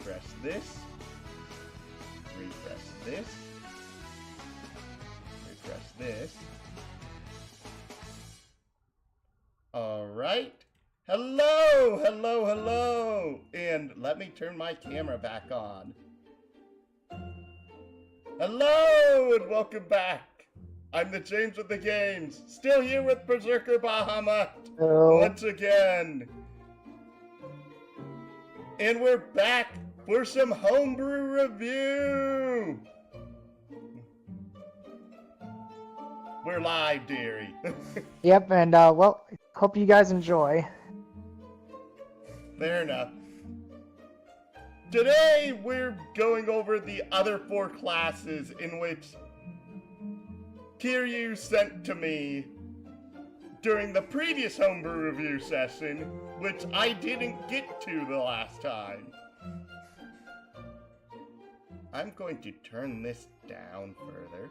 refresh this, refresh this, refresh this. Alright. Hello, hello, hello! And let me turn my camera back on. Hello, and welcome back. I'm the James with the Games, still here with Berserker Bahamut once again. And we're back for some homebrew review. We're live, dearie. Yep, and well, hope you guys enjoy. Fair enough. Today we're going over the other 4 classes in which Kiryu sent to me during the previous homebrew review session, which I didn't get to the last time. I'm going to turn this down further.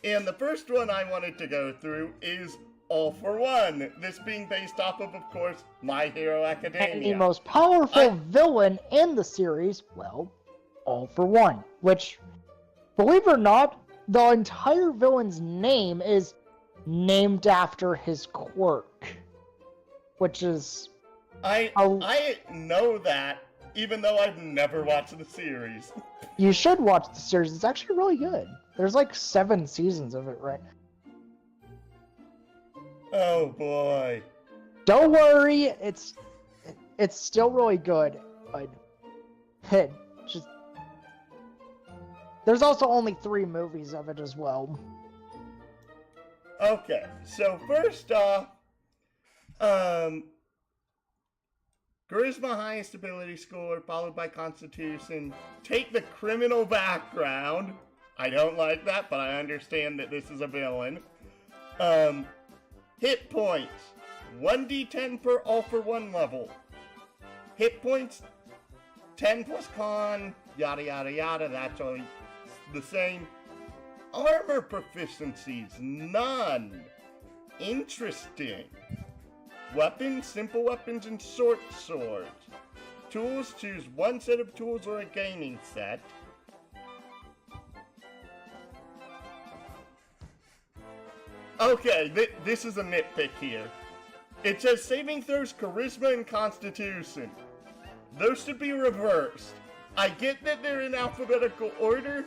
And the first one I wanted to go through is All for One. This being based off of course, My Hero Academia. And the most powerful villain in the series, well, All for One. Which, believe it or not, the entire villain's name is named after his quirk. Which is... I know that, even though I've never watched the series. You should watch the series. It's actually really good. There's like 7 seasons of it, right? Oh boy. Don't worry, it's still really good, but just there's also only 3 movies of it as well. Okay, so first off, Charisma highest ability score, followed by Constitution. Take the criminal background. I don't like that, but I understand that this is a villain. Hit points. 1d10 per All for One level. Hit points, 10 plus con, yada yada yada, that's all the same. Armor proficiencies, none. Interesting. Weapons, simple weapons, and short swords. Tools, choose 1 set of tools or a gaming set. Okay, this is a nitpick here. It says saving throws, charisma, and constitution. Those should be reversed. I get that they're in alphabetical order,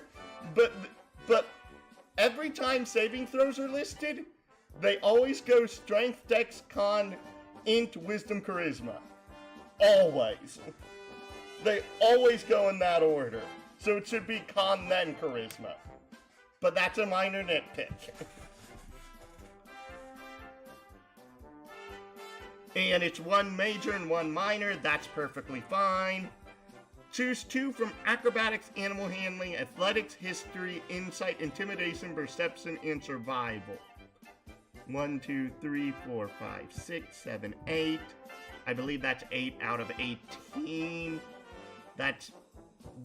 but every time saving throws are listed, they always go strength, dex, con, int, wisdom, charisma. Always. They always go in that order. So it should be con, then charisma. But that's a minor nitpick. And it's 1 major and 1 minor, that's perfectly fine. Choose 2 from acrobatics, animal handling, athletics, history, insight, intimidation, perception, and survival. 1, 2, 3, 4, 5, 6, 7, 8. I believe that's 8 out of 18. That's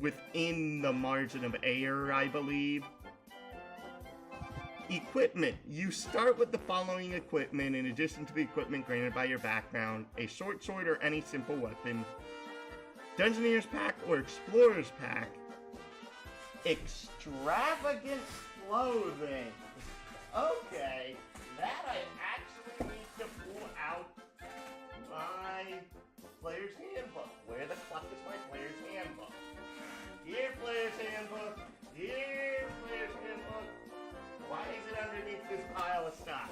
within the margin of error, I believe. Equipment. You start with the following equipment in addition to the equipment granted by your background: a short sword or any simple weapon, Dungeoneer's pack or Explorer's pack, extravagant clothing. Okay, that I actually need to pull out my player's handbook. Where the fuck is my player's handbook? Here, player's handbook. Here, player's handbook. Why is it underneath this pile of stuff?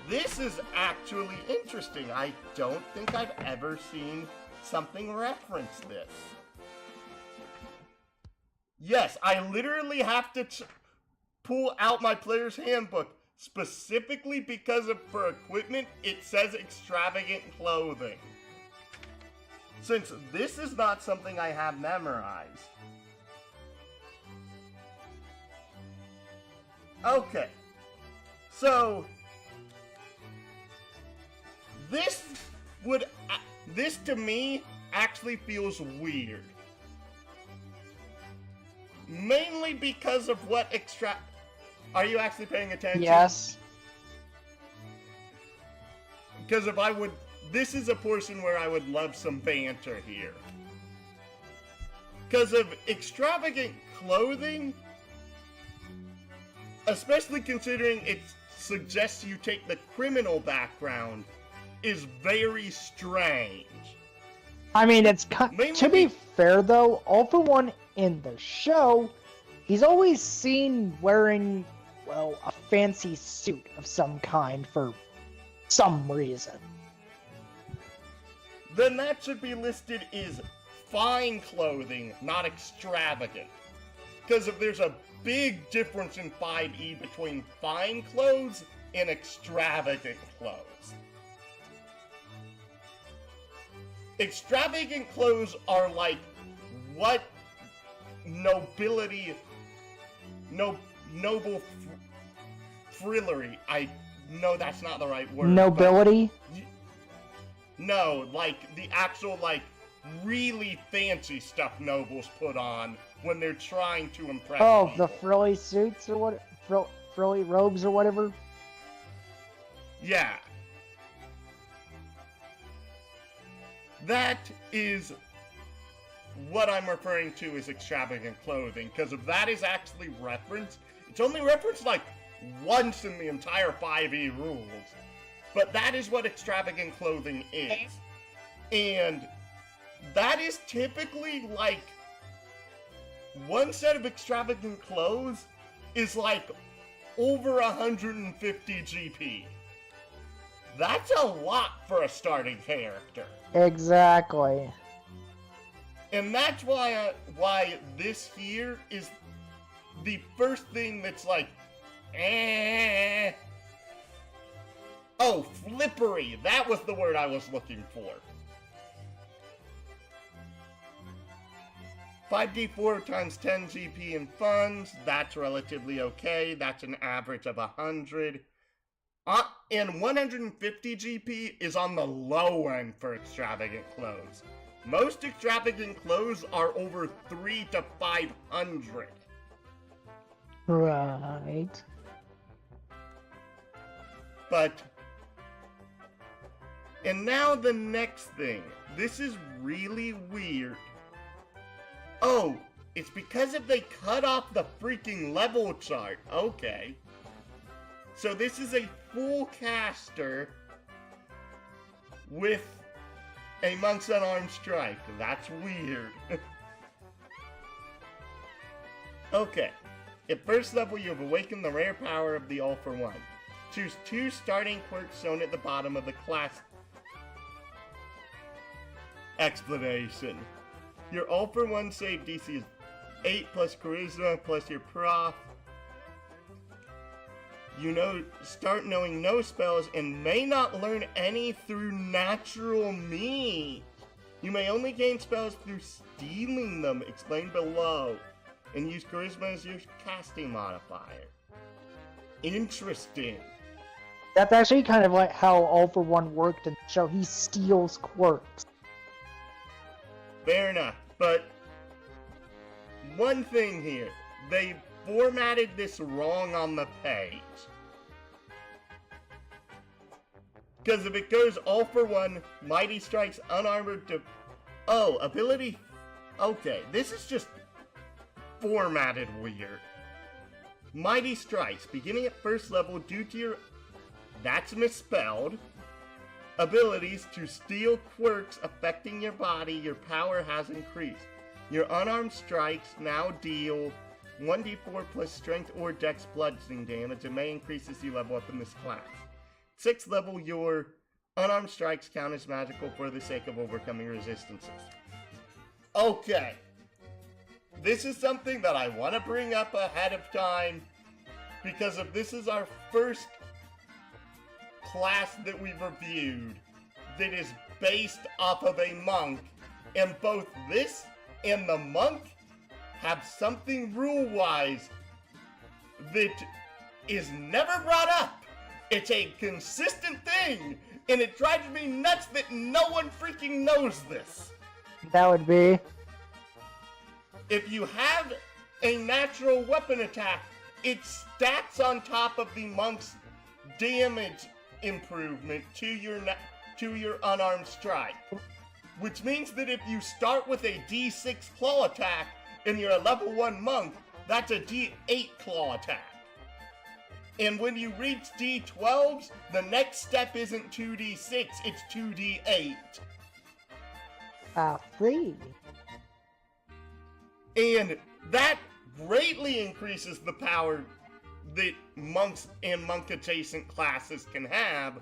This is actually interesting. I don't think I've ever seen something reference this. Yes, I literally have to pull out my player's handbook specifically because for equipment, it says extravagant clothing. Since this is not something I have memorized. Okay, so this to me actually feels weird. Mainly because of what Are you actually paying attention? Yes. Because if I would... This is a portion where I would love some banter here. Because of extravagant clothing, especially considering it suggests you take the criminal background, is very strange. I mean, Mainly to be fair though, All For One in the show, he's always seen wearing, well, a fancy suit of some kind for some reason. Then that should be listed as fine clothing, not extravagant. Because if there's a big difference in 5e between fine clothes and extravagant clothes. Extravagant clothes are like what nobility, noble frillery. I know that's not the right word. Nobility? No, like the actual, like, really fancy stuff nobles put on when they're trying to impress people. The frilly suits or what? Frilly robes or whatever? Yeah. That is what I'm referring to as extravagant clothing, because if that is actually referenced, it's only referenced like once in the entire 5e rules. But that is what extravagant clothing is. And that is typically like one set of extravagant clothes is like over 150 GP. That's a lot for a starting character. Exactly. And that's why this here is the first thing that's like, eh. Oh, flippery. That was the word I was looking for. 5d4 times 10 GP in funds. That's relatively okay. That's an average of 100. And 150 GP is on the low end for extravagant clothes. Most extravagant clothes are over 300 to 500. Right. But... And now the next thing. This is really weird. Oh, it's because if they cut off the freaking level chart. Okay. So this is a full caster with a Monk's Unarmed Strike. That's weird. Okay. At first level, you have awakened the rare power of the All for One. Choose 2 starting quirks shown at the bottom of the class explanation. Your All for One save DC is 8 plus Charisma plus your prof. You start knowing no spells and may not learn any through natural means. You may only gain spells through stealing them, explained below, and use Charisma as your casting modifier. Interesting. That's actually kind of like how All for One worked in the show. He steals quirks. Fair enough, but one thing here. They formatted this wrong on the page. Because if it goes All for One, Mighty Strikes, Unarmored to... Oh, ability... Okay, this is just formatted weird. Mighty Strikes, beginning at first level due to your... That's misspelled. Abilities to steal quirks affecting your body, your power has increased. Your unarmed strikes now deal 1d4 plus strength or dex bludgeoning damage and may increase as you level up in this class. 6th level, your unarmed strikes count as magical for the sake of overcoming resistances. Okay. This is something that I want to bring up ahead of time, because if this is our first class that we've reviewed that is based off of a monk, and both this and the monk have something rule-wise that is never brought up. It's a consistent thing, and it drives me nuts that no one freaking knows this. That would be... If you have a natural weapon attack, it stacks on top of the monk's damage improvement to your unarmed strike. Which means that if you start with a D6 claw attack and you're a level 1 monk, that's a D8 claw attack. And when you reach D12s, the next step isn't 2D6, it's 2D8. I see. And that greatly increases the power that monks and monk-adjacent classes can have.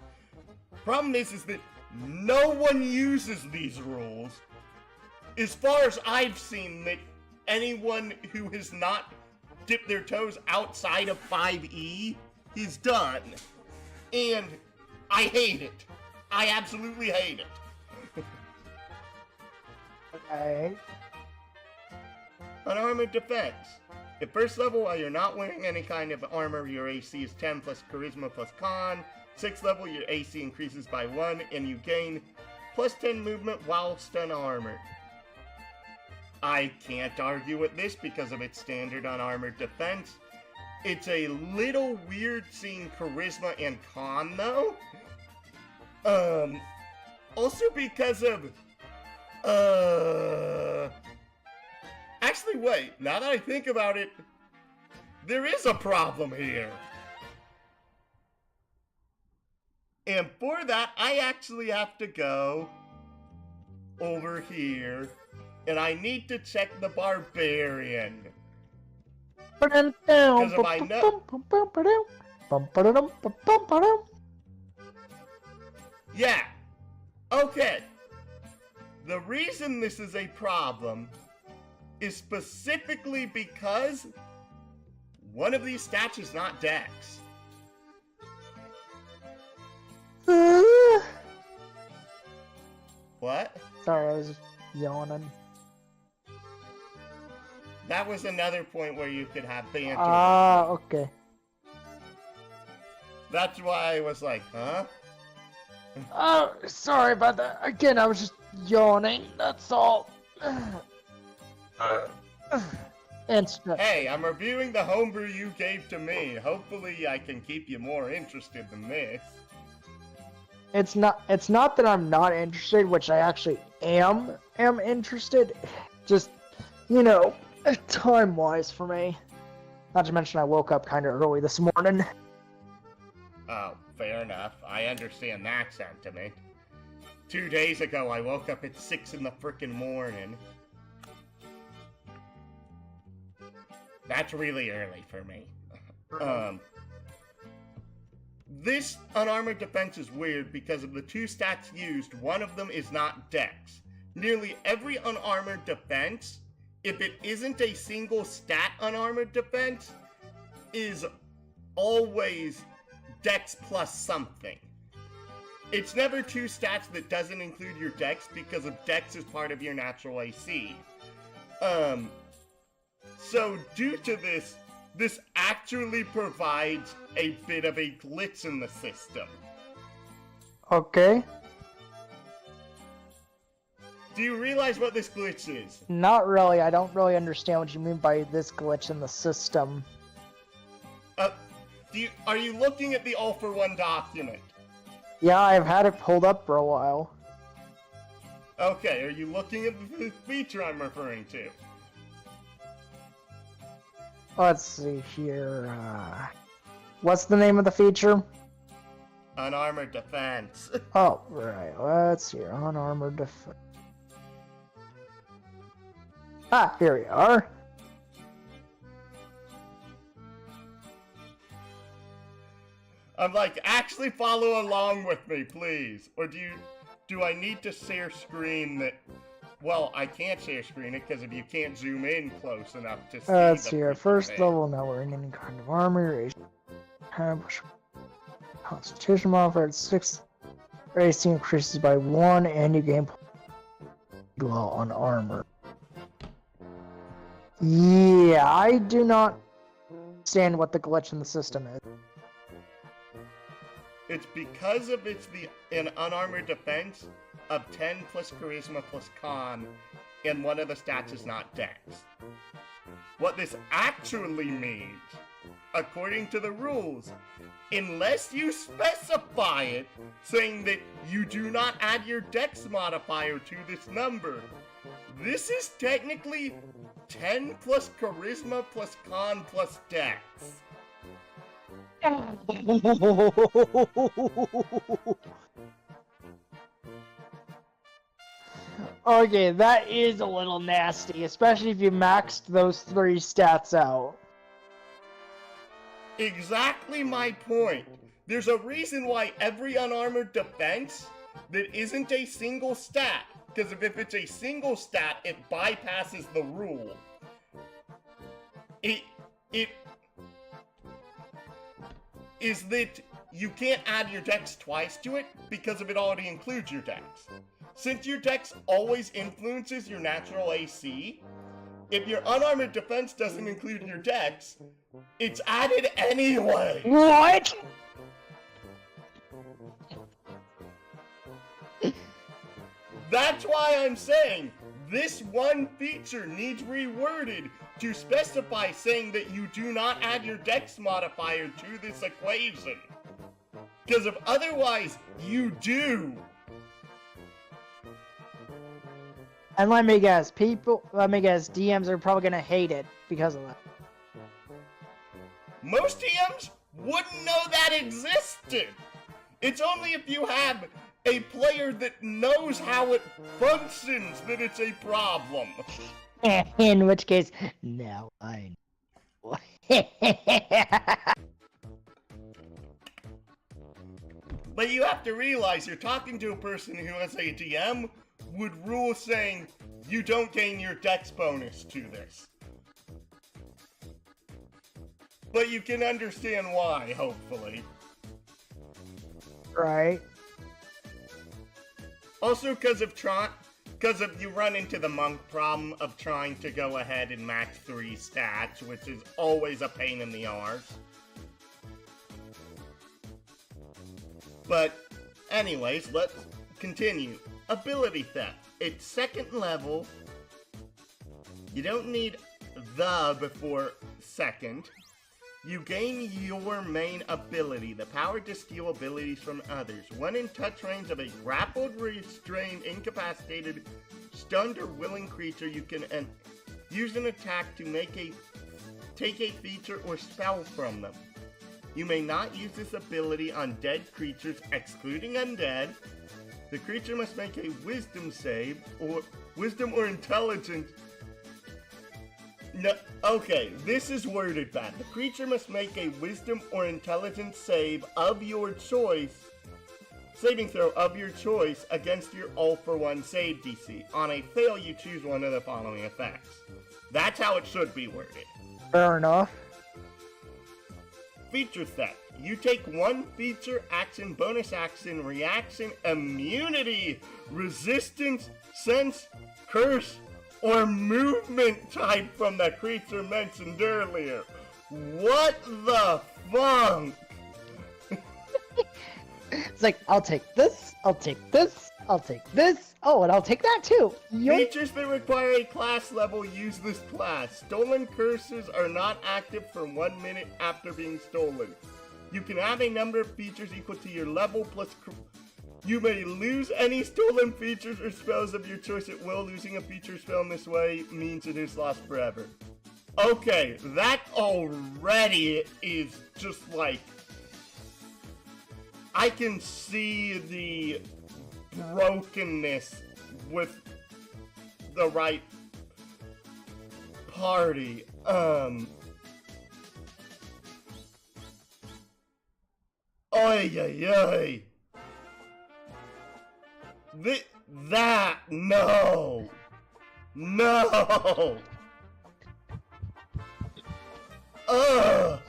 Problem is that no one uses these rules. As far as I've seen, that anyone who has not dipped their toes outside of 5E is done. And I hate it. I absolutely hate it. Okay. Unarmored defense. At first level, while you're not wearing any kind of armor, your AC is 10 plus charisma plus con. 6th level, your AC increases by 1, and you gain plus 10 movement whilst unarmored. I can't argue with this because of its standard unarmored defense. It's a little weird seeing charisma and con, though. Also because of, actually, wait, now that I think about it, there is a problem here. And for that, I actually have to go over here, and I need to check the barbarian. Because if I know... Yeah. Okay. The reason this is a problem is specifically because one of these stats is not Dex. What? Sorry, I was just yawning. That was another point where you could have banter. Okay. That's why I was like, huh? Oh, sorry about that. Again, I was just yawning, that's all. And stress. Hey, I'm reviewing the homebrew you gave to me. Hopefully I can keep you more interested than this. It's not that I'm not interested, which I actually am interested. Just, you know, time-wise for me. Not to mention I woke up kind of early this morning. Oh, fair enough. I understand that sentiment. 2 days ago, I woke up at 6 in the frickin' morning. That's really early for me. This unarmored defense is weird because of the 2 stats used, one of them is not Dex. Nearly every unarmored defense, if it isn't a single stat unarmored defense, is always Dex plus something. It's never 2 stats that doesn't include your Dex because of Dex is part of your natural AC. So due to this, this actually provides a bit of a glitch in the system. Okay. Do you realize what this glitch is? Not really. I don't really understand what you mean by this glitch in the system. Are you looking at the all-for-one document? Yeah, I've had it pulled up for a while. Okay, are you looking at the feature I'm referring to? Let's see here. What's the name of the feature? Unarmored defense. Oh, right. Let's see. Unarmored defense. Ah, here we are. I'm like, actually follow along with me, please. Or do I need to share screen that... Well, I can't share screen it because if you can't zoom in close enough to see Let's see the here. First page. level, not wearing any kind of armor. Constitution modifier at 6. AC increases by 1, and you gain dwell on armor. Yeah, I do not understand what the glitch in the system is. It's because of an unarmored defense of 10 plus charisma plus con, and one of the stats is not Dex. What this actually means, according to the rules, unless you specify it, saying that you do not add your dex modifier to this number. This is technically 10 plus charisma plus con plus dex. Okay, that is a little nasty, especially if you maxed those 3 stats out. Exactly my point. There's a reason why every unarmored defense that isn't a single stat, because if it's a single stat, it bypasses the rule. It is that you can't add your dex twice to it because of it already includes your dex. Since your dex always influences your natural AC, if your unarmored defense doesn't include your dex, it's added anyway. What? That's why I'm saying this one feature needs reworded to specify saying that you do not add your dex modifier to this equation. Because if otherwise you do. And let me guess, DMs are probably gonna hate it because of that. Most DMs wouldn't know that existed. It's only if you have a player that knows how it functions that it's a problem. In which case, now I know. But you have to realize you're talking to a person who, as a DM, would rule saying you don't gain your dex bonus to this. But you can understand why, hopefully. Right. Also, because of you run into the monk problem of trying to go ahead and max 3 stats, which is always a pain in the arse. But, anyways, let's continue. Ability theft. It's 2nd level. You don't need the before 2nd. You gain your main ability, the power to steal abilities from others. When in touch range of a grappled, restrained, incapacitated, stunned, or willing creature, you can use an attack to take a feature or spell from them. You may not use this ability on dead creatures, excluding undead. The creature must make a wisdom save, or wisdom or intelligence. No, okay, this is worded bad. The creature must make a wisdom or intelligence save of your choice, saving throw of your choice against your all-for-one save DC. On a fail, you choose one of the following effects. That's how it should be worded. Fair enough. Feature theft. You take 1 feature, action, bonus action, reaction, immunity, resistance, sense, curse, or movement type from the creature mentioned earlier. What the funk? It's like, I'll take this, I'll take this, I'll take this, oh, and I'll take that too. Yoink. Features that require a class level use this class. Stolen curses are not active for 1 minute after being stolen. You can have a number of features equal to your level plus... You may lose any stolen features or spells of your choice at will. Losing a feature or spell in this way means it is lost forever. Okay, that already is just like... I can see the brokenness with the right party. Oy, oy, oy. No! No! Ugh!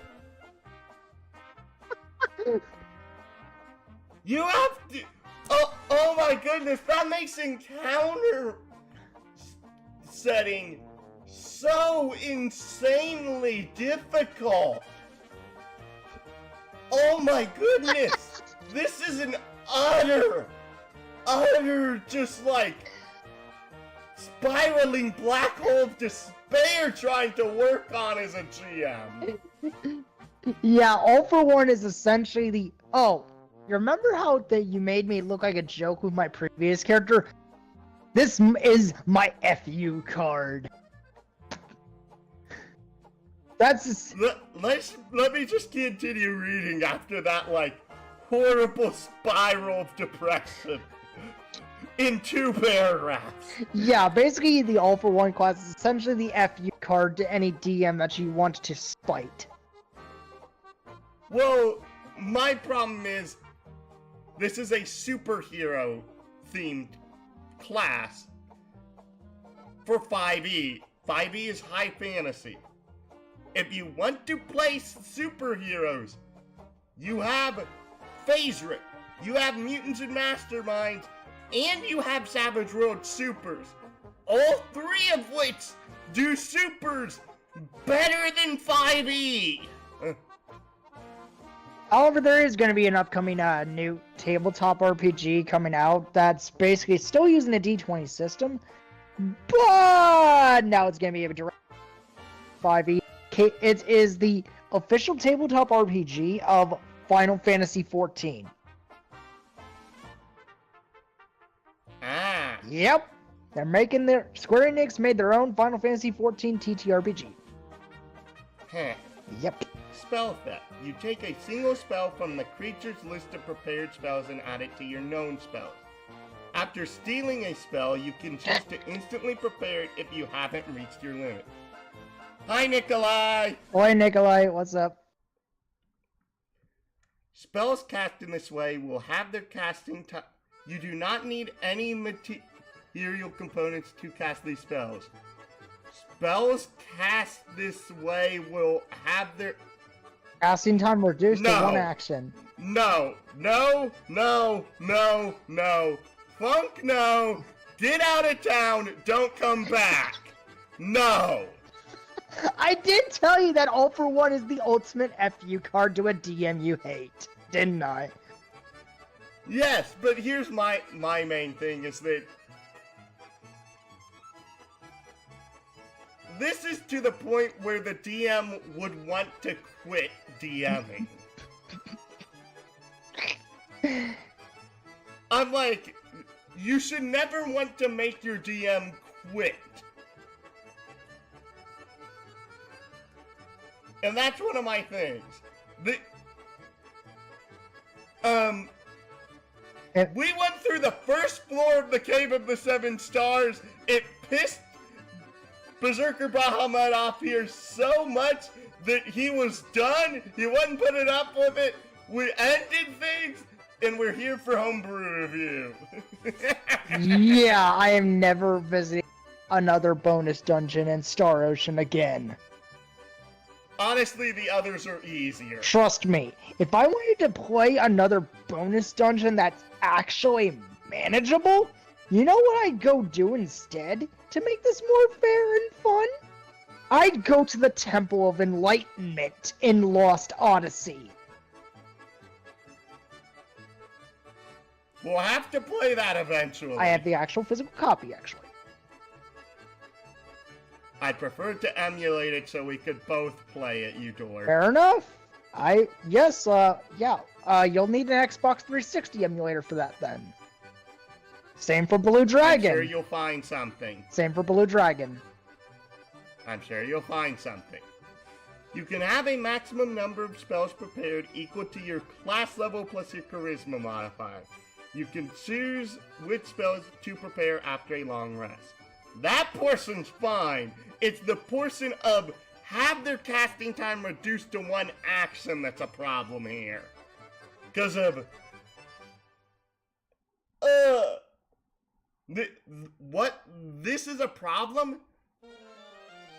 You have to... Oh my goodness, that makes encounter setting so insanely difficult! Oh my goodness! This is an utter, just like, spiraling black hole of despair trying to work on as a GM. Yeah, All for One is essentially the. Oh, you remember how that you made me look like a joke with my previous character? This is my FU card. That's. Let me just continue reading after that, like, horrible spiral of depression in 2 paragraphs. Yeah, basically the All for One class is essentially the FU card to any DM that you want to spite. Well, my problem is, this is a superhero themed class for 5e. 5e is high fantasy. If you want to play superheroes, you have Phasric, you have Mutants and Masterminds, and you have Savage World Supers. All 3 of which do supers better than 5e. However, there is going to be an upcoming new tabletop RPG coming out that's basically still using the D20 system, but now it's going to be a direct 5e. It is the official tabletop RPG of Final Fantasy XIV. Ah. Yep, they're making their Square Enix made their own Final Fantasy XIV TTRPG. Huh. Yep. Spell theft. You take a single spell from the creature's list of prepared spells and add it to your known spells. After stealing a spell, you can choose to instantly prepare it if you haven't reached your limit. Hi, Nikolai! Oi, Nikolai, what's up? Spells cast in this way will have their casting time. You do not need any material components to cast these spells. Spells cast this way will have their Casting time reduced to 1 action. No. Funk, no. Get out of town. Don't come back. No. I did tell you that All for One is the ultimate FU card to a DM you hate, didn't I? Yes, but here's my main thing is that this is to the point where the DM would want to quit DMing. I'm like, you should never want to make your DM quit. And that's one of my things. We went through the first floor of the Cave of the 7 Stars. It pissed Berserker Bahamut off here so much that he was done. He wasn't putting up with it. We ended things, and we're here for Homebrew review. Yeah, I am never visiting another bonus dungeon in Star Ocean again. Honestly, the others are easier. Trust me, if I wanted to play another bonus dungeon that's actually manageable, you know what I'd go do instead to make this more fair and fun? I'd go to the Temple of Enlightenment in Lost Odyssey. We'll have to play that eventually. I have the actual physical copy, actually. I'd prefer to emulate it so we could both play it, you dork. Fair enough. You'll need an Xbox 360 emulator for that then. Same for Blue Dragon. I'm sure you'll find something. Same for Blue Dragon. I'm sure you'll find something. You can have a maximum number of spells prepared equal to your class level plus your charisma modifier. You can choose which spells to prepare after a long rest. That portion's fine. It's the portion of have their casting time reduced to 1 action that's a problem here. Because of... This is a problem?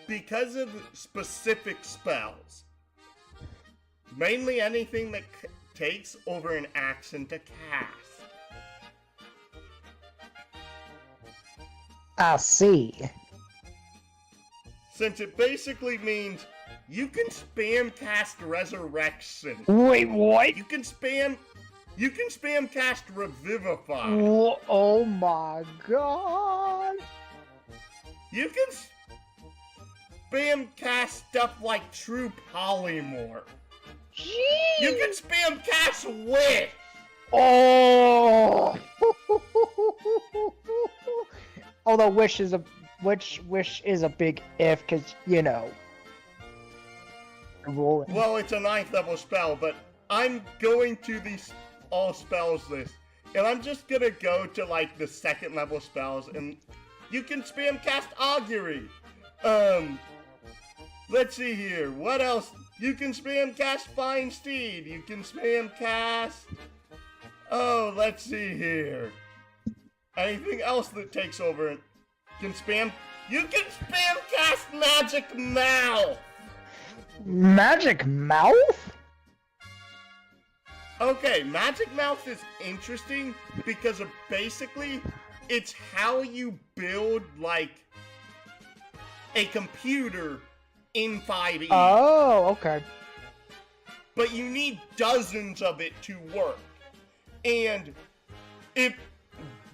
Because of specific spells. Mainly anything that takes over an action to cast. I see. Since it basically means you can spam cast Resurrection. Wait, what? You can spam cast Revivify. Oh my god. You can spam cast stuff like True Polymorph. You can spam cast Wish! Oh! Although Wish is a big if, because, you know. Rolling. Well, it's a 9th level spell, but I'm going to the all spells list, and I'm just gonna go to, like, the 2nd level spells, and you can spam cast Augury. Let's see here. What else? You can spam cast Fine Steed. You can spam cast... Oh, let's see here. Anything else that takes over can spam... You can spam cast Magic Mouth! Magic Mouth? Okay, Magic Mouth is interesting because basically it's how you build, like, a computer in 5e. Oh, okay. But you need dozens of it to work. And if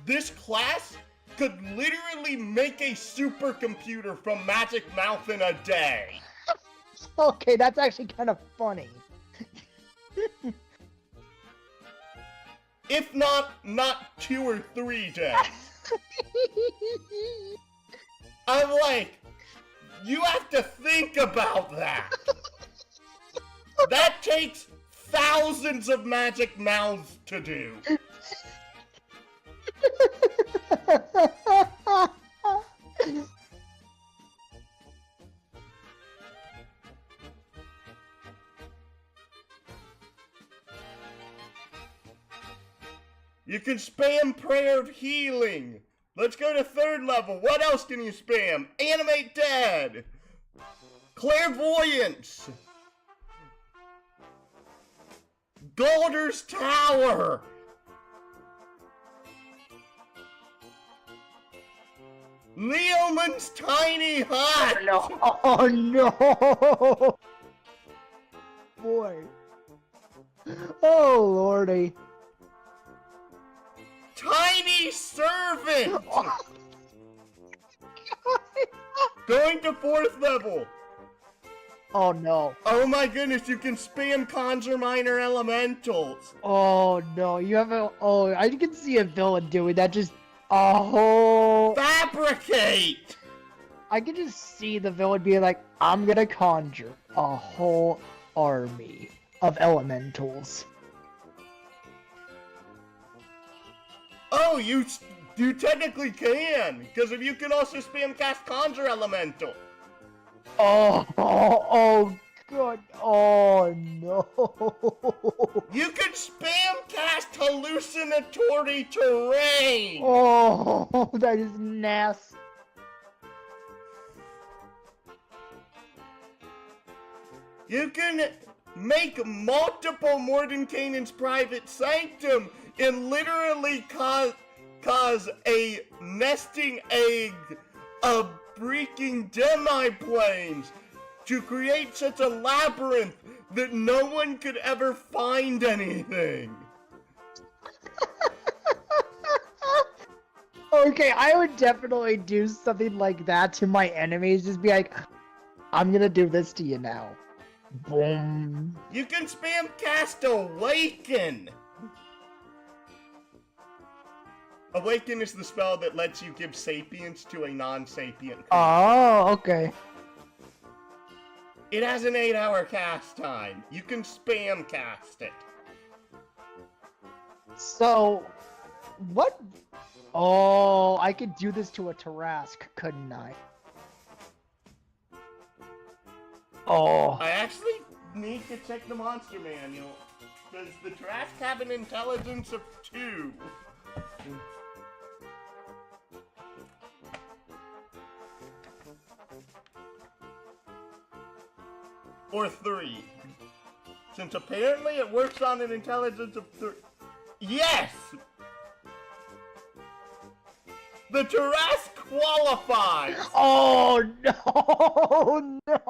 this class could literally make a supercomputer from Magic Mouth in a day. Okay, that's actually kind of funny. If not 2 or 3 days. I'm like, you have to think about that. That takes thousands of Magic Mouths to do. You can spam Prayer of Healing. Let's go to 3rd level. What else can you spam? Animate Dead. Clairvoyance. Golder's Tower. Leoman's Tiny Hut. Oh no! Boy. Oh lordy. Tiny Servant. Going to 4th level. Oh no. Oh my goodness, you can spam Conjure Minor Elementals. Oh no, you have a. Oh, I can see a villain doing that. Just a whole. Fabricate. I can just see the villain being like, I'm gonna conjure a whole army of elementals. Oh, you technically can, because if you can also spam cast Conjure Elemental. Oh, good. Oh no. You can spam cast Hallucinatory Terrain. Oh, that is nasty. You can make multiple Mordenkainen's Private Sanctum and literally cause a nesting egg of freaking demi-planes to create such a labyrinth that no one could ever find anything. Okay, I would definitely do something like that to my enemies. Just be like, I'm gonna do this to you now. Boom. You can spam cast Awaken. Awaken is the spell that lets you give sapience to a non-sapient creature. Oh, okay. It has an 8-hour cast time. You can spam cast it. So, what? Oh, I could do this to a Tarask, couldn't I? Oh. I actually need to check the monster manual. Does the Trask have an intelligence of 2? Or 3. Since apparently it works on an intelligence of 3. Yes! The Tarask qualifies! Oh no! No!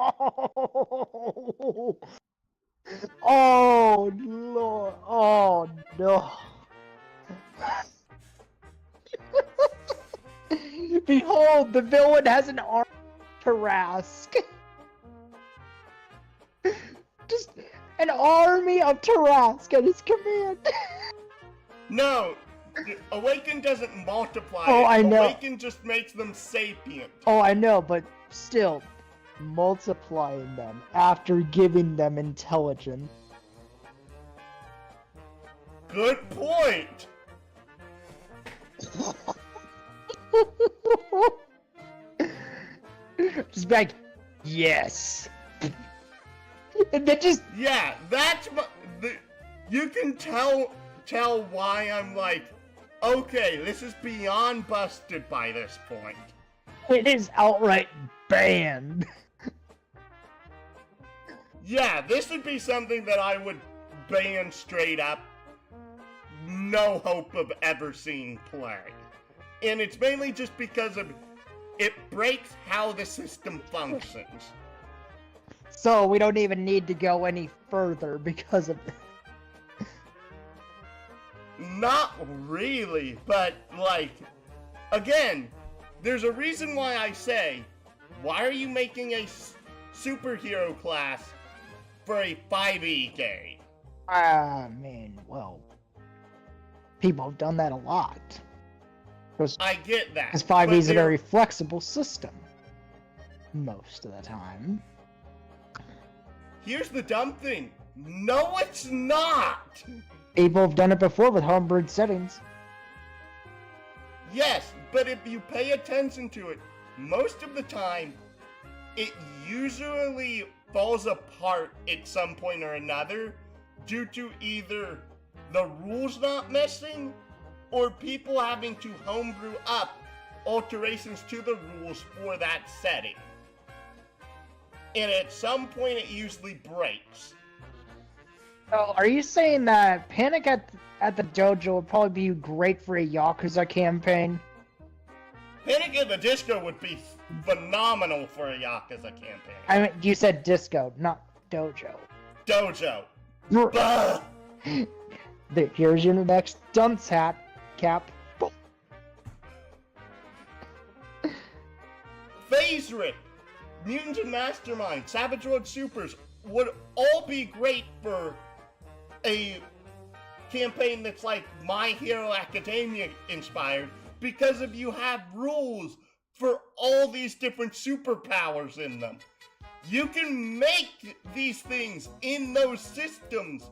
Oh Lord! Oh no! Behold, the villain has an arm Tarask. Just an army of Tarask at his command. No, Awaken doesn't multiply. Oh, I know. Awaken just makes them sapient. Oh, I know, but still, multiplying them after giving them intelligence. Good point. Just be like, yes. And then just Yeah, that's you can tell why I'm like, okay, this is beyond busted by this point. it is outright banned. Yeah, this would be something that I would ban straight up. No hope of ever seeing play. And it's mainly just because of it breaks how the system functions. So we don't even need to go any further because of it. Not really, but like, again, there's a reason why I say, why are you making a superhero class for a 5e game? I mean, well, people have done that a lot. I get that. Because 5e is a very flexible system. Most of the time. Here's the dumb thing. No, it's not! People have done it before with homebrewed settings. Yes, but if you pay attention to it, most of the time, it usually falls apart at some point or another due to either the rules not messing or people having to homebrew up alterations to the rules for that setting. And at some point it usually breaks. Oh, are you saying that Panic at the Dojo would probably be great for a Yakuza campaign? Panic at the Disco would be phenomenal for a Yakuza campaign. I mean, you said disco, not dojo. Dojo. Bah! Here's your next dunce hat, Cap. Phase Rip, Mutants and Mastermind, Savage World Supers would all be great for a campaign that's like My Hero Academia inspired, because if you have rules for all these different superpowers in them, you can make these things in those systems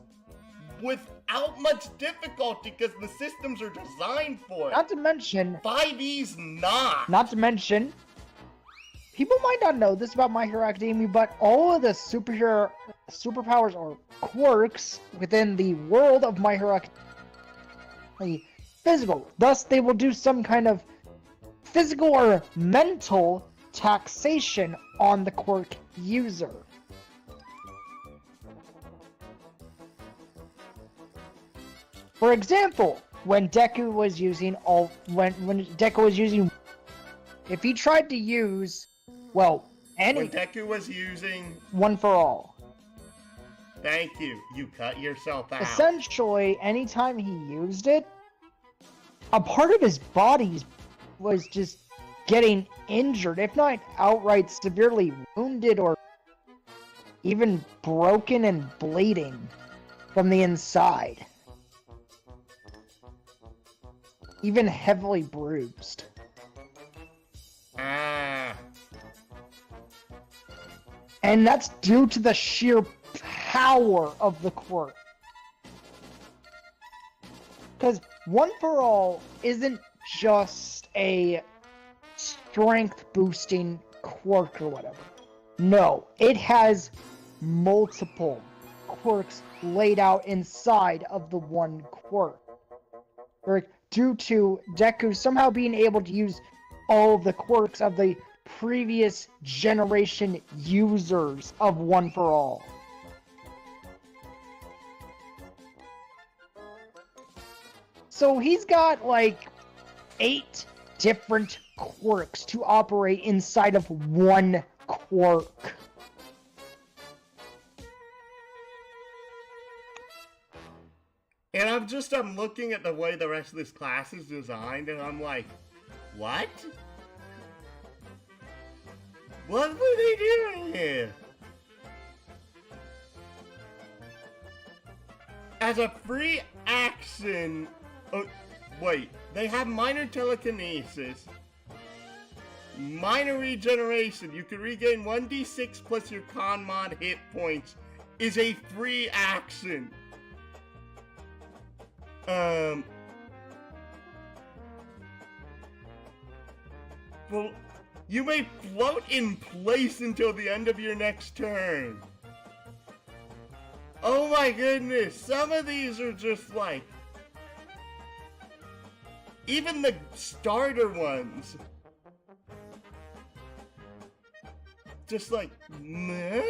without much difficulty because the systems are designed for it. Not to mention 5e's not. Not to mention, people might not know this about My Hero Academia, but all of the superpowers or quirks within the world of My Hero Academia physical. Thus, they will do some kind of physical or mental taxation on the quirk user. For example, when Deku was using if he tried to use, well, When Deku was using One for All. Thank you. You cut yourself out. Essentially, anytime he used it, a part of his body was just getting injured, if not outright severely wounded or even broken and bleeding from the inside. Even heavily bruised. Ah. And that's due to the sheer power of the quirk. Because One for All isn't just a strength boosting quirk or whatever. No, it has multiple quirks laid out inside of the one quirk. Due to Deku somehow being able to use all of the quirks of the previous generation users of One for All. So he's got like 8 different quirks to operate inside of one quirk. And I'm looking at the way the rest of this class is designed, and I'm like, what? What were they doing here? As a free action... Oh, wait. They have minor telekinesis. Minor regeneration. You can regain 1d6 plus your con mod hit points. Is a free action. Well, you may float in place until the end of your next turn. Oh my goodness, some of these are just like... Even the starter ones. Just like, meh?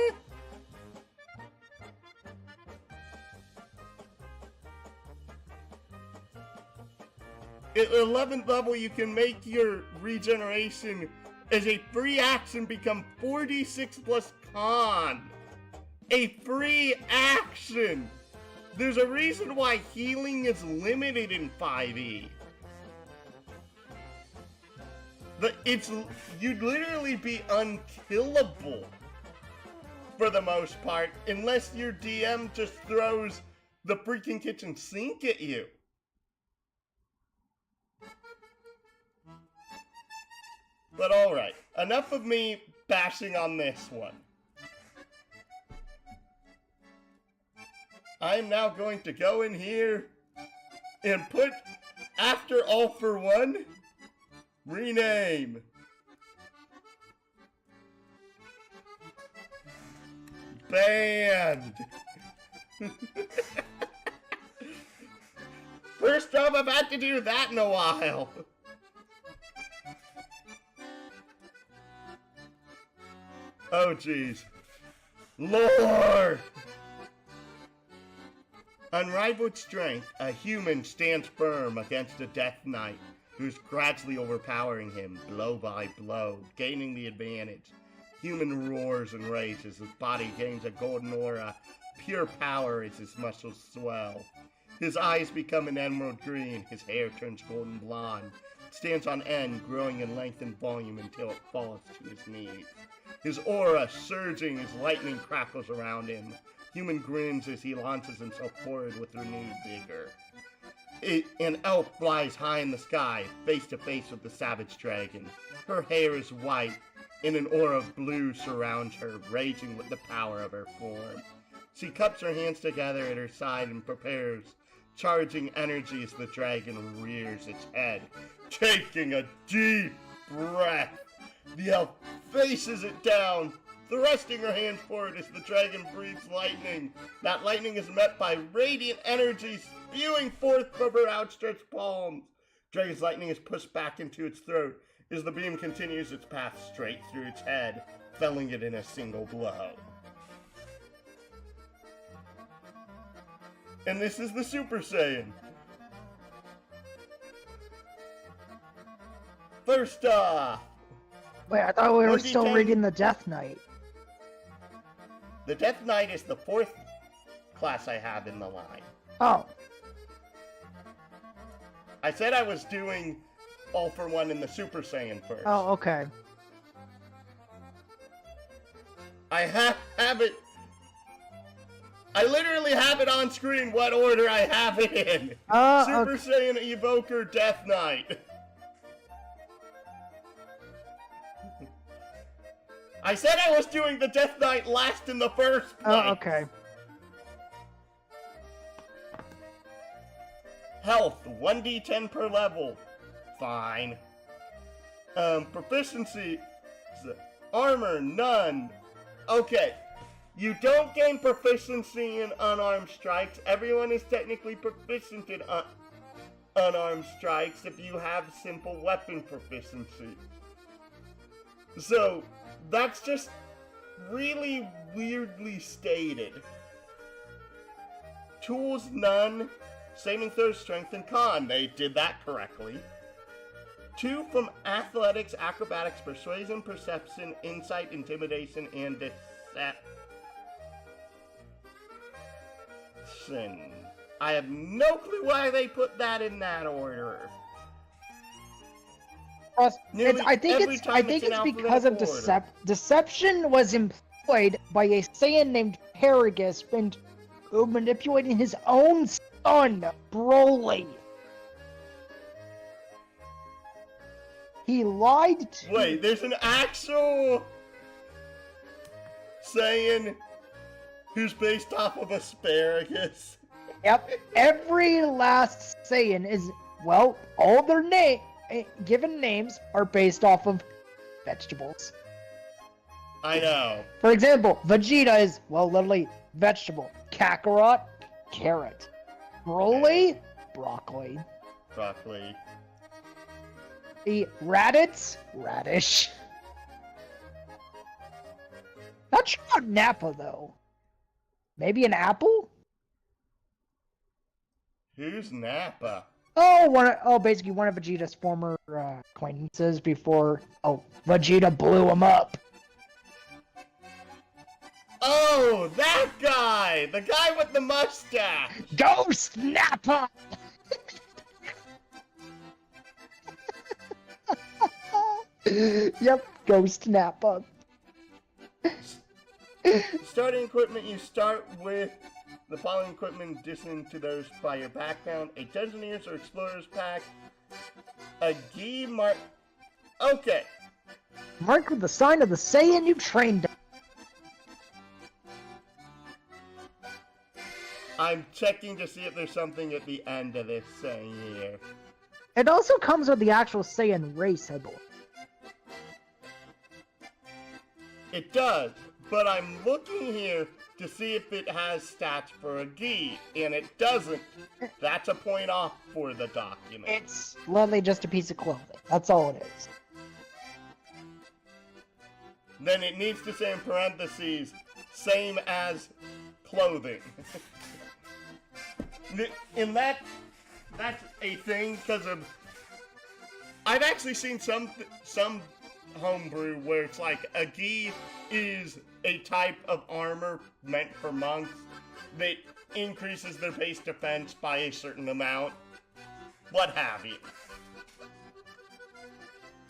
At 11th level, you can make your regeneration as a free action become 4d6 plus con. A free action! There's a reason why healing is limited in 5e. You'd literally be unkillable for the most part, unless your DM just throws the freaking kitchen sink at you. But alright, enough of me bashing on this one. I'm now going to go in here and put, after all for one, rename. Banned. First time I've had to do that in a while. Oh jeez. Lord! Unrivaled strength, a human stands firm against a death knight who's gradually overpowering him blow by blow, gaining the advantage. Human roars and rages, his body gains a golden aura, pure power as his muscles swell. His eyes become an emerald green, his hair turns golden blonde, stands on end, growing in length and volume until it falls to his knees. His aura surging as lightning crackles around him. Human grins as he launches himself forward with renewed vigor. An elf flies high in the sky, face to face with the savage dragon. Her hair is white, and an aura of blue surrounds her, raging with the power of her form. She cups her hands together at her side and prepares, charging energy as the dragon rears its head. Taking a deep breath, the elf faces it down, thrusting her hands forward as the dragon breathes lightning. That lightning is met by radiant energy spewing forth from her outstretched palms. Dragon's lightning is pushed back into its throat as the beam continues its path straight through its head, felling it in a single blow. And this is the Super Saiyan. First off... Wait, I thought we were still reading the Death Knight. The Death Knight is the 4th class I have in the line. Oh. I said I was doing all for one in the Super Saiyan first. Oh, okay. I have it. I literally have it on screen what order I have it in. Super Saiyan Evoker Death Knight. I said I was doing the Death Knight last in the first place. Oh, okay. Health, 1d10 per level. Fine. Proficiency, armor, none. Okay. You don't gain proficiency in unarmed strikes. Everyone is technically proficient in unarmed strikes if you have simple weapon proficiency. So, that's just really weirdly stated. Tools, none. Saving throws, strength, and con. They did that correctly. 2 from athletics, acrobatics, persuasion, perception, insight, intimidation, and deception. I have no clue why they put that in that order. I think it's because of deception was employed by a Saiyan named Paragus, and Goku manipulating his own son, Broly. He lied to... Wait, there's an actual Saiyan who's based off of asparagus. Yep, every last Saiyan is, well, all their given names are based off of vegetables. I know. For example, Vegeta is, well, literally vegetable. Kakarot, carrot. Broly, broccoli. Broccoli. The Raditz, radish. Not sure about Nappa, though. Maybe an apple? Who's Nappa? Basically one of Vegeta's former acquaintances before, Vegeta blew him up. Oh, that guy! The guy with the mustache! Ghost Nappa! Yep, Ghost Nappa. Starting equipment, you start with the following equipment addition to those by your background. A Dungeoneers or Explorers pack. A gi mark... Okay. Marked with the sign of the Saiyan you trained. I'm checking to see if there's something at the end of this saying here. It also comes with the actual Saiyan race, I believe. It does, but I'm looking here to see if it has stats for a gi, and it doesn't. That's a point off for the document. It's literally just a piece of clothing. That's all it is. Then it needs to say in parentheses, same as clothing. And that's a thing because of... I've actually seen some homebrew where it's like a gi is a type of armor meant for monks that increases their base defense by a certain amount, what have you,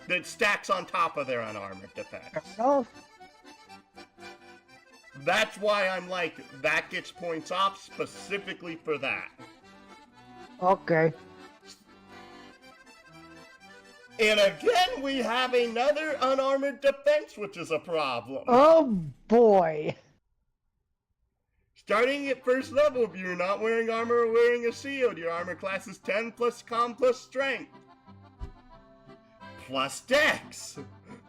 that stacks on top of their unarmored defense. Oh, That's why I'm like, that gets points off specifically for that. okay. And again, we have another unarmored defense, which is a problem. Oh boy. Starting at first level, if you're not wearing armor or wearing a shield, your armor class is 10 plus con plus strength. Plus dex.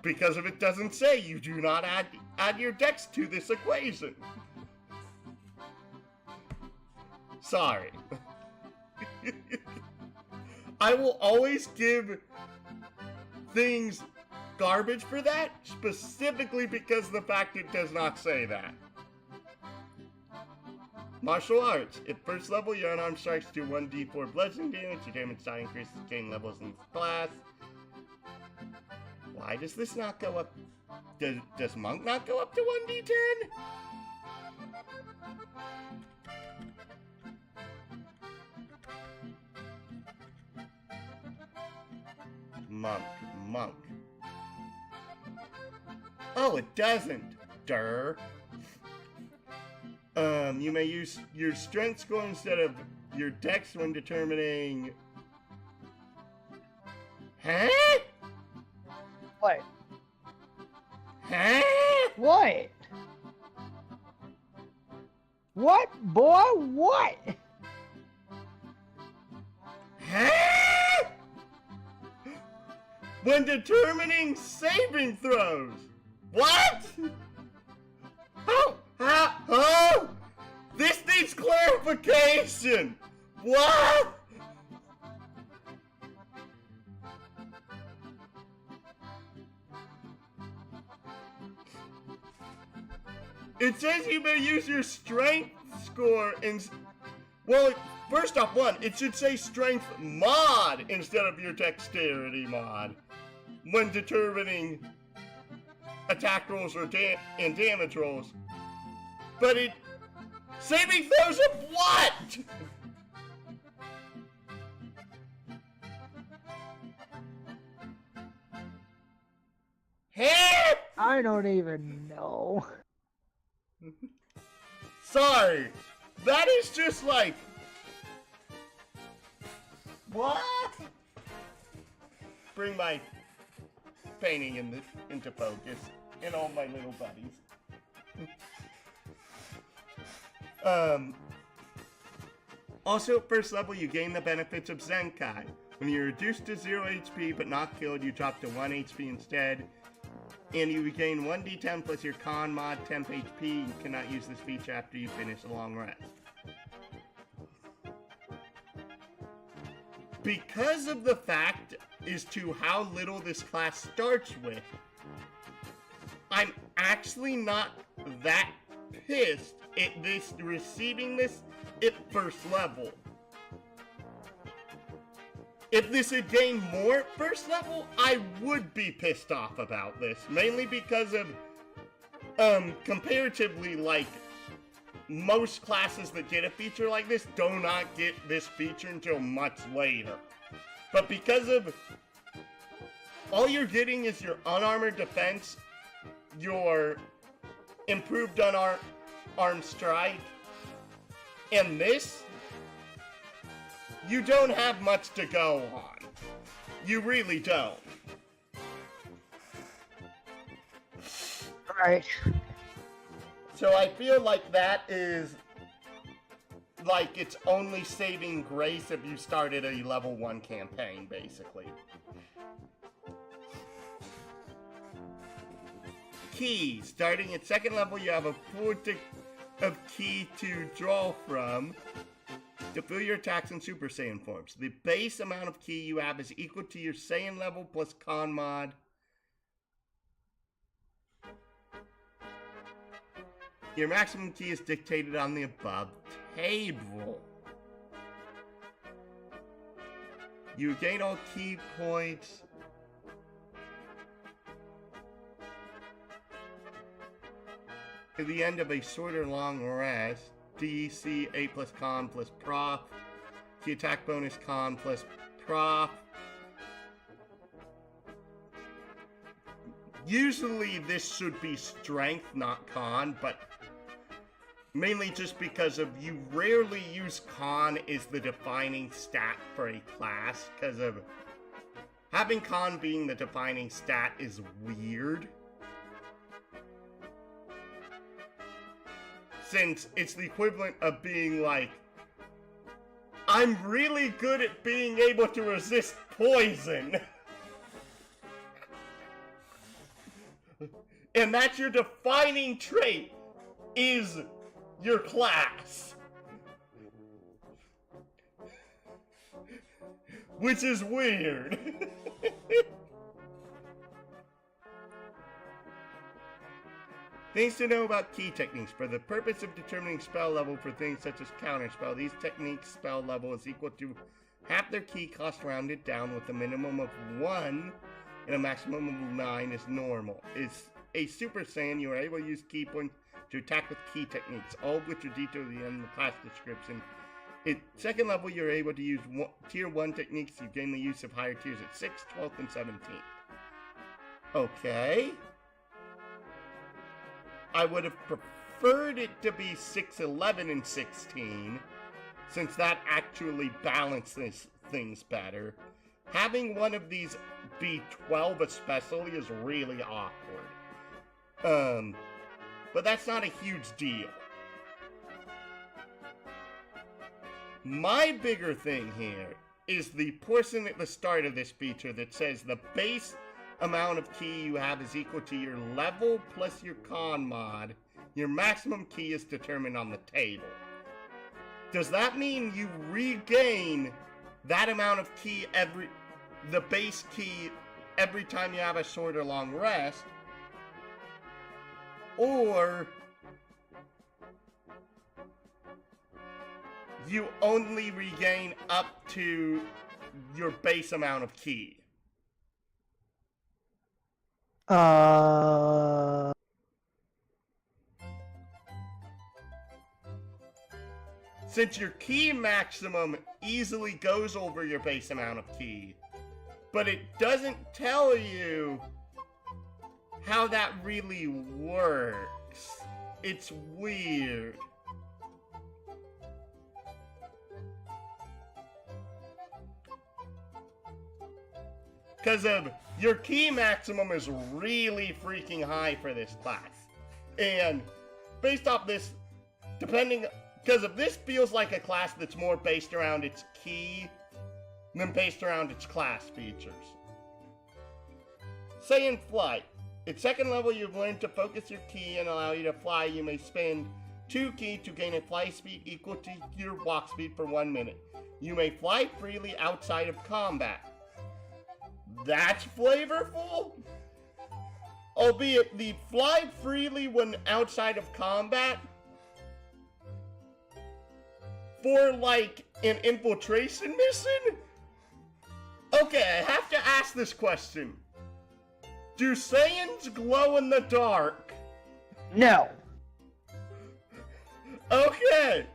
Because if it doesn't say, you do not add your dex to this equation. Sorry. I will always give things garbage for that, specifically because of the fact it does not say that. Martial arts. At first level, your unarmed strikes do 1d4 bludgeoning damage. Your damage die increases gain levels in this class. Why does this not go up? Does monk not go up to 1d10? Monk. Oh, it doesn't. Durr. You may use your strength score instead of your dex when determining... Huh? What? Huh? What? What, boy? What? Huh? When determining saving throws. What? Oh! This needs clarification. What? It says you may use your strength score in... Well, first off, it should say strength mod instead of your dexterity mod when determining attack rolls or and damage rolls. But it... Saving throws of what? Hey! I don't even know. Sorry, That is just like... What? Bring my painting into focus. And all my little buddies. Also, at first level, you gain the benefits of Zenkai. When you're reduced to 0 HP but not killed, you drop to 1 HP instead. And you regain 1d10 plus your con mod temp HP. You cannot use this feature after you finish a long rest. Because of the fact as to how little this class starts with, I'm actually not that pissed at this receiving this at first level. If this had gained more at first level, I would be pissed off about this. Mainly because of, comparatively, like, most classes that get a feature like this do not get this feature until much later. But because of, all you're getting is your unarmored defense, your improved unarmed strike, and this, you don't have much to go on. You really don't. Right. So I feel like that is, like, it's only saving grace if you started a level 1 campaign, basically. Keys. Starting at second level, you have a full deck of key to draw from to fill your attacks in Super Saiyan forms. The base amount of key you have is equal to your Saiyan level plus con mod. Your maximum key is dictated on the above table. You gain all key points at the end of a short or long rest. DC 8 plus con plus prof. The attack bonus con plus prof. Usually this should be strength, not con, but mainly just because of you rarely use con as the defining stat for a class, because of having con being the defining stat is weird. Since it's the equivalent of being like, I'm really good at being able to resist poison. And that's your defining trait, is your class. Which is weird. Things to know about key techniques. For the purpose of determining spell level for things such as counterspell, these techniques' spell level is equal to half their key cost rounded down, with a minimum of 1 and a maximum of 9 is normal. Is a Super Saiyan, you are able to use key points to attack with key techniques, all of which are detailed at the end of the class description. At second level, you're able to use tier 1 techniques. You gain the use of higher tiers at 6th, 12th, and 17th. Okay. I would have preferred it to be 6, 11, and 16, since that actually balances things better. Having one of these be 12 especially is really awkward. But that's not a huge deal. My bigger thing here is the portion at the start of this feature that says the base amount of key you have is equal to your level plus your con mod. Your maximum key is determined on the table. Does that mean you regain that amount of key the base key every time you have a short or long rest? Or you only regain up to your base amount of key? Since your key maximum easily goes over your base amount of key, but it doesn't tell you how that really works. It's weird. Because your key maximum is really freaking high for this class. And based off this, because of this feels like a class that's more based around its key than based around its class features. Saiyan Flight. At second level, you've learned to focus your ki and allow you to fly. You may spend 2 ki to gain a fly speed equal to your walk speed for 1 minute. You may fly freely outside of combat. That's flavorful? Albeit the fly freely when outside of combat for like an infiltration mission? Okay, I have to ask this question. Do Saiyans glow in the dark? No. Okay.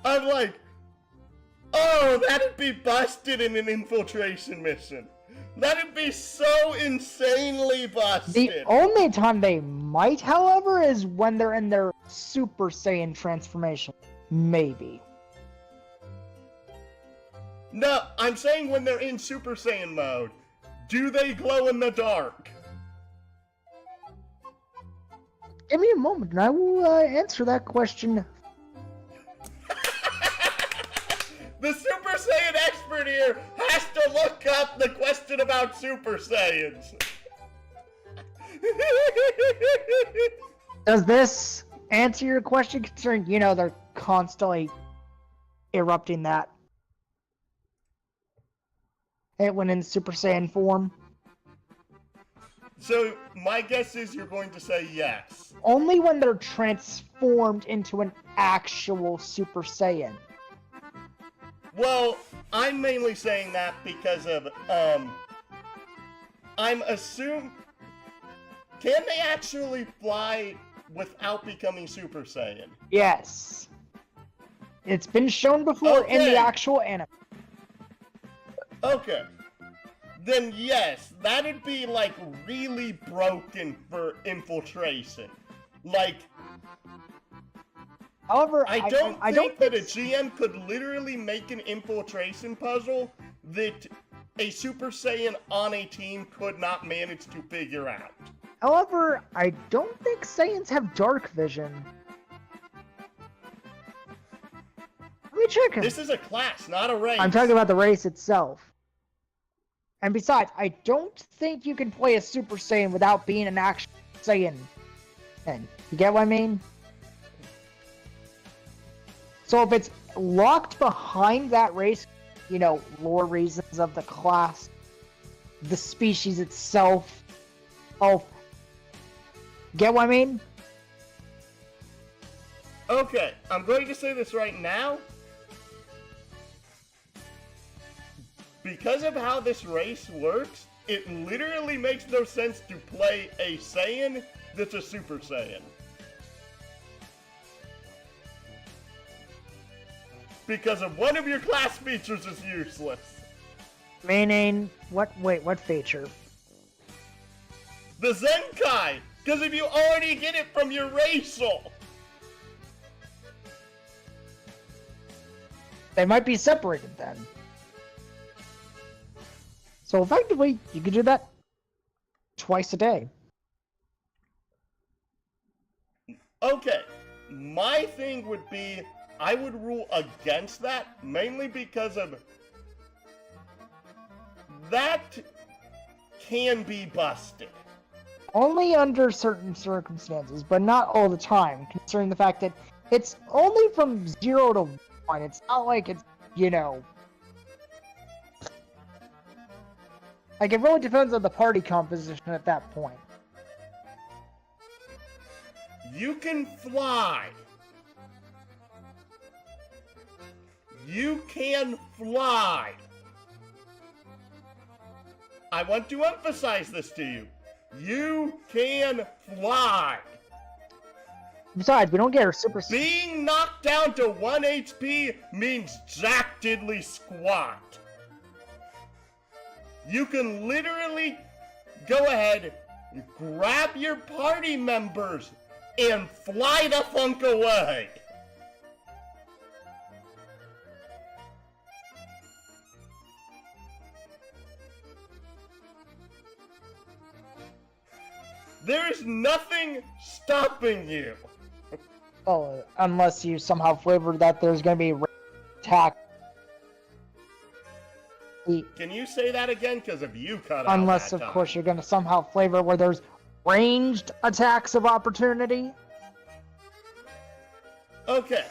I'm like, oh, that'd be busted in an infiltration mission. That'd be so insanely busted. The only time they might, however, is when they're in their Super Saiyan transformation. Maybe. No, I'm saying when they're in Super Saiyan mode. Do they glow in the dark? Give me a moment and I will answer that question. The Super Saiyan expert here has to look up the question about Super Saiyans. Does this answer your question concerning, they're constantly erupting that? It went in Super Saiyan form? So, my guess is you're going to say yes. Only when they're transformed into an actual Super Saiyan. Well, I'm mainly saying that because of, I'm assuming... Can they actually fly without becoming Super Saiyan? Yes. It's been shown before in the actual anime. Okay. Then yes, that'd be like really broken for infiltration. Like, however, I don't think that a GM could literally make an infiltration puzzle that a Super Saiyan on a team could not manage to figure out. However, I don't think Saiyans have dark vision. Let me check. This is a class, not a race. I'm talking about the race itself. And besides, I don't think you can play a Super Saiyan without being an actual Saiyan. And you get what I mean? So if it's locked behind that race, lore reasons of the class, the species itself, get what I mean? Okay, I'm going to say this right now. Because of how this race works, it literally makes no sense to play a Saiyan that's a Super Saiyan. Because of one of your class features is useless. Meaning, what feature? The Zenkai! Because if you already get it from your racial! They might be separated then. So effectively, you could do that twice a day. Okay, my thing would be, I would rule against that, mainly because of that can be busted. Only under certain circumstances, but not all the time, considering the fact that it's only from 0 to 1. It's not like it's, like, it really depends on the party composition at that point. You can fly. You can fly. I want to emphasize this to you. You can fly. Besides, we don't get our super... Being knocked down to 1 HP means jack diddly squat. You can literally go ahead, grab your party members, and fly the funk away. There is nothing stopping you. Oh, unless you somehow flavor that there's going to be attack. Can you say that again? Because if you cut out Unless, that of time. course, you're going to somehow flavor where there's ranged attacks of opportunity. Okay.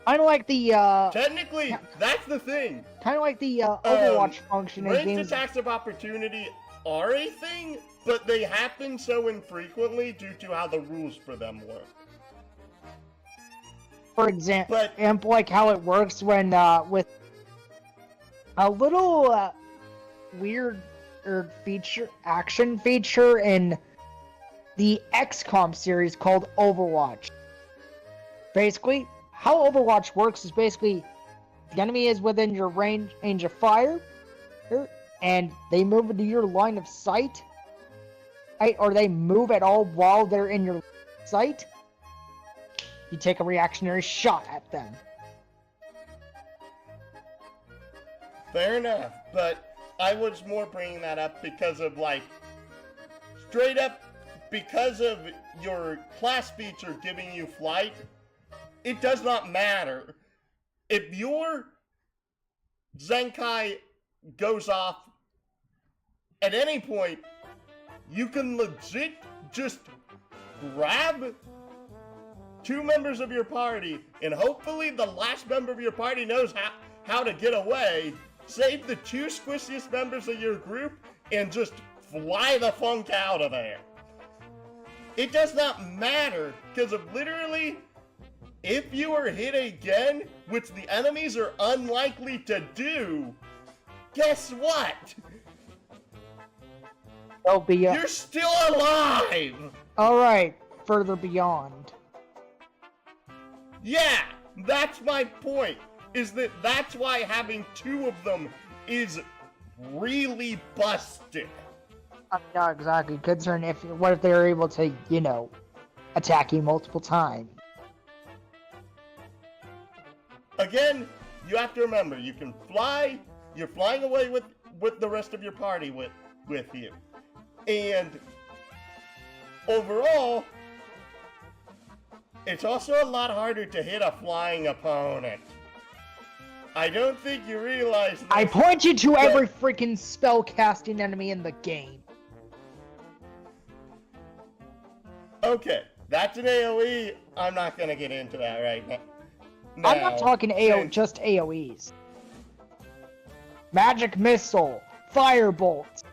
Kind of like the, Technically, that's the thing. kind of like the, Overwatch function in Ranged games. attacks of opportunity are a thing, but they happen so infrequently due to how the rules for them work. For example, But like how it works when, with a little, weird action feature in the XCOM series called Overwatch. Basically, how Overwatch works is basically the enemy is within your range of fire, and they move into your line of sight, right? Or they move at all while they're in your sight. You take a reactionary shot at them. fair enough, but I was more bringing that up because of, like, straight up, because of your class feature giving you flight, it does not matter. If your Zenkai goes off at any point, you can legit just grab 2 members of your party, and hopefully the last member of your party knows how to get away, save the 2 squissiest members of your group, and just fly the funk out of there. It does not matter, because of literally, if you are hit again, which the enemies are unlikely to do, guess what? They'll be You're still alive! alright, further beyond. Yeah, that's my point, is that that's why having 2 of them is really busted. I'm not exactly concerned what if they're able to, attack you multiple times. Again, you have to remember, you can fly, you're flying away with the rest of your party with you. And overall, it's also a lot harder to hit a flying opponent. I don't think you realize this, I point you to every freaking spell casting enemy in the game. Okay, that's an AoE. I'm not gonna get into that right now. I'm not talking just AoEs. Magic Missile, Firebolt,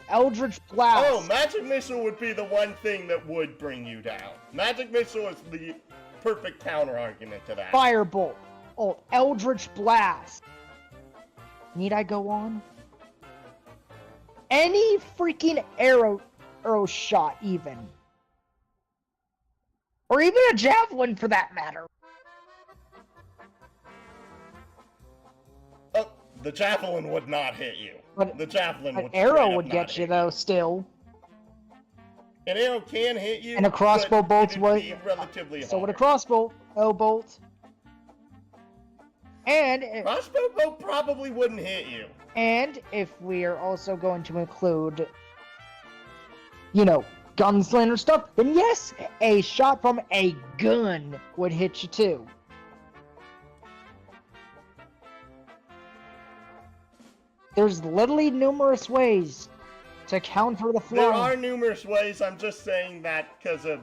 Eldritch Blast. Oh, Magic Missile would be the one thing that would bring you down. Magic Missile is the perfect counter argument to that. Firebolt, Eldritch Blast. Need I go on? Any freaking arrow shot, even. Or even a javelin, for that matter. Oh, the javelin would not hit you. But the javelin would an arrow straight up would not get you, hit though, still. An arrow can hit you, And a crossbow but bolt would be relatively So would a hard. crossbow bolt. And Crossbow bolt probably wouldn't hit you. and if we are also going to include, gunslinger stuff, then yes, a shot from a gun would hit you too. There's literally numerous ways to counter the There flying. are numerous ways, I'm just saying that because of,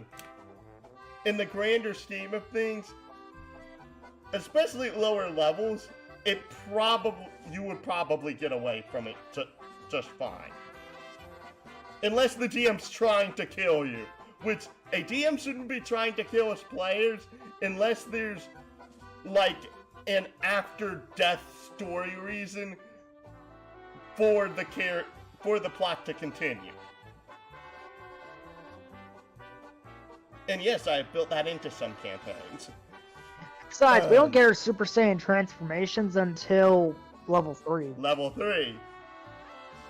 in the grander scheme of things, especially at lower levels, you would probably get away from it just fine. Unless the DM's trying to kill you, which a DM shouldn't be trying to kill his players unless there's, like, an after-death story reason for the plot to continue. And yes, I've built that into some campaigns. Besides, we don't get our Super Saiyan transformations until level 3. Level 3.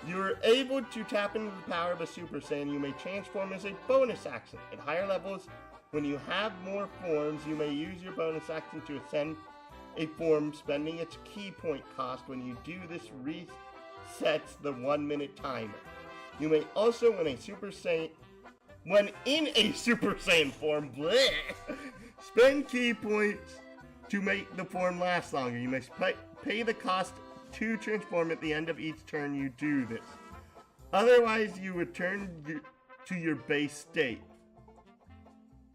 You're able to tap into the power of a Super Saiyan. You may transform as a bonus action. At higher levels, when you have more forms, you may use your bonus action to ascend a form, spending its key point cost. When you do this, sets the 1-minute timer. You may also, when in a Super Saiyan form, spend key points to make the form last longer. You must pay the cost to transform at the end of each turn you do this. Otherwise, you return to your base state.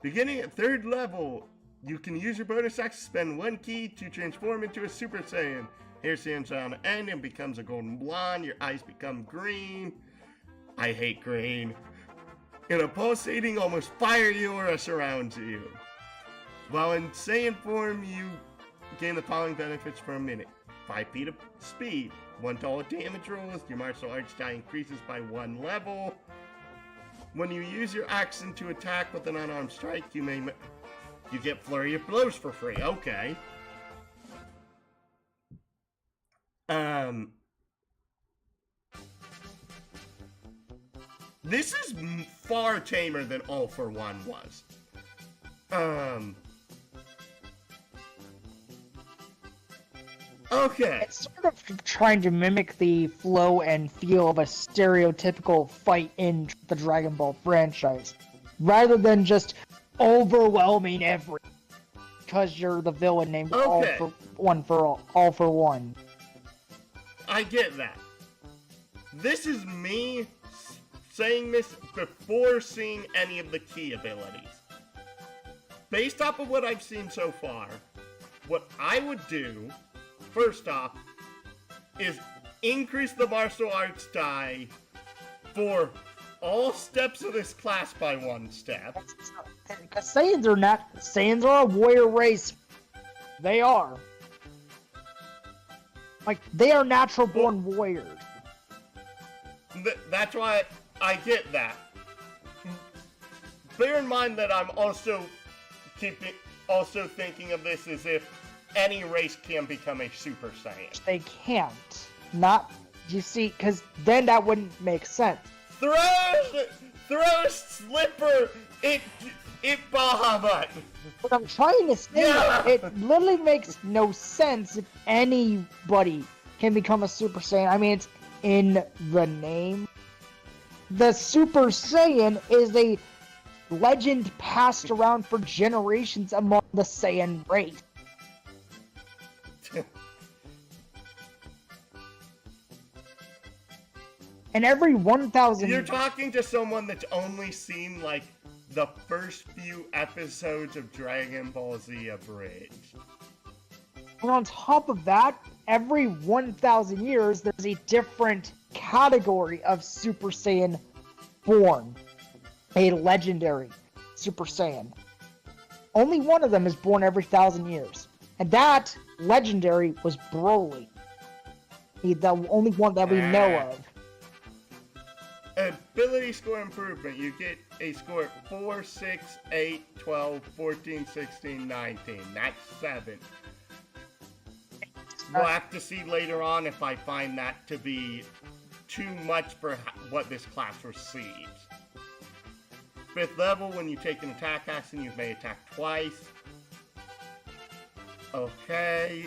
Beginning at 3rd level, you can use your bonus action to spend 1 key to transform into a Super Saiyan. Hair stands on the end and becomes a golden blonde. Your eyes become green. I hate green. In a pulsating, almost fiery aura surrounds you. While in Saiyan form, you gain the following benefits for a minute. 5 feet of speed, 1 total damage rolls, your martial arts die increases by 1 level. When you use your action to attack with an unarmed strike, you get flurry of blows for free. Okay. This is far tamer than All for One was. Okay. It's sort of trying to mimic the flow and feel of a stereotypical fight in the Dragon Ball franchise, rather than just overwhelming everything because you're the villain named All for One. I get that. This is me saying this before seeing any of the key abilities. Based off of what I've seen so far, what I would do, first off, is increase the martial arts die for all steps of this class by 1 step. Because Saiyans are a warrior race. They are. Like, they are natural born warriors. That's why I get that. Bear in mind that I'm also thinking of this as if any race can become a Super Saiyan. They can't. Not, you see, because then that wouldn't make sense. Throw slipper, it Bahamut. What I'm trying to say, it literally makes no sense if anybody can become a Super Saiyan. I mean, it's in the name. The Super Saiyan is a legend passed around for generations among the Saiyan race. And every 1,000... You're talking to someone that's only seen, like, the first few episodes of Dragon Ball Z Abridged. And on top of that, every 1,000 years, there's a different category of Super Saiyan born. A legendary Super Saiyan. Only one of them is born every 1,000 years. And that legendary was Broly. He's the only one that we know of. Ability score improvement. You get a score at 4, 6, 8, 12, 14, 16, 19. That's 7. We'll have to see later on if I find that to be too much for what this class receives. 5th level, when you take an attack action, you may attack twice. Okay.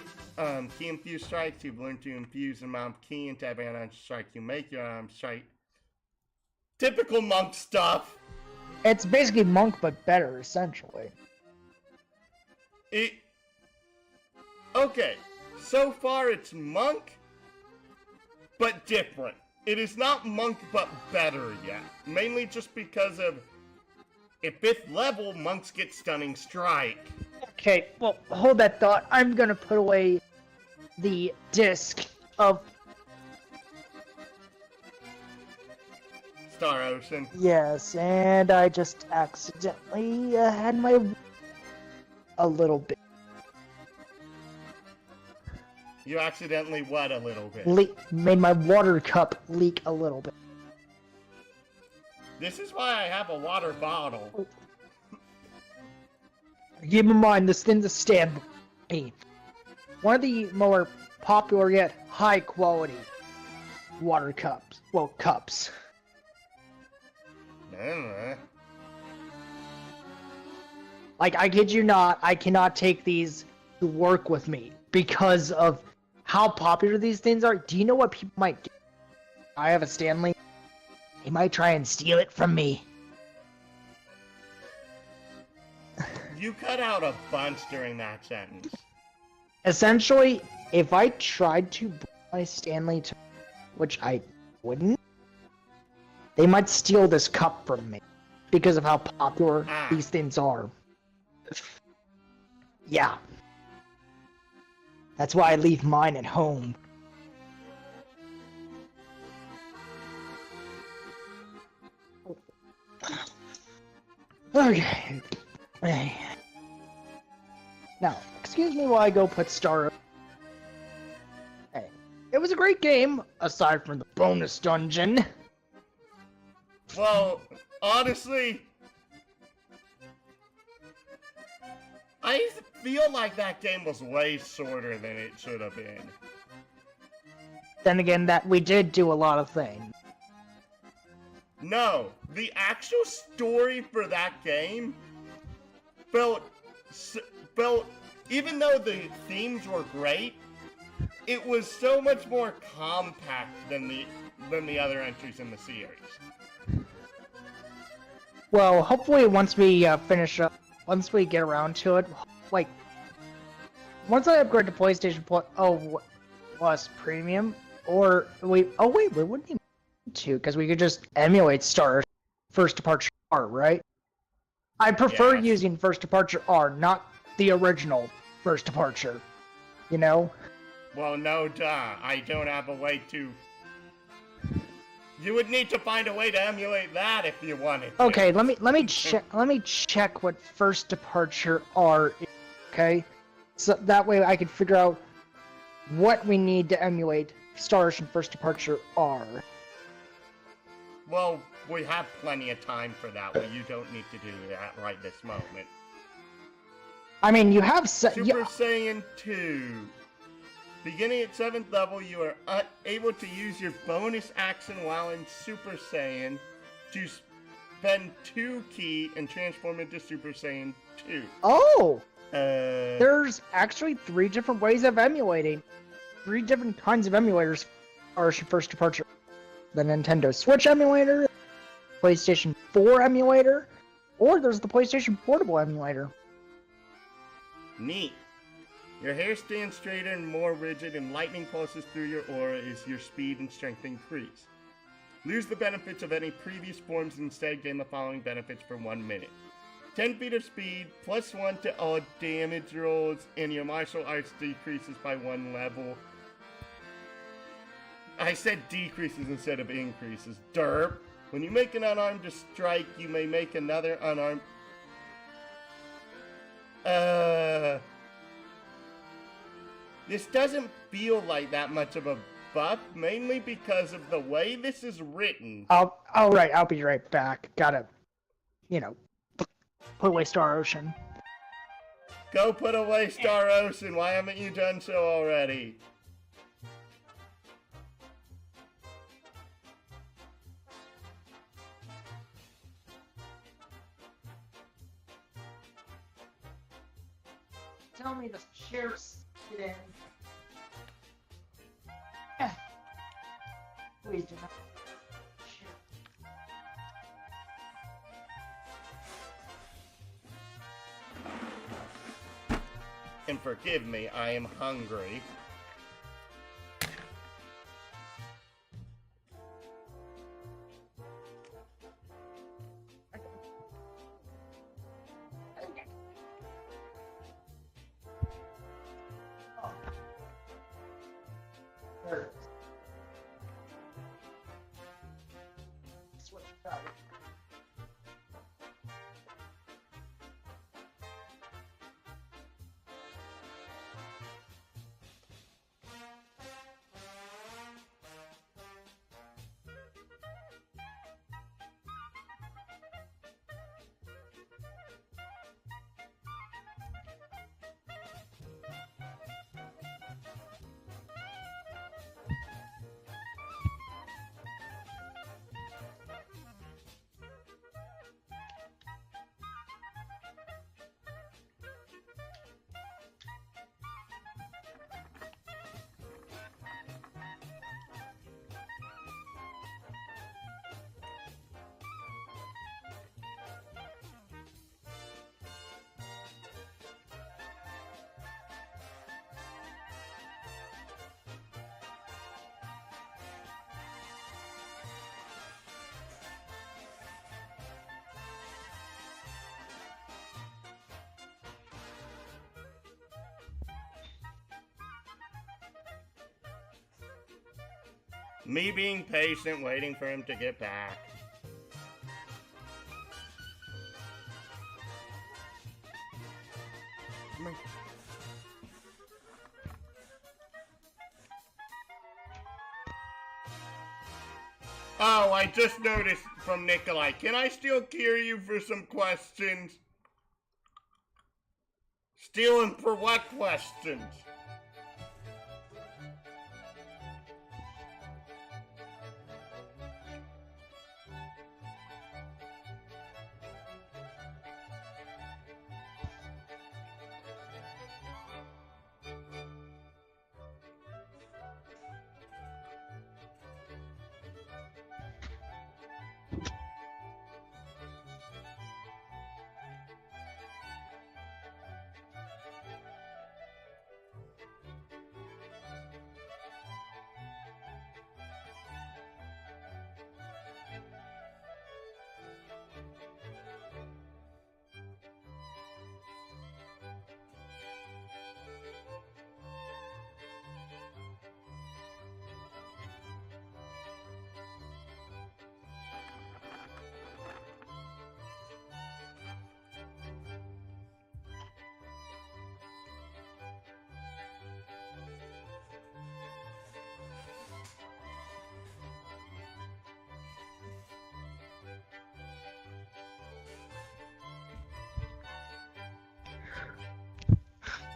Key infused strikes. You've learned to infuse an amount of key into every unarmed strike you make. Your unarmed strike. Typical monk stuff. It's basically monk, but better, essentially. Okay. So far, it's monk, but different. It is not monk, but better yet. Mainly just because of, at 5th level, monks get stunning strike. Okay, well, hold that thought. I'm gonna put away the disc of Star Ocean. Yes, and I just accidentally had my a little bit. You accidentally what a little bit? Made my water cup leak a little bit. This is why I have a water bottle. Keep in mind, this thing's a stab. One of the more popular yet high quality water cups. Well, cups. Like, I kid you not, I cannot take these to work with me because of how popular these things are. Do you know what people might do? I have a Stanley. He might try and steal it from me. You cut out a bunch during that sentence. Essentially, if I tried to bring my Stanley to, which I wouldn't, they might steal this cup from me because of how popular these things are. Yeah. That's why I leave mine at home. Okay. Now, excuse me while I go put Star. Hey, it was a great game, aside from the bonus dungeon. Well, honestly, I feel like that game was way shorter than it should have been. Then again, that we did do a lot of things. No, the actual story for that game felt, even though the themes were great, it was so much more compact than the other entries in the series. Well, hopefully once we finish up, once we get around to it, like, once I upgrade to PlayStation Plus Premium, or we wouldn't even need to, because we could just emulate Star First Departure R, right? I prefer using First Departure R, not the original First Departure, you know? Well, no, duh. I don't have a way to... You would need to find a way to emulate that if you wanted to. Okay, let me check what First Departure R is, okay? So that way I can figure out what we need to emulate Star Ocean First Departure R. Well, we have plenty of time for that, but you don't need to do that right this moment. I mean, you have Super Saiyan 2. Beginning at 7th level, you are able to use your bonus action while in Super Saiyan to spend 2 ki and transform into Super Saiyan 2. Oh! There's actually 3 different ways of emulating. 3 different kinds of emulators are First Departure. The Nintendo Switch emulator, PlayStation 4 emulator, or there's the PlayStation Portable emulator. Neat. Your hair stands straighter and more rigid, and lightning pulses through your aura as your speed and strength increase. Lose the benefits of any previous forms and instead gain the following benefits for 1 minute. 10 feet of speed, +1 to all damage rolls, and your martial arts decreases by 1 level. I said decreases instead of increases. Derp. When you make an unarmed strike, you may make another unarmed... This doesn't feel like that much of a buff, mainly because of the way this is written. Alright, I'll be right back. Gotta, put away Star Ocean. Go put away Star Ocean, why haven't you done so already? Tell me the sheriff's in. Please do not. And forgive me, I am hungry. Me being patient, waiting for him to get back. Oh, I just noticed from Nikolai. Can I still cure you for some questions? Steal him for what questions?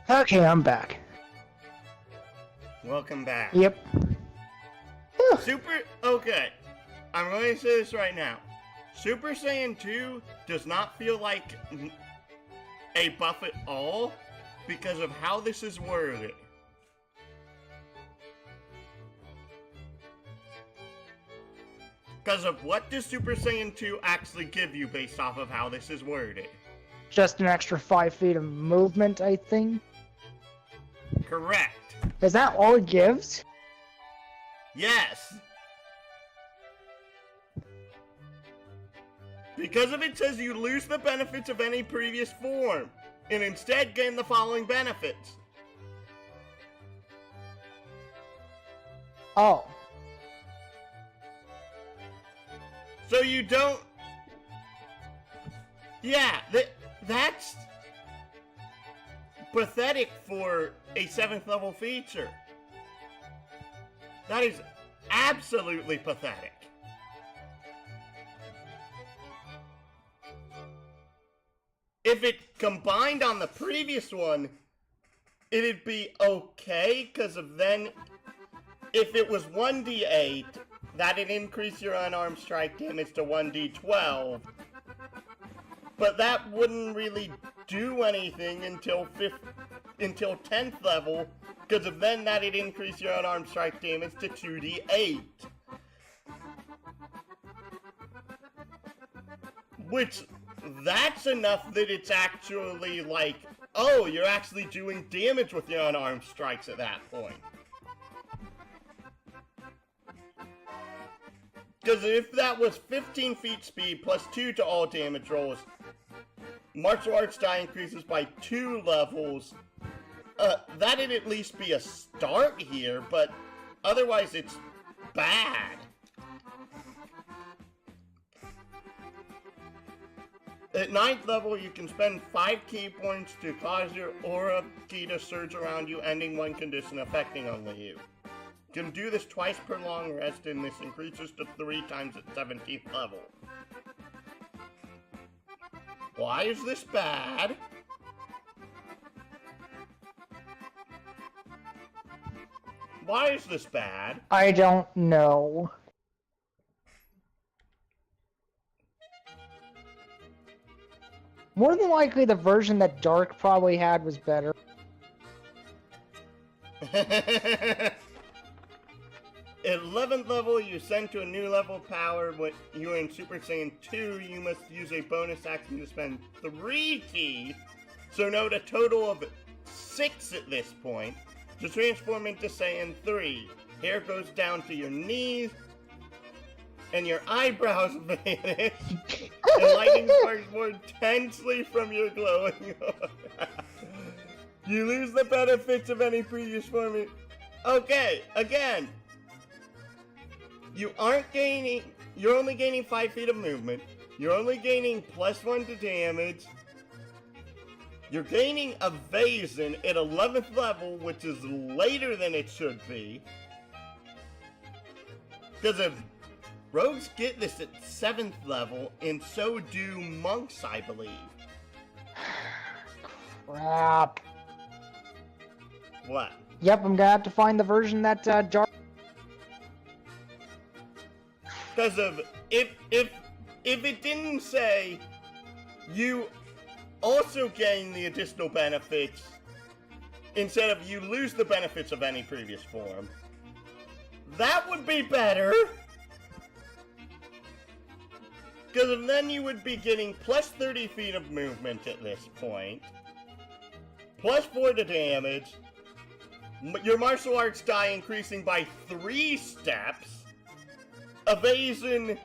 Okay, I'm back. Welcome back. Yep. Okay, I'm going to say this right now. Super Saiyan 2 does not feel like a buff at all because of how this is worded. Because of what does Super Saiyan 2 actually give you based off of how this is worded? Just an extra 5 feet of movement, I think. Correct. Is that all it gives? Yes. Because of it says you lose the benefits of any previous form, and instead gain the following benefits. Oh. So you don't... Yeah, that's pathetic for a 7th level feature. That is absolutely pathetic. If it combined on the previous one, it'd be okay, because of then, if it was 1d8, that'd increase your unarmed strike damage to 1d12. But that wouldn't really do anything until 10th level, because of then that'd increase your unarmed strike damage to 2d8. Which, that's enough that it's actually like, oh, you're actually doing damage with your unarmed strikes at that point. Because if that was 15 feet speed plus 2 to all damage rolls, martial arts die increases by 2 levels. That'd at least be a start here, but otherwise it's bad. At 9th level, you can spend 5 key points to cause your aura key to surge around you, ending one condition affecting only you. You can do this twice per long rest, and this increases to 3 times at 17th level. Why is this bad? Why is this bad? I don't know. More than likely, the version that Dark probably had was better. 11th level, you ascend to a new level of power. When you are in Super Saiyan 2, you must use a bonus action to spend 3 keys. So note a total of 6 at this point to transform into Saiyan 3. Hair goes down to your knees, and your eyebrows vanish, and lightning sparks more intensely from your glowing aura. You lose the benefits of any previous form. Okay, again. you aren't gaining, you're only gaining 5 feet of movement, you're only gaining +1 to damage, you're gaining evasion at 11th level, which is later than it should be. Because if rogues get this at 7th level, and so do monks, I believe. Crap. What? Yep, I'm gonna have to find the version that Jar. Because of if it didn't say you also gain the additional benefits instead of you lose the benefits of any previous form, that would be better. Because then you would be getting +30 feet of movement at this point, +4 to damage, your martial arts die increasing by 3 steps, evasion,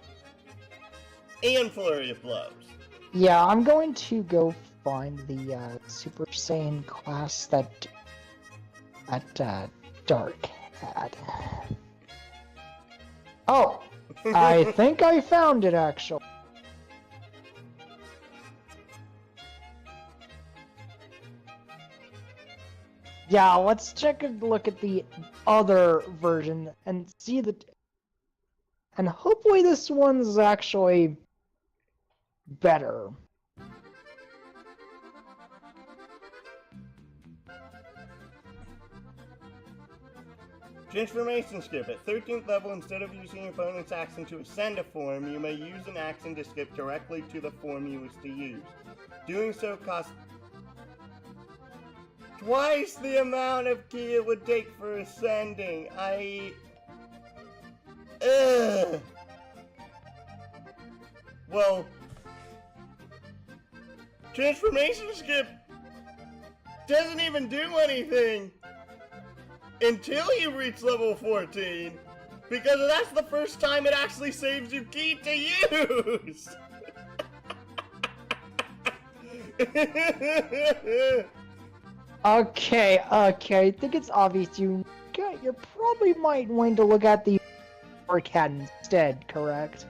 and flurry of blows. Yeah, I'm going to go find the Super Saiyan class that Dark had. Oh, I think I found it actually. Yeah, let's check a look at the other version and see the. And hopefully this one's actually better. Transformation skip. At 13th level, instead of using your opponent's action to ascend a form, you may use an action to skip directly to the form you wish to use. Doing so costs twice the amount of key it would take for ascending. Well, transformation skip doesn't even do anything until you reach level 14, because that's the first time it actually saves you key to use. Okay, I think it's obvious you probably might want to look at the Cat instead, correct?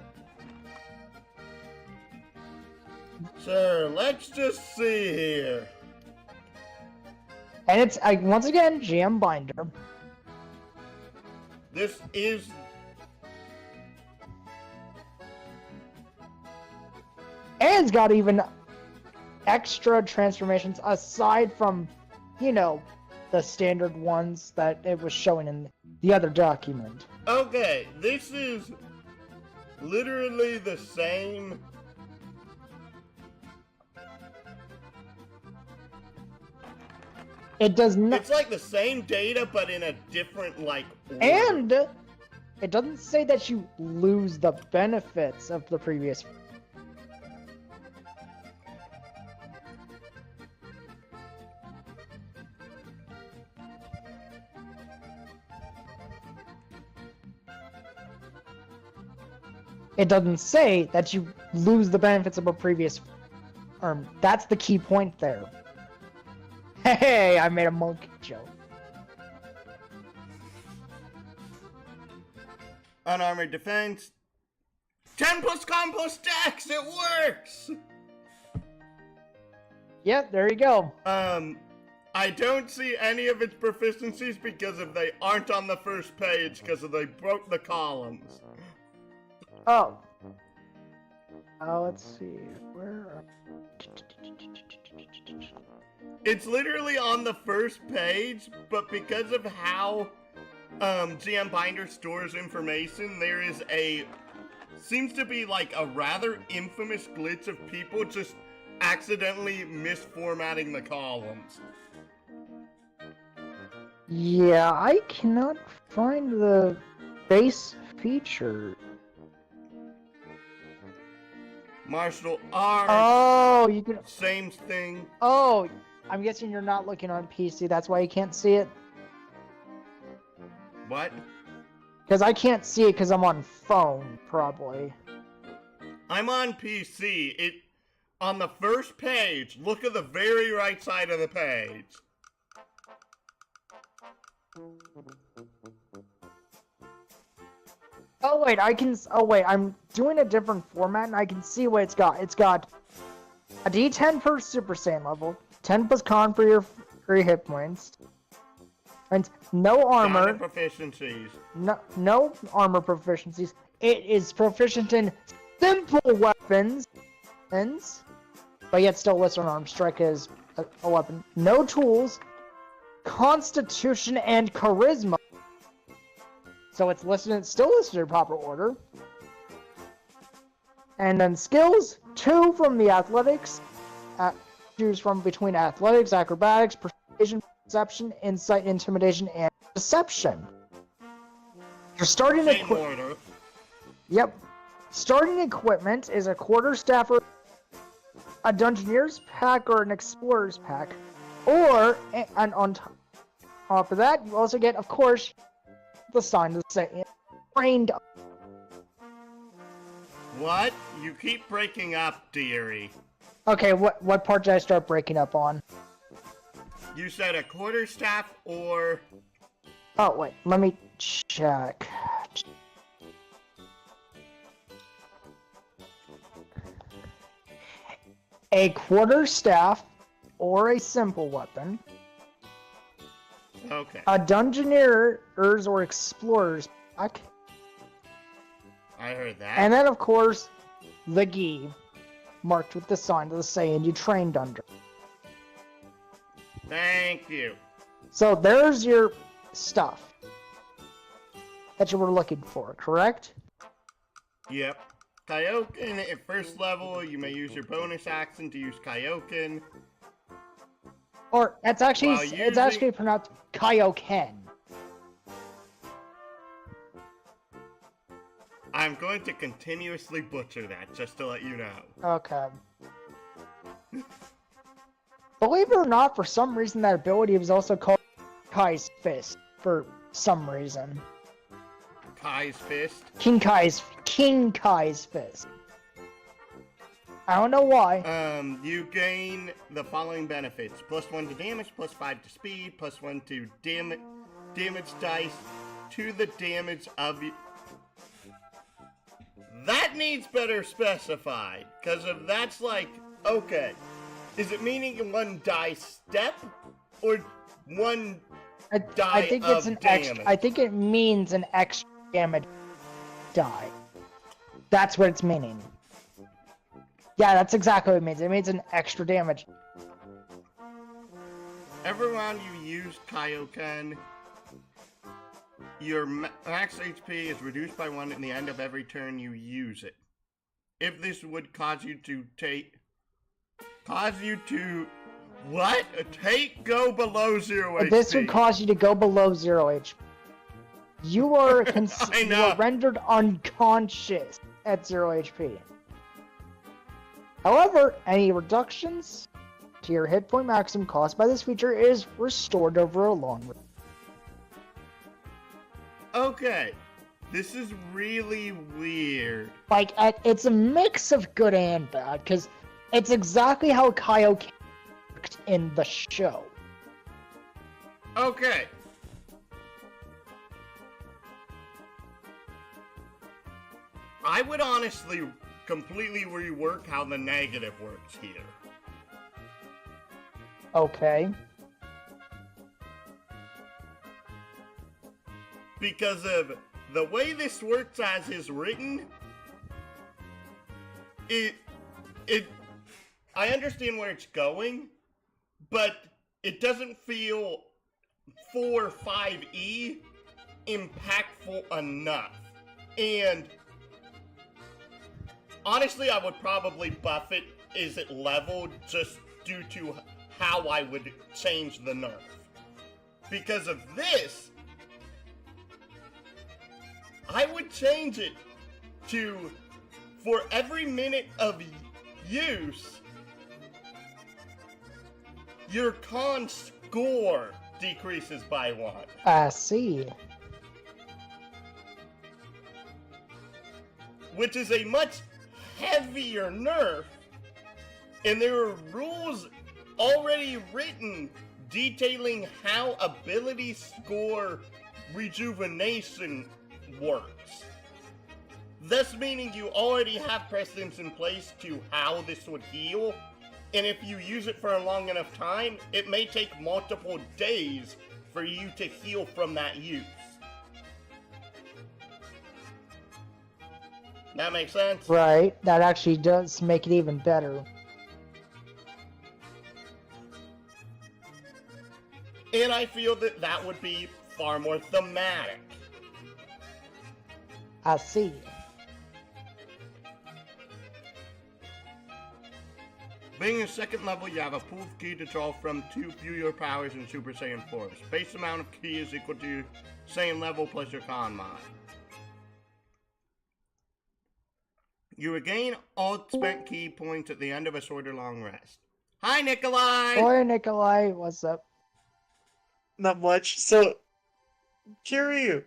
Sure, let's just see here. And it's, once again, GM Binder. This is... And it's got even extra transformations aside from, you know, the standard ones that it was showing in the other document. Okay, this is literally the same. It does not. It's like the same data, but in a different, like, order. And it doesn't say that you lose the benefits of the previous. It doesn't say that you lose the benefits of a previous form. That's the key point there. Hey, I made a monk joke. Unarmored defense. 10 plus con plus dex, it works! Yep, there you go. I don't see any of its proficiencies because if they aren't on the first page because they broke the columns. Oh. Let's see. Where? It's literally on the first page, but because of how GM Binder stores information, there is seems to be like a rather infamous glitch of people just accidentally misformatting the columns. Yeah, I cannot find the base feature. Martial arts. Oh, you can. Same thing. Oh, I'm guessing you're not looking on PC. That's why you can't see it. What? Because I can't see it because I'm on phone, probably. I'm on PC. On the first page, look at the very right side of the page. Oh wait, I'm doing a different format and I can see what it's got. It's got a D10 per Super Saiyan level, 10 plus con for your hit points, and no armor. Proficiencies. No armor proficiencies. It is proficient in simple weapons, but yet still lists on arm strike as a weapon. No tools, constitution, and charisma. So it's still listed in proper order. And then skills, 2 from the athletics. Choose from between athletics, acrobatics, persuasion, perception, insight, intimidation, and deception. Your starting equipment. Yep. Starting equipment is a quarterstaff, a dungeoneer's pack, or an explorer's pack. And on top of that, you also get, of course, the sign of the Saiyan. Trained. What? You keep breaking up, dearie. Okay, what part did I start breaking up on? You said a quarterstaff or... Oh, wait, let me check. A quarterstaff or a simple weapon. Okay. A dungeoneer's or explorer's pack. I heard that. And then, of course, the gi, marked with the sign of the Saiyan you trained under. Thank you. So there's your stuff that you were looking for, correct? Yep. Kaioken, at first level, you may use your bonus action to use Kaioken. Or it's actually pronounced Kaioken. I'm going to continuously butcher that, just to let you know. Okay. Believe it or not, for some reason that ability was also called Kai's Fist. For some reason. Kai's Fist? King Kai's Fist. I don't know why. You gain the following benefits. +1 to damage, +5 to speed, +1 to damage dice to the damage of you. That needs better specified, because if that's like, okay, is it meaning one die step, or one die of damage? I think it means an extra damage die. That's what it's meaning. Yeah, that's exactly what it means. It means an extra damage. Every round you use Kaioken, your max HP is reduced by 1 in the end of every turn you use it. If this would cause you to go below 0 HP. This would cause you to go below 0 HP. You are rendered unconscious at 0 HP. However, any reductions to your hit point maximum caused by this feature is restored over a long run. Okay, this is really weird. Like, it's a mix of good and bad, because it's exactly how Kaioken worked in the show. Okay. I would honestly completely rework how the negative works here. Okay. Because of the way this works as is written, I understand where it's going, but it doesn't feel for 5E impactful enough. And honestly, I would probably buff it as it leveled just due to how I would change the nerf. Because of this, I would change it to, for every minute of use, your con score decreases by 1. I see. Which is a much heavier nerf, and there are rules already written detailing how ability score rejuvenation works. thus meaning you already have precedence in place to how this would heal, and if you use it for a long enough time, it may take multiple days for you to heal from that use. That makes sense? Right, that actually does make it even better. And I feel that that would be far more thematic. I see. Being a second level, you have a pool of ki to draw from to view your powers in Super Saiyan forms. Base amount of ki is equal to Saiyan level plus your con mod. You regain all spent ki points at the end of a short or long rest. Hi, Nikolai! Boy, Nikolai, what's up? Not much. So, Kiryu,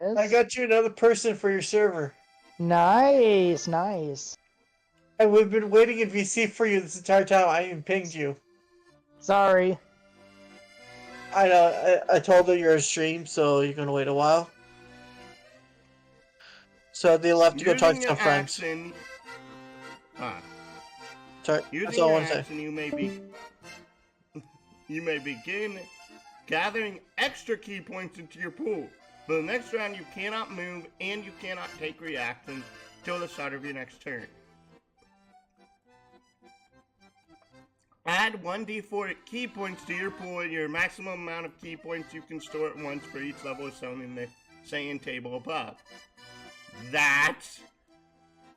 Yes? I got you another person for your server. Nice, nice. And we've been waiting in VC for you this entire time. I even pinged you. Sorry. I know, I told her you're a stream, so you're gonna wait a while. So they left to go talk to some friends. Sorry, Using that's all I your want to say. action, you may begin gathering extra ki points into your pool. For the next round, you cannot move and you cannot take reactions till the start of your next turn. Add 1d4 ki points to your pool, and your maximum amount of ki points you can store at once for each level is shown in the Saiyan table above. That's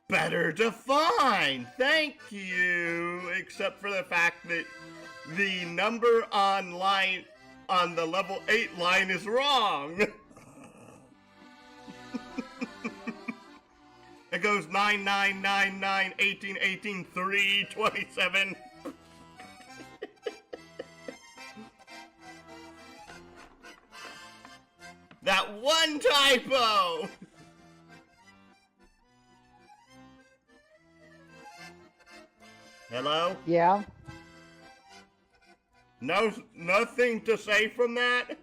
better defined! Thank you! Except for the fact that the number on the level 8 line is wrong! It goes 9, 9, 9, 9, 18, 18, 3, 27. That one typo! Hello? Yeah? No, nothing to say from that?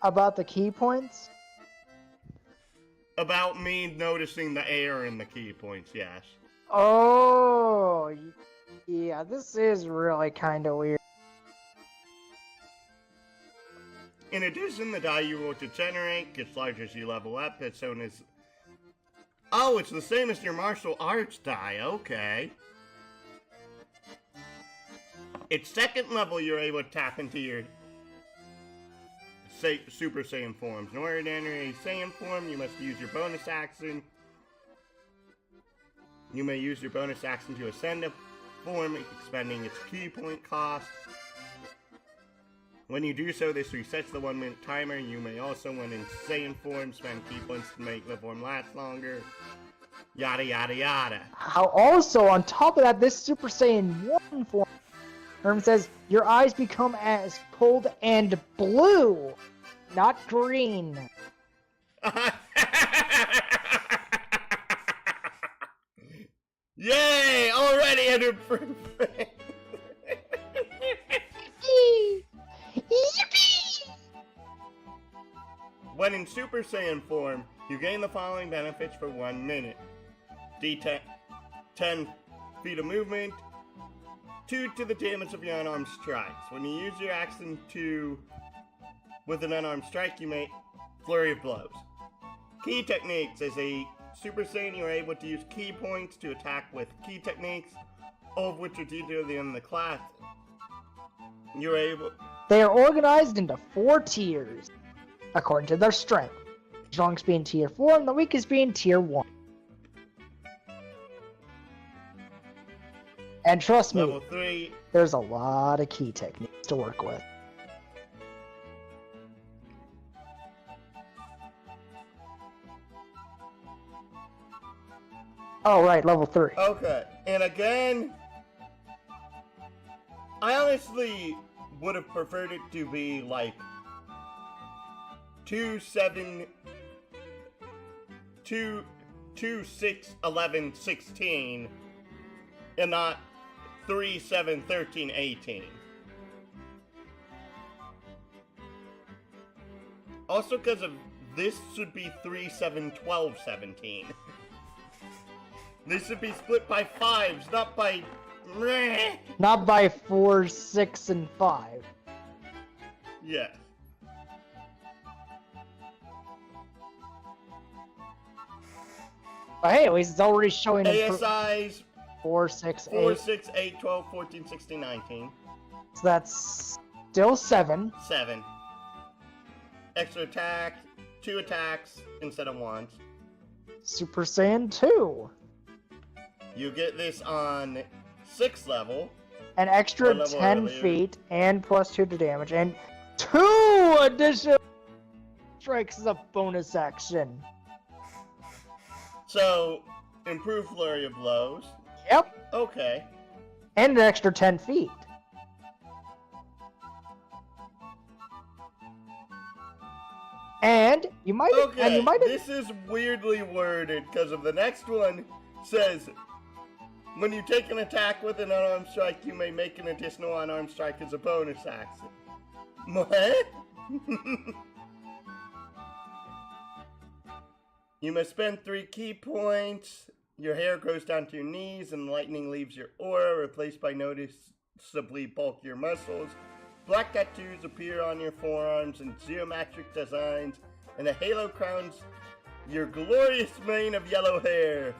About the key points? About me noticing the error in the key points, yes. Oh, yeah, this is really kind of weird. In addition, the die you roll to generate gets larger as you level up. It's shown as... Oh, it's the same as your martial arts die, okay. At second level, you're able to tap into your Super Saiyan forms. In order to enter a Saiyan form, you must use your bonus action. You may use your bonus action to ascend a form, expending its ki point cost. When you do so, this resets the 1 minute timer. You may also, when in Saiyan form, spend ki points to make the form last longer. Yada yada yada. How also, on top of that, this Super Saiyan 1 form says, your eyes become as cold and blue, not green. Yay! Already an improvement! Yippee! When in Super Saiyan form, you gain the following benefits for 1 minute. D10, 10 feet of movement, 2 to the damage of your unarmed strikes. When you use your action with an unarmed strike, you make flurry of blows. Ki techniques. As a Super Saiyan, you are able to use ki points to attack with ki techniques, all of which are detailed in the class. You're able... They are organized into 4 tiers, according to their strength. The strongest being tier 4 and the weakest being tier 1. And trust me, Level 3. there's a lot of key techniques to work with. Oh, right, level 3. Okay, and again, I honestly would have preferred it to be like 2, 7, 2, 2, 6, 11, 16, and not 3, 7, 13, 18. Also, because of this should be 3, 7, 12, 17. This should be split by 5s, not by... Not by 4, 6, and 5. Yes. But hey, at least it's already showing ASIs 4, 6, 8. 4, 6, 8, 12, 14, 16, 19. So that's still 7. 7. Extra attack, 2 attacks instead of 1. Super Saiyan 2. You get this on 6th level. An extra One level 10 earlier. feet and plus 2 to damage. And 2 additional strikes as a bonus action. So, improved flurry of blows. Yep. Okay. And an extra 10 feet. And you might Okay, this is weirdly worded because of the next one says, when you take an attack with an unarmed strike, you may make an additional unarmed strike as a bonus action. What? You must spend 3 key points. Your hair grows down to your knees and lightning leaves your aura, replaced by noticeably bulkier muscles. Black tattoos appear on your forearms in geometric designs, and a halo crowns your glorious mane of yellow hair.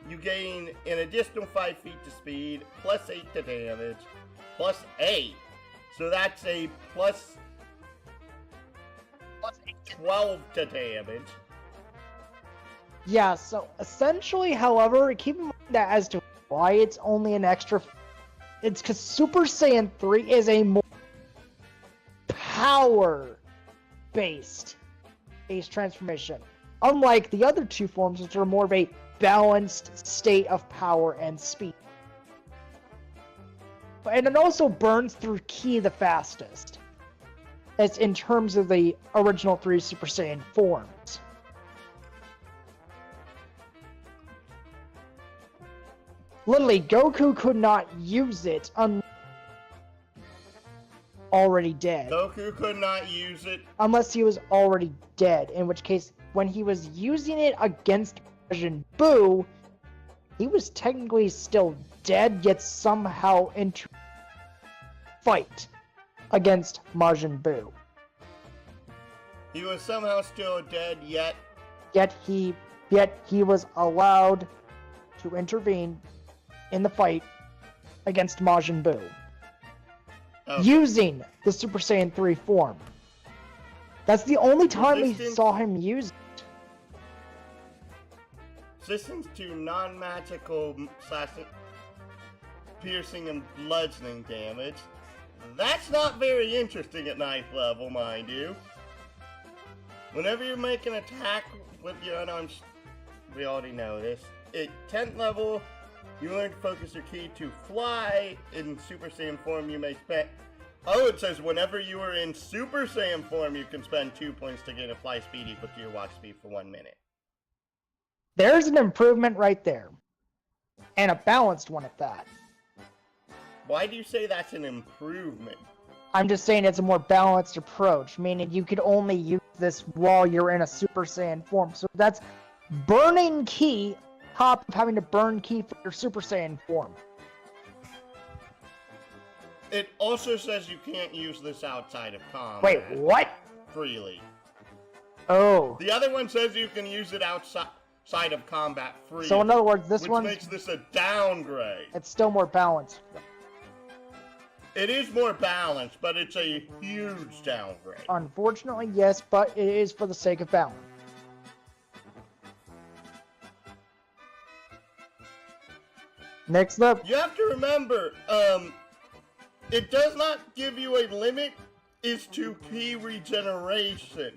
You gain an additional 5 feet to speed, plus 8 to damage, plus 8. So that's a plus 12 to damage. Yeah, so essentially, however, keep in mind that as to why it's only an extra... It's because Super Saiyan 3 is a more power-based transformation. Unlike the other two forms, which are more of a balanced state of power and speed. And it also burns through ki the fastest. As in terms of the original 3 Super Saiyan forms. Literally, Goku could not use it already dead. Goku could not use it. Unless he was already dead, in which case, when he was using it against Majin Buu, he was technically still dead, yet somehow fight against Majin Buu. He was somehow still dead, yet He was allowed to intervene in the fight against Majin Buu. Okay. Using the Super Saiyan 3 form. That's the only time we Resistance- saw him use it. Resistance to non-magical slashing, piercing, and bludgeoning damage. That's not very interesting at 9th level, mind you. Whenever you make an attack with your unarmed... We already know this. At 10th level, you learn to focus your ki to fly. In Super Saiyan form, you may spend... Oh, it says whenever you are in Super Saiyan form, you can spend 2 points to gain a fly speed equal to your walk speed for 1 minute. There's an improvement right there. And a balanced one at that. Why do you say that's an improvement? I'm just saying it's a more balanced approach, meaning you could only use this while you're in a Super Saiyan form. So that's burning ki, top of having to burn ki for your Super Saiyan form. It also says you can't use this outside of combat. Wait, what? Freely. Oh. The other one says you can use it outside of combat freely. So in other words, this which one makes this a downgrade. it's still more balanced. It is more balanced, but it's a huge downgrade. Unfortunately, yes, but it is for the sake of balance. Next up, You have to remember, it does not give you a limit as to ki regeneration.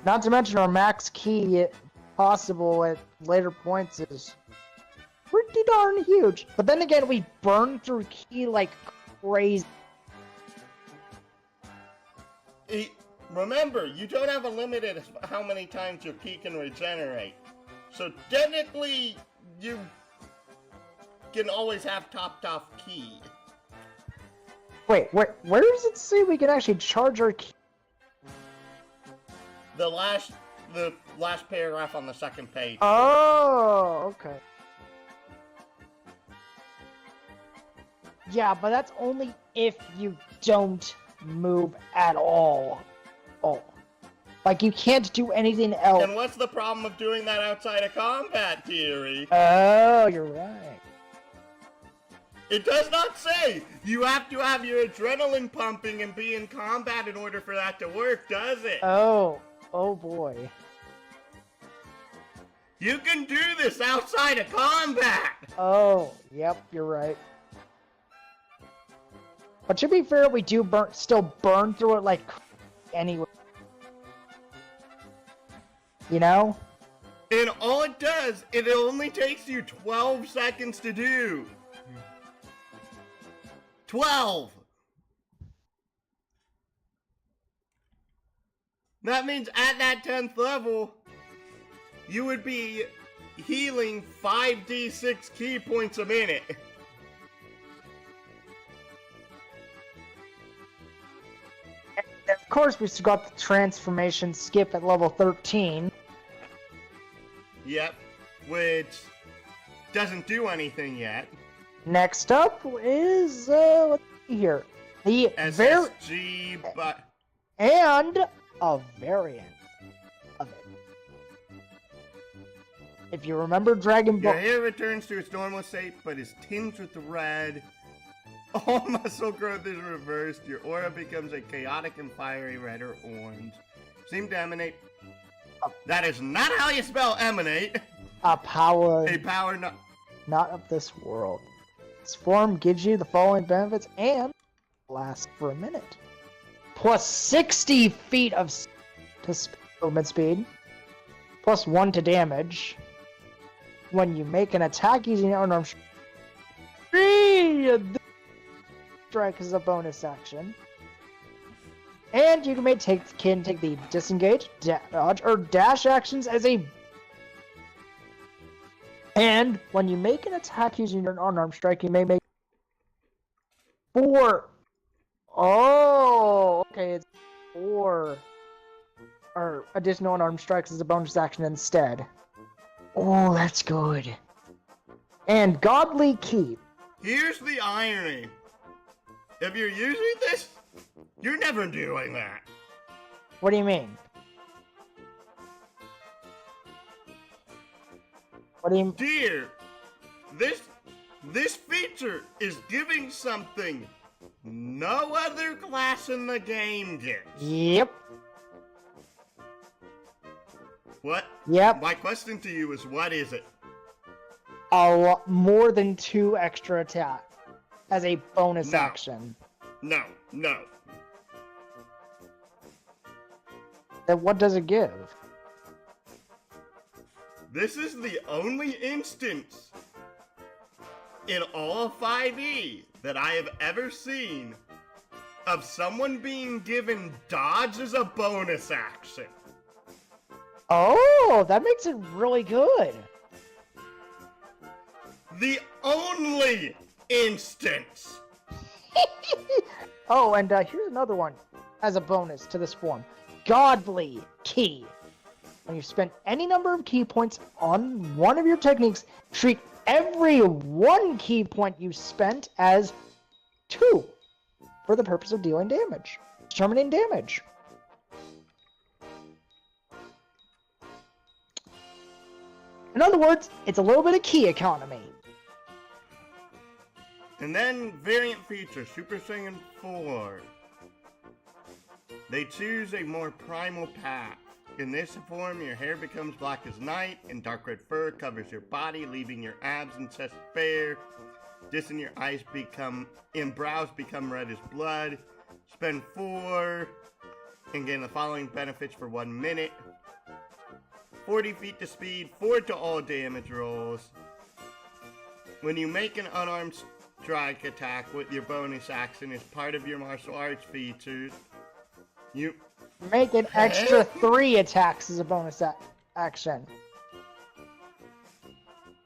not to mention our max key possible at later points is pretty darn huge. But then again, we burn through ki like crazy. Remember, you don't have a limit at how many times your ki can regenerate. So technically, you can always have topped off ki. Wait, where does it say we can actually charge our ki The last paragraph on the second page. Oh, okay. Yeah, but that's only if you don't move at all. Oh. Like, you can't do anything else. And what's the problem of doing that outside of combat, dearie? Oh, you're right. It does not say you have to have your adrenaline pumping and be in combat in order for that to work, does it? Oh boy. You can do this outside of combat! Oh, yep, you're right. But to be fair, we do still burn through it like anyway. You know? And all it does, it only takes you 12 seconds to do. 12! That means at that 10th level, you would be healing 5d6 key points a minute. And of course, we still got the transformation skip at level 13. Yep, which doesn't do anything yet. Next up is, let's see here. The SSG, but... And a variant of it. If you remember Dragon Ball... Your hair returns to its normal shape, but is tinged with red. All muscle growth is reversed. Your aura becomes a chaotic and fiery red or orange. Seem to emanate... That is not how you spell emanate. A power... A power not of this world. This form gives you the following benefits and lasts for a minute. Plus 60 feet of movement speed. Plus 1 to damage. When you make an attack using your unarmed strike is a bonus action. And you can take the disengage, dodge, or dash actions as a... And when you make an attack using your unarmed strike, you may make 4... Oh, okay, it's 4... or additional unarmed strikes as a bonus action instead. Oh, that's good. And Godly Keep. Here's the irony. If you're using this, you're never doing that. What do you mean? What do you... Dear, this feature is giving something no other class in the game gets. Yep. What? Yep. My question to you is, what is it? A lot more than 2 extra attacks as a bonus action. No. Then what does it give? This is the only instance in all of 5e that I have ever seen of someone being given dodge as a bonus action. Oh, that makes it really good. The only instance. Oh, and here's another one as a bonus to this form. Godly Key. When you spend any number of key points on one of your techniques, treat every 1 key point you spent as 2 for the purpose of dealing damage. Determining damage. In other words, it's a little bit of key economy. And then variant feature, Super Saiyan 4. They choose a more primal path. In this form, your hair becomes black as night, and dark red fur covers your body, leaving your abs and chest bare. Disc in your eyes and brows become red as blood. Spend 4 and gain the following benefits for 1 minute. 40 feet to speed, 4 to all damage rolls. When you make an unarmed strike attack with your bonus action as part of your martial arts features, you make an extra 3 attacks as a bonus action.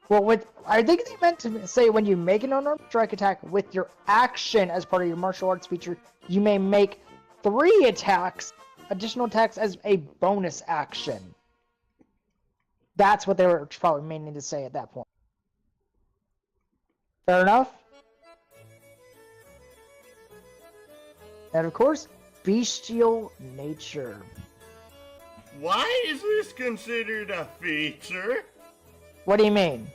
Well, I think they meant to say when you make an unarmed strike attack with your action as part of your martial arts feature, you may make 3 attacks additional attacks as a bonus action. That's what they were probably meaning to say at that point. Fair enough? And of course, bestial nature. Why is this considered a feature? What do you mean?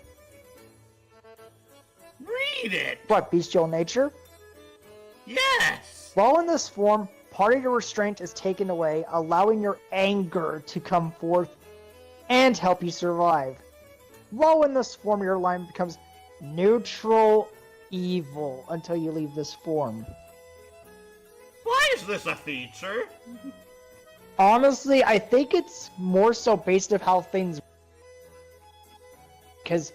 Read it! What, bestial nature? Yes! While in this form, part of your restraint is taken away, allowing your anger to come forth and help you survive. While in this form, your line becomes neutral evil until you leave this form. Why is this a feature? Honestly, I think it's more so based on how things... Because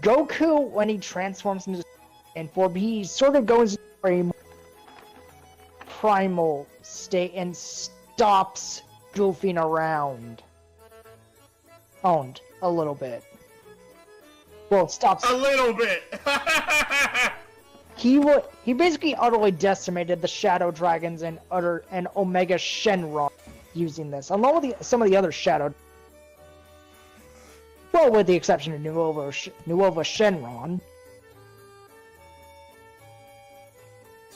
Goku, when he transforms into form, he sort of goes into a primal state and stops goofing around. Owned a little bit. Well, stops. A little bit! He basically utterly decimated the Shadow Dragons and Omega Shenron using this, along with some of the other Shadow. Well, with the exception of Nuova Shenron.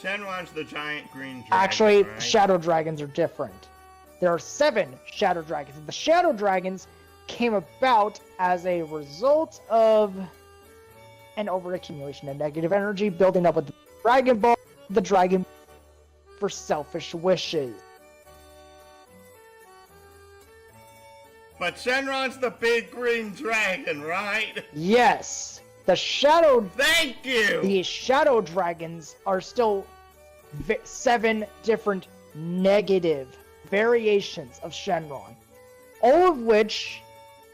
Shenron's the giant green dragon. Actually, right? Shadow Dragons are different. There are 7 Shadow Dragons. The Shadow Dragons came about as a result of an overaccumulation of negative energy building up with the Dragon Ball, the Dragon for selfish wishes. But Shenron's the big green dragon, right? Yes, the Thank you! The Shadow Dragons are still 7 different negative variations of Shenron, all of which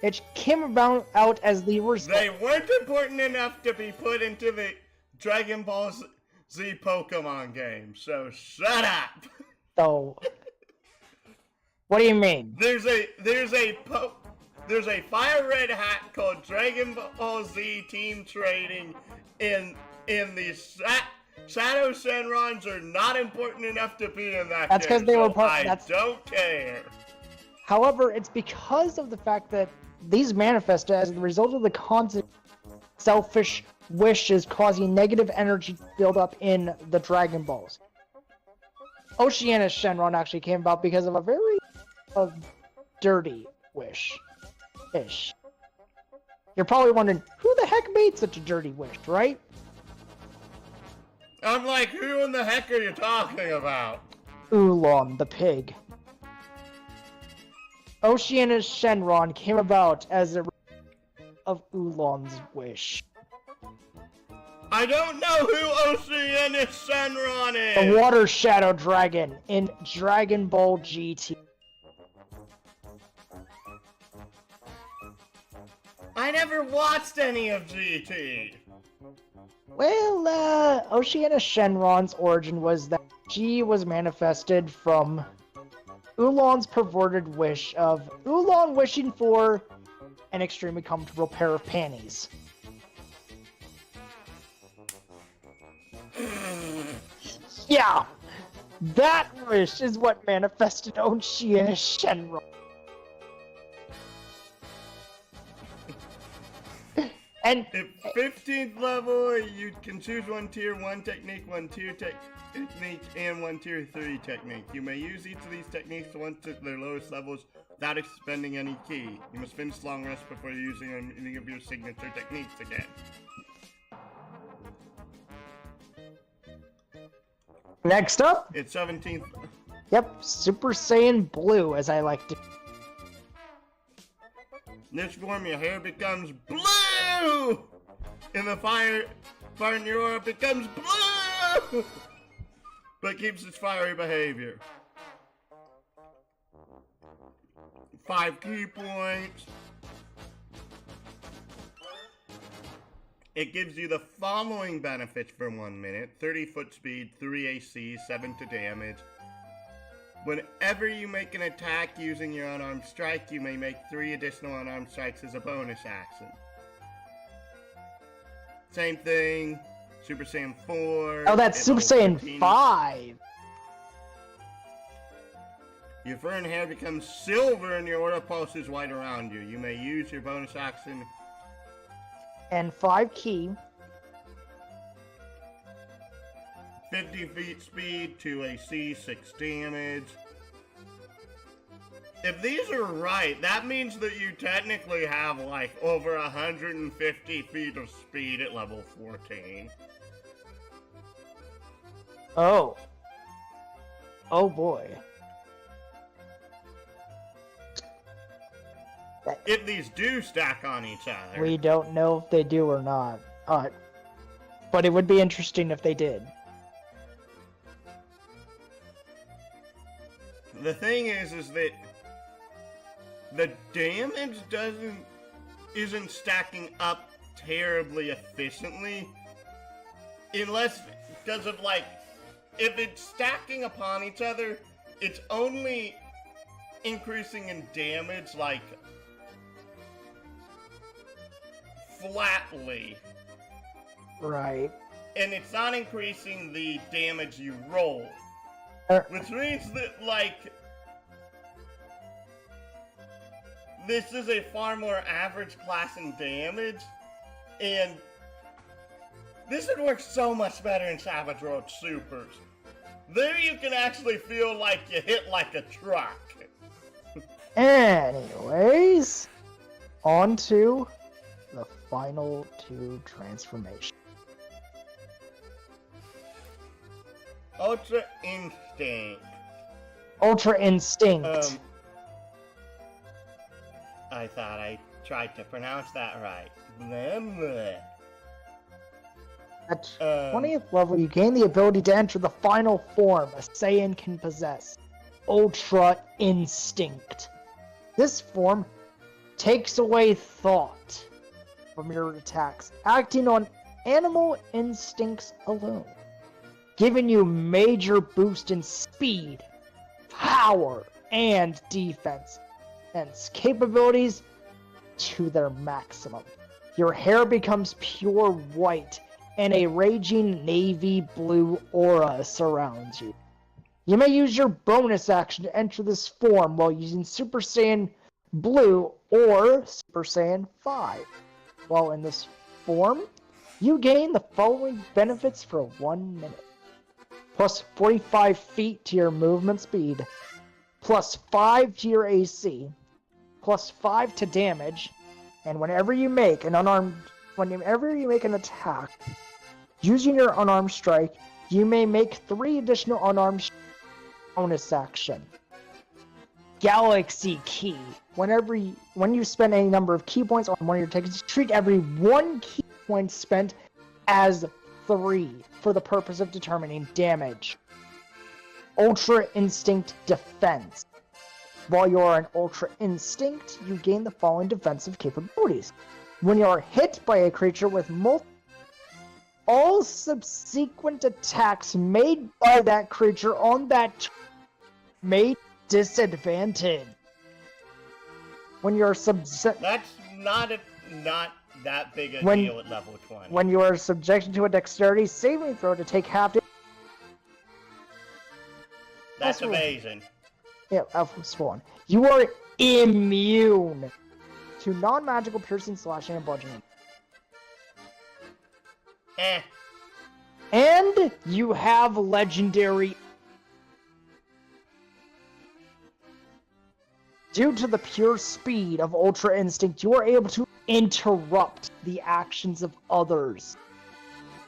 it came about out as the result. They weren't important enough to be put into the Dragon Ball Z Pokemon game, so shut up! So, what do you mean? There's a fire red hat called Dragon Ball Z Team Trading in the Shadow Shenrons are not important enough to be in that That's game, because they were so part. I don't care. However, it's because of the fact that these manifest as the result of the constant selfish wishes causing negative energy to build up in the Dragon Balls. Oceanus Shenron actually came about because of a very dirty wish-ish. You're probably wondering, who the heck made such a dirty wish, right? I'm like, who in the heck are you talking about? Oolong the pig. Oceanus Shenron came about as a result of Oolong's wish. I don't know who Oceanus Shenron is! The Water Shadow Dragon in Dragon Ball GT. I never watched any of GT! Well, Oceanus Shenron's origin was that she was manifested from Oolong's perverted wish of Oolong wishing for an extremely comfortable pair of panties. Yeah, that wish is what manifested Oceanus Shenron. And At 15th level, you can choose one tier 1 technique, one tier technique, and one tier 3 technique. You may use each of these techniques once at their lowest levels without expending any ki. You must finish long rest before using any of your signature techniques again. next up, It's 17th. yep, Super Saiyan Blue, as I like to. In this form, your hair becomes blue! In the fire in your aura becomes blue! But keeps its fiery behavior. 5 key points. It gives you the following benefits for 1 minute. 30 foot speed, 3 AC, 7 to damage. Whenever you make an attack using your unarmed strike, you may make 3 additional unarmed strikes as a bonus action. Same thing, Super Saiyan 4. Oh, that's it Super rolls Saiyan 15. 5. Your fur and hair becomes silver and your aura pulses white around you. You may use your bonus action. And 5 ki. 50 feet speed, 2 AC, 6 damage. If these are right, that means that you technically have like over 150 feet of speed at level 14. Oh. Oh boy. If these do stack on each other. We don't know if they do or not. But it would be interesting if they did. The thing is that the damage isn't stacking up terribly efficiently. Unless, because of like, if it's stacking upon each other, it's only increasing in damage like flatly. Right. And it's not increasing the damage you roll. Which means that, like, this is a far more average class in damage, and this would work so much better in Savage World Supers. There you can actually feel like you hit like a truck. Anyways, on to the final 2 transformations. Ultra Instinct. Ultra Instinct. I thought I tried to pronounce that right. Blah, blah. At 20th level, you gain the ability to enter the final form a Saiyan can possess. Ultra Instinct. This form takes away thought from your attacks, acting on animal instincts alone, giving you major boost in speed, power, and defense, and capabilities to their maximum. Your hair becomes pure white, and a raging navy blue aura surrounds you. You may use your bonus action to enter this form while using Super Saiyan Blue or Super Saiyan 5. While in this form, you gain the following benefits for 1 minute. Plus 45 feet to your movement speed, plus 5 to your AC, plus 5 to damage, and whenever you make an attack, using your unarmed strike, you may make 3 additional unarmed bonus action. Galaxy Key. When you spend any number of key points on one of your tickets, treat every 1 key point spent as 3 for the purpose of determining damage. Ultra Instinct Defense. While you are an Ultra Instinct, you gain the following defensive capabilities. When you are hit by a creature with all subsequent attacks made by that creature on that made disadvantage. When you're That's not that big a deal at level 20. When you are subjected to a dexterity saving throw to take half damage. That's amazing. Yeah, Alpha Spawn. You are immune to non-magical piercing, slashing, and bludgeoning. And you have legendary. Due to the pure speed of Ultra Instinct, you are able to interrupt the actions of others.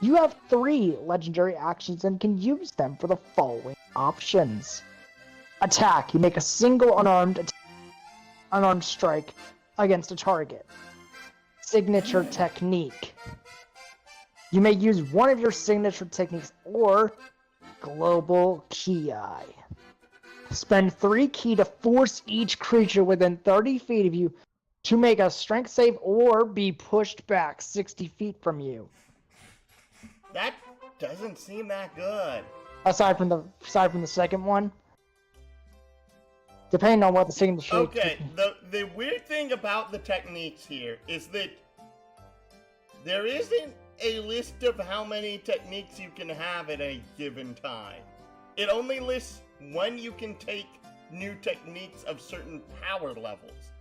You have 3 legendary actions and can use them for the following options. Attack. You make a single unarmed strike against a target. Signature technique. You may use one of your signature techniques or global ki. Spend 3 ki to force each creature within 30 feet of you to make a strength save or be pushed back 60 feet from you. That doesn't seem that good. Aside from the second one, depending on what the signature. Okay, the weird thing about the techniques here is that there isn't a list of how many techniques you can have at a given time. It only lists when you can take new techniques of certain power levels,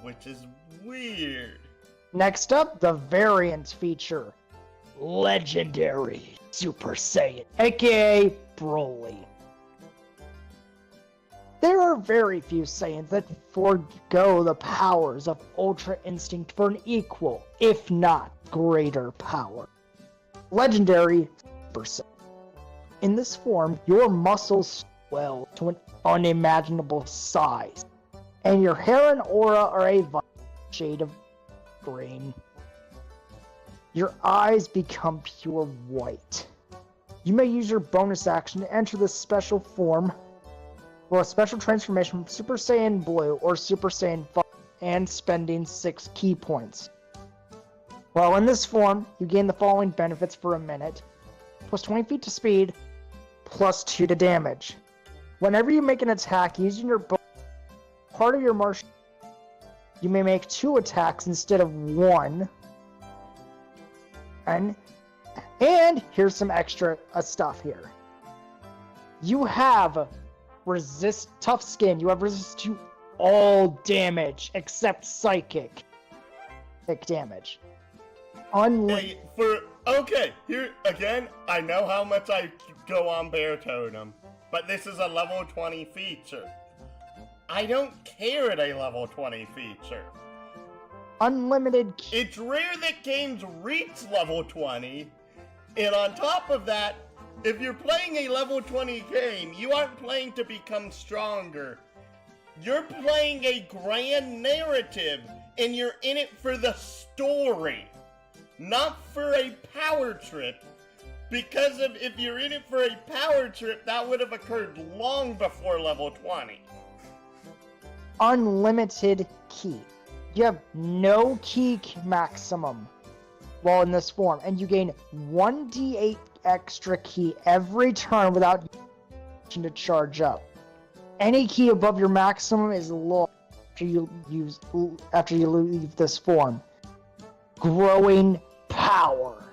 which is weird. Next up, the variant feature. Legendary Super Saiyan, aka Broly. There are very few Saiyans that forego the powers of Ultra Instinct for an equal, if not greater power. Legendary Super Saiyan. In this form, your muscles swell to an unimaginable size, and your hair and aura are a vibrant shade of green. Your eyes become pure white. You may use your bonus action to enter this special form, or a special transformation from Super Saiyan Blue or Super Saiyan 5, and spending 6 key points. While in this form, you gain the following benefits for a minute: plus 20 feet to speed, plus 2 to damage. Whenever you make an attack using your part of your martial, you may make 2 attacks instead of 1. And here's some extra stuff here. You have tough skin. You have resist to all damage except psychic damage. Okay, here again, I know how much I go on Bear Totem, but this is a level 20 feature. I don't care at a level 20 feature. Unlimited. It's rare that games reach level 20, and on top of that, if you're playing a level 20 game, you aren't playing to become stronger. You're playing a grand narrative, and you're in it for the story, not for a power trip. Because if you're in it for a power trip, that would have occurred long before level 20. Unlimited ki. You have no ki maximum while in this form, and you gain 1d8 extra ki every turn without to charge up. Any ki above your maximum is lost after you leave this form. Growing power.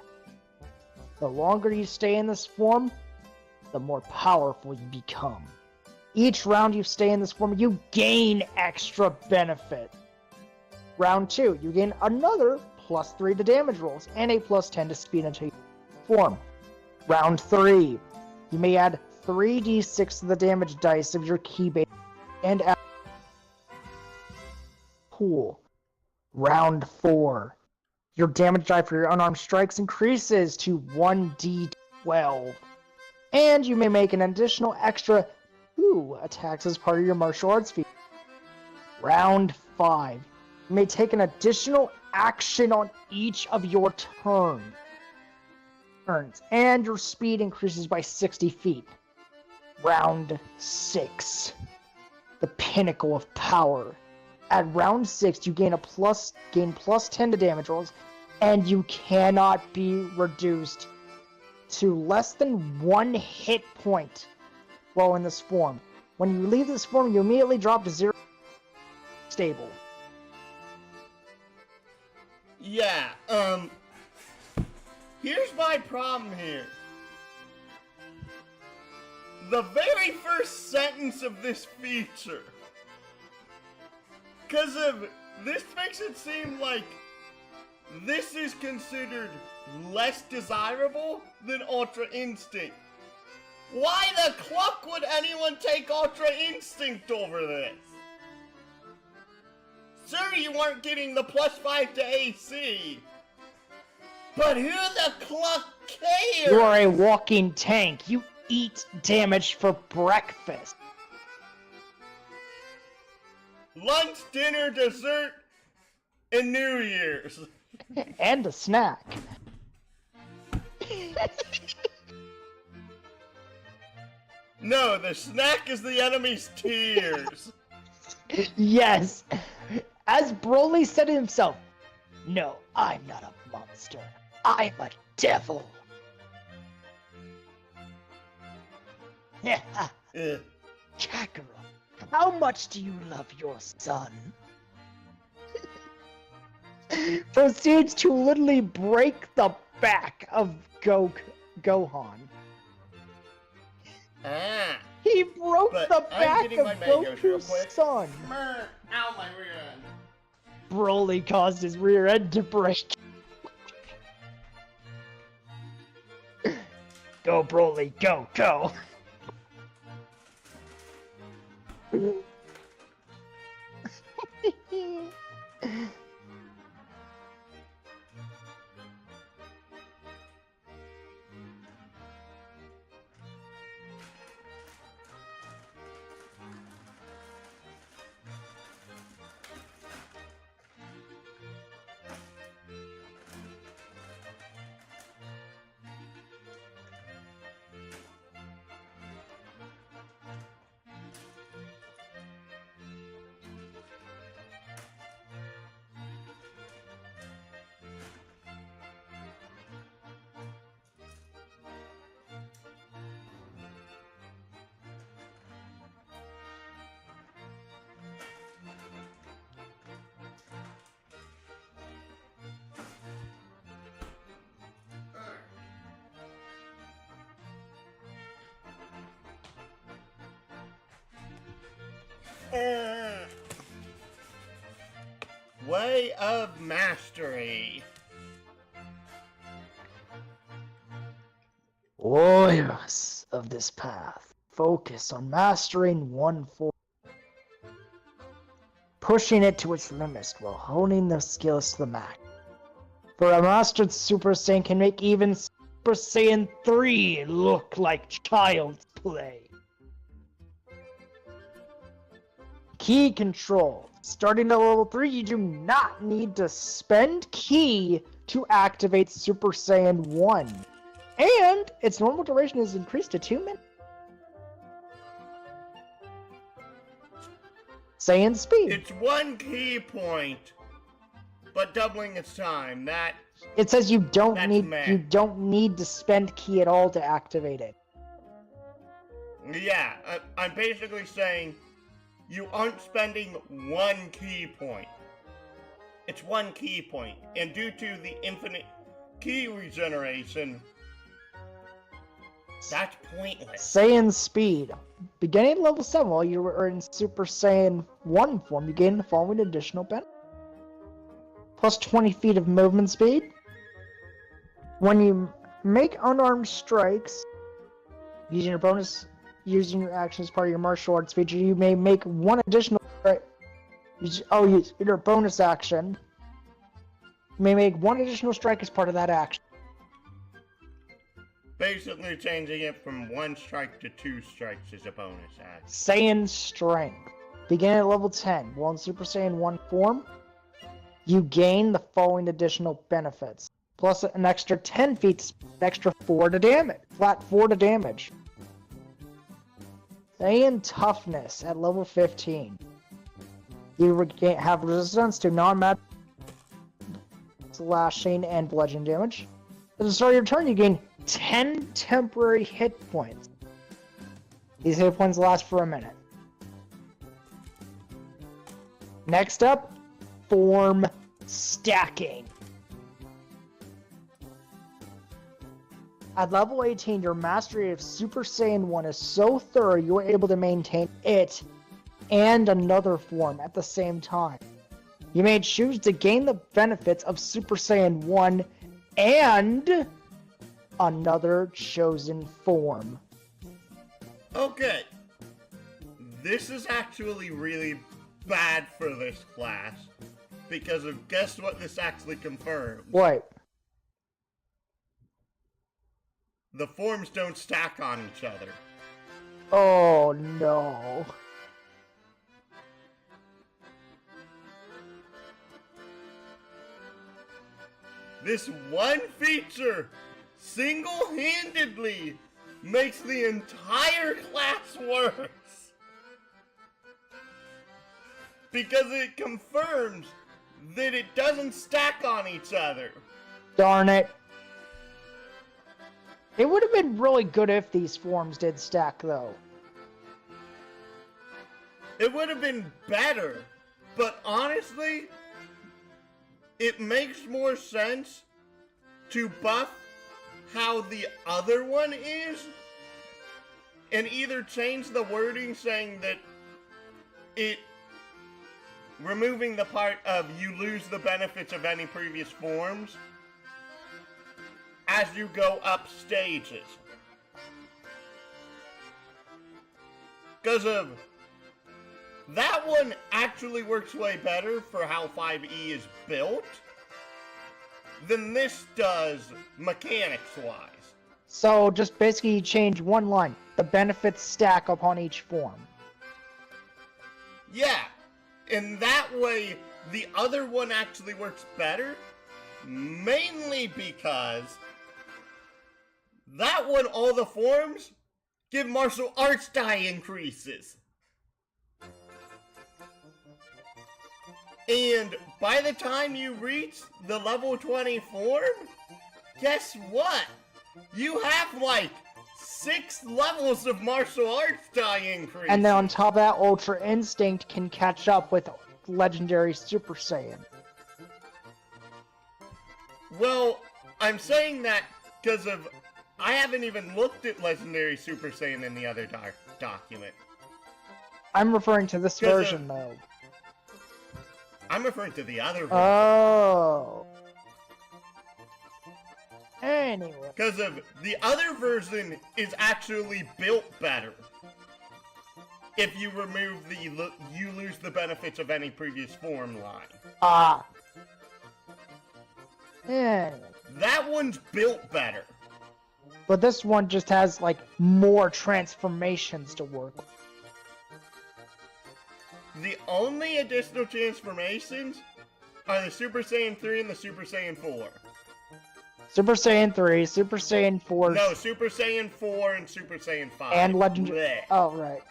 The longer you stay in this form, the more powerful you become. Each round you stay in this form, you gain extra benefit. Round 2, you gain another plus 3 to damage rolls and a plus 10 to speed until you form. Round 3, you may add 3d6 to the damage dice of your ki base and add pool. Round 4, your damage die for your unarmed strikes increases to 1d12. And you may make an additional extra 2 attacks as part of your martial arts feat. Round 5, you may take an additional action on each of your turns, and your speed increases by 60 feet. Round 6, the pinnacle of power. At round 6, you gain plus 10 to damage rolls, and you cannot be reduced to less than 1 hit point while in this form. When you leave this form, you immediately drop to 0 stable. Yeah, here's my problem here. The very first sentence of this feature, because of this makes it seem like this is considered less desirable than Ultra Instinct. Why the cluck would anyone take Ultra Instinct over this? Sure, you weren't getting the plus 5 to AC, but who the cluck cares? You are a walking tank. You eat damage for breakfast. Lunch, dinner, dessert, and New Year's. And a snack. No, the snack is the enemy's tears. Yes. As Broly said himself, no, I'm not a monster. I'm a devil. Kakarot, how much do you love your son? Proceeds to literally break the back of Gohan. Ah. He broke But the back hitting my of mangoes real Goku's quick. son. Ow, my rear end. Broly caused his rear end to break. Go, Broly, go, go. Way of Mastery. Warriors of this path, focus on mastering one form, pushing it to its limits while honing the skills to the max. For a mastered Super Saiyan can make even Super Saiyan 3 look like child's play. Key control. Starting at level 3, you do not need to spend Ki to activate Super Saiyan 1. And its normal duration is increased to 2 minutes. Saiyan speed. It's 1 key point, but doubling its time. That It says you don't meh. need to spend Ki at all to activate it. Yeah, I'm basically saying you aren't spending 1 key point. It's 1 key point, and due to the infinite key regeneration, that's pointless. Saiyan speed. Beginning at level 7, while you are in Super Saiyan 1 form, you gain the following additional benefit. Plus 20 feet of movement speed. When you make unarmed strikes, using your action as part of your martial arts feature, you may make one additional strike. Use your bonus action. You may make one additional strike as part of that action. Basically changing it from 1 strike to 2 strikes as a bonus action. Saiyan strength. Beginning at level 10, while in Super Saiyan 1 form, you gain the following additional benefits. Plus an extra 10 feet, an extra 4 to damage. Flat 4 to damage. Saiyan toughness at level 15. You have resistance to non-magic slashing and bludgeoning damage. At the start of your turn, you gain 10 temporary hit points. These hit points last for a minute. Next up, form stacking. At level 18, your mastery of Super Saiyan 1 is so thorough you are able to maintain it and another form at the same time. You may choose to gain the benefits of Super Saiyan 1 and another chosen form. Okay. This is actually really bad for this class. Because of guess what this actually confirms. What? The forms don't stack on each other. Oh no. This one feature single-handedly makes the entire class worse. Because it confirms that it doesn't stack on each other. Darn it. It would have been really good if these forms did stack, though. It would have been better, but honestly, it makes more sense to buff how the other one is, and either change the wording saying that it removing the part of you lose the benefits of any previous forms as you go up stages. Because of that one actually works way better for how 5E is built than this does mechanics-wise. So just basically change one line. The benefits stack upon each form. Yeah, and that way the other one actually works better, mainly because that one, all the forms give martial arts die increases. And by the time you reach the level 20 form, guess what? You have like 6 levels of martial arts die increase. And then on top of that, Ultra Instinct can catch up with Legendary Super Saiyan. Well, I'm saying that because of I haven't even looked at Legendary Super Saiyan in the other document. I'm referring to this version, though. I'm referring to the other version. Oh. Anyway. Because of the other version is actually built better. If you remove the you lose the benefits of any previous form line. Ah. Anyway. That one's built better. But this one just has, like, more transformations to work with. The only additional transformations are the Super Saiyan 3 and the Super Saiyan 4. Super Saiyan 3, Super Saiyan 4... No, Super Saiyan 4 and Super Saiyan 5. And Legendary... Blech. Oh, right.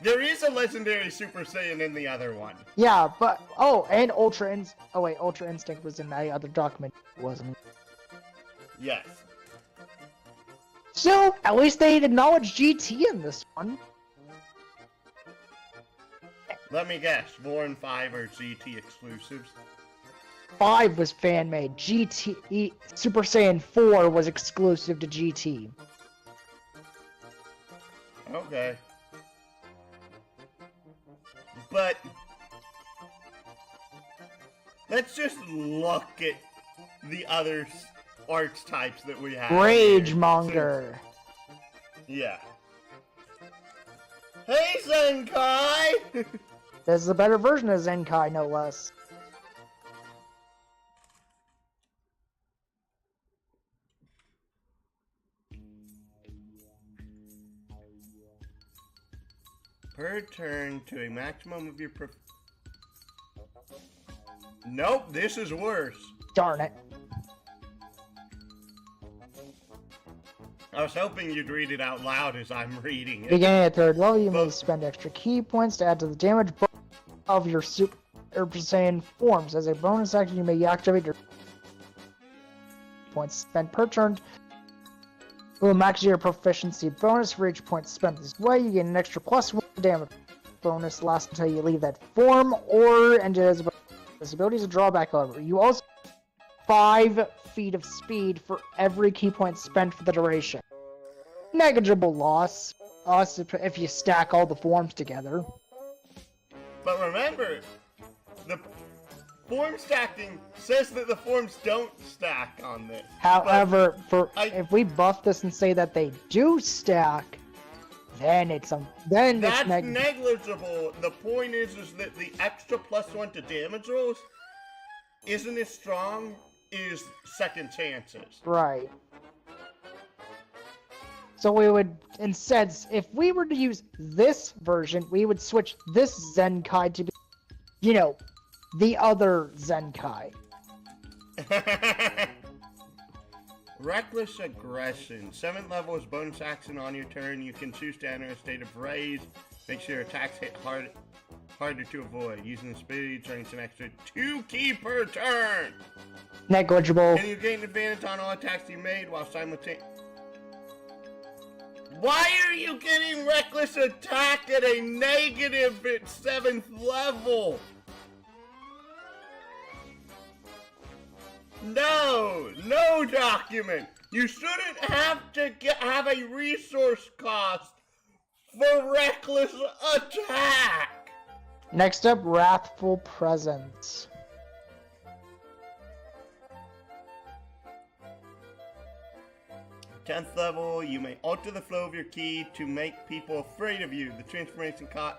There is a Legendary Super Saiyan in the other one. Yeah, but... Oh, and Ultra Instinct... Oh, wait, Ultra Instinct was in the other document, wasn't it? Yes. So, at least they acknowledged GT in this one. Let me guess, 4 and 5 are GT exclusives. 5 was fan-made. GT... Super Saiyan 4 was exclusive to GT. Okay. But... let's just look at the other arts types that we have. Ragemonger. Yeah. Hey, Zenkai! This is a better version of Zenkai, no less. Per turn to a maximum of your Nope, this is worse. Darn it. I was hoping you'd read it out loud as I'm reading it. Beginning at 3rd level, you may spend extra key points to add to the damage of your Super Saiyan forms. As a bonus action, you may activate your points spent per turn. Will max your proficiency bonus for each point spent this way. You get an extra +1 damage bonus lasts until you leave that form, or and as this ability is a drawback, however. You also 5 feet of speed for every key point spent for the duration. Negligible loss if you stack all the forms together. But remember, the form stacking says that the forms don't stack on this. However, if we buff this and say that they do stack, then it's negligible. The point is that the extra +1 to damage rolls isn't as strong as second chances. Right. So we would, instead, if we were to use this version, we would switch this Zenkai to be, the other Zenkai. Reckless Aggression. 7th level is bonus action on your turn. You can choose to enter a state of rage. Make sure your attacks hit harder to avoid. Using the speed turns an extra 2 key per turn. Negligible. And you gain advantage on all attacks you made while simultaneously... Why are you getting Reckless Attack at a negative at 7th level? No document. You shouldn't have to have a resource cost for reckless attack! Next up, Wrathful Presence. Tenth level, you may alter the flow of your ki to make people afraid of you. The transformation cost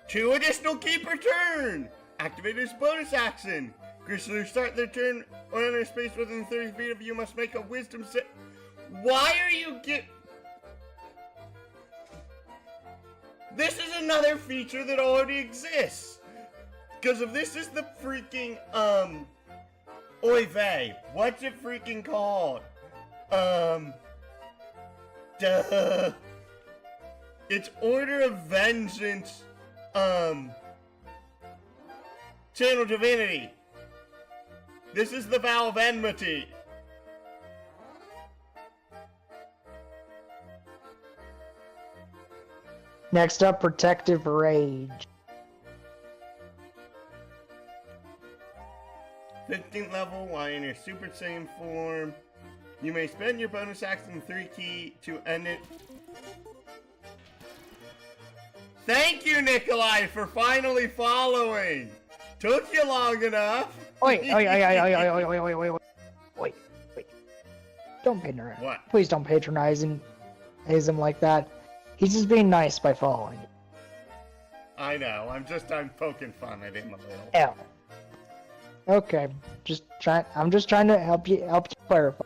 2 additional ki per turn! Activate this bonus action! Creatures who start their turn or enter space within 30 feet of you must make a wisdom set. Why are you This is another feature that already exists! Because if this is the freaking, Oy vey, what's it freaking called? Duh. It's Order of Vengeance, Channel Divinity. This is the Vow of Enmity. Next up, Protective Rage. 15th level, while in your Super Saiyan form, you may spend your bonus action 3 ki to end it. Thank you, Nikolai, for finally following! Took you long enough! Wait. Don't patronize. What? Please don't patronize him like that. He's just being nice by following. I know, I'm poking fun at him a little. Yeah. Okay, I'm just trying to help you clarify.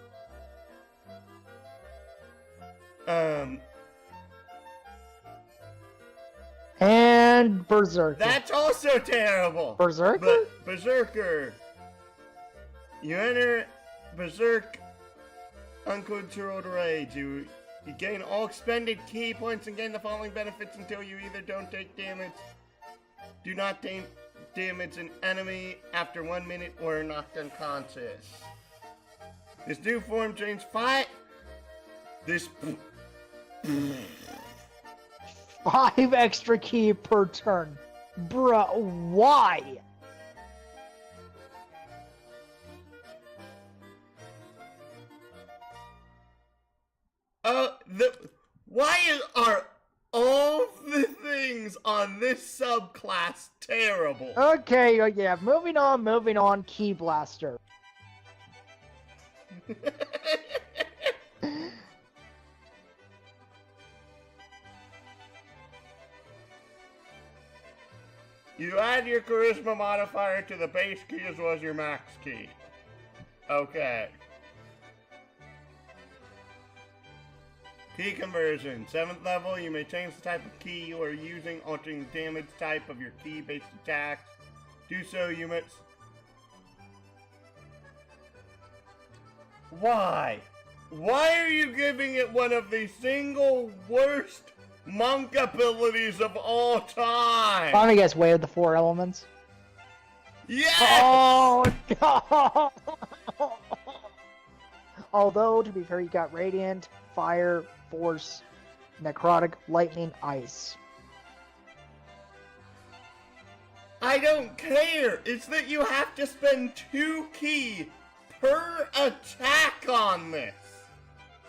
And Berserker. That's also terrible! Berserker? But Berserker. You enter Berserk Uncontrolled Rage. You gain all expended ki points and gain the following benefits until you either don't take damage, do not damage an enemy after 1 minute, or are knocked unconscious. This new form drains 5 extra ki per turn. Bruh, why? Why are all the things on this subclass terrible? Okay, yeah, moving on, Ki Blaster. You add your charisma modifier to the base key as well as your max key. Okay. Key conversion. 7th level, you may change the type of key you are using, altering the damage type of your key-based attacks. Do so, you must... Why? Why are you giving it one of the single worst monk abilities of all time? I'm gonna guess Way of the Four Elements. Yes! Oh, no! Although, to be fair, you got Radiant, Fire, Force, Necrotic, Lightning, Ice. I don't care! It's that you have to spend 2 ki per attack on this!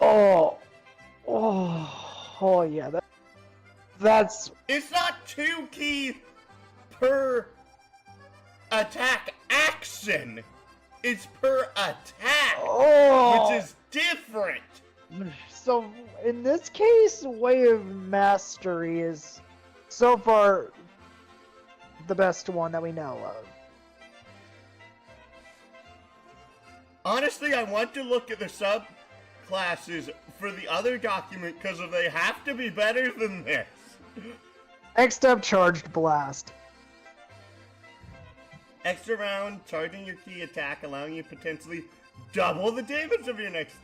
Oh, yeah, that's... It's not 2 ki per attack action! It's per attack! Oh! Which is different! So, in this case, Way of Mastery is so far the best one that we know of. Honestly, I want to look at the subclasses for the other document because they have to be better than this. Next up, Charged Blast. Extra round, charging your key attack, allowing you potentially double the damage of your next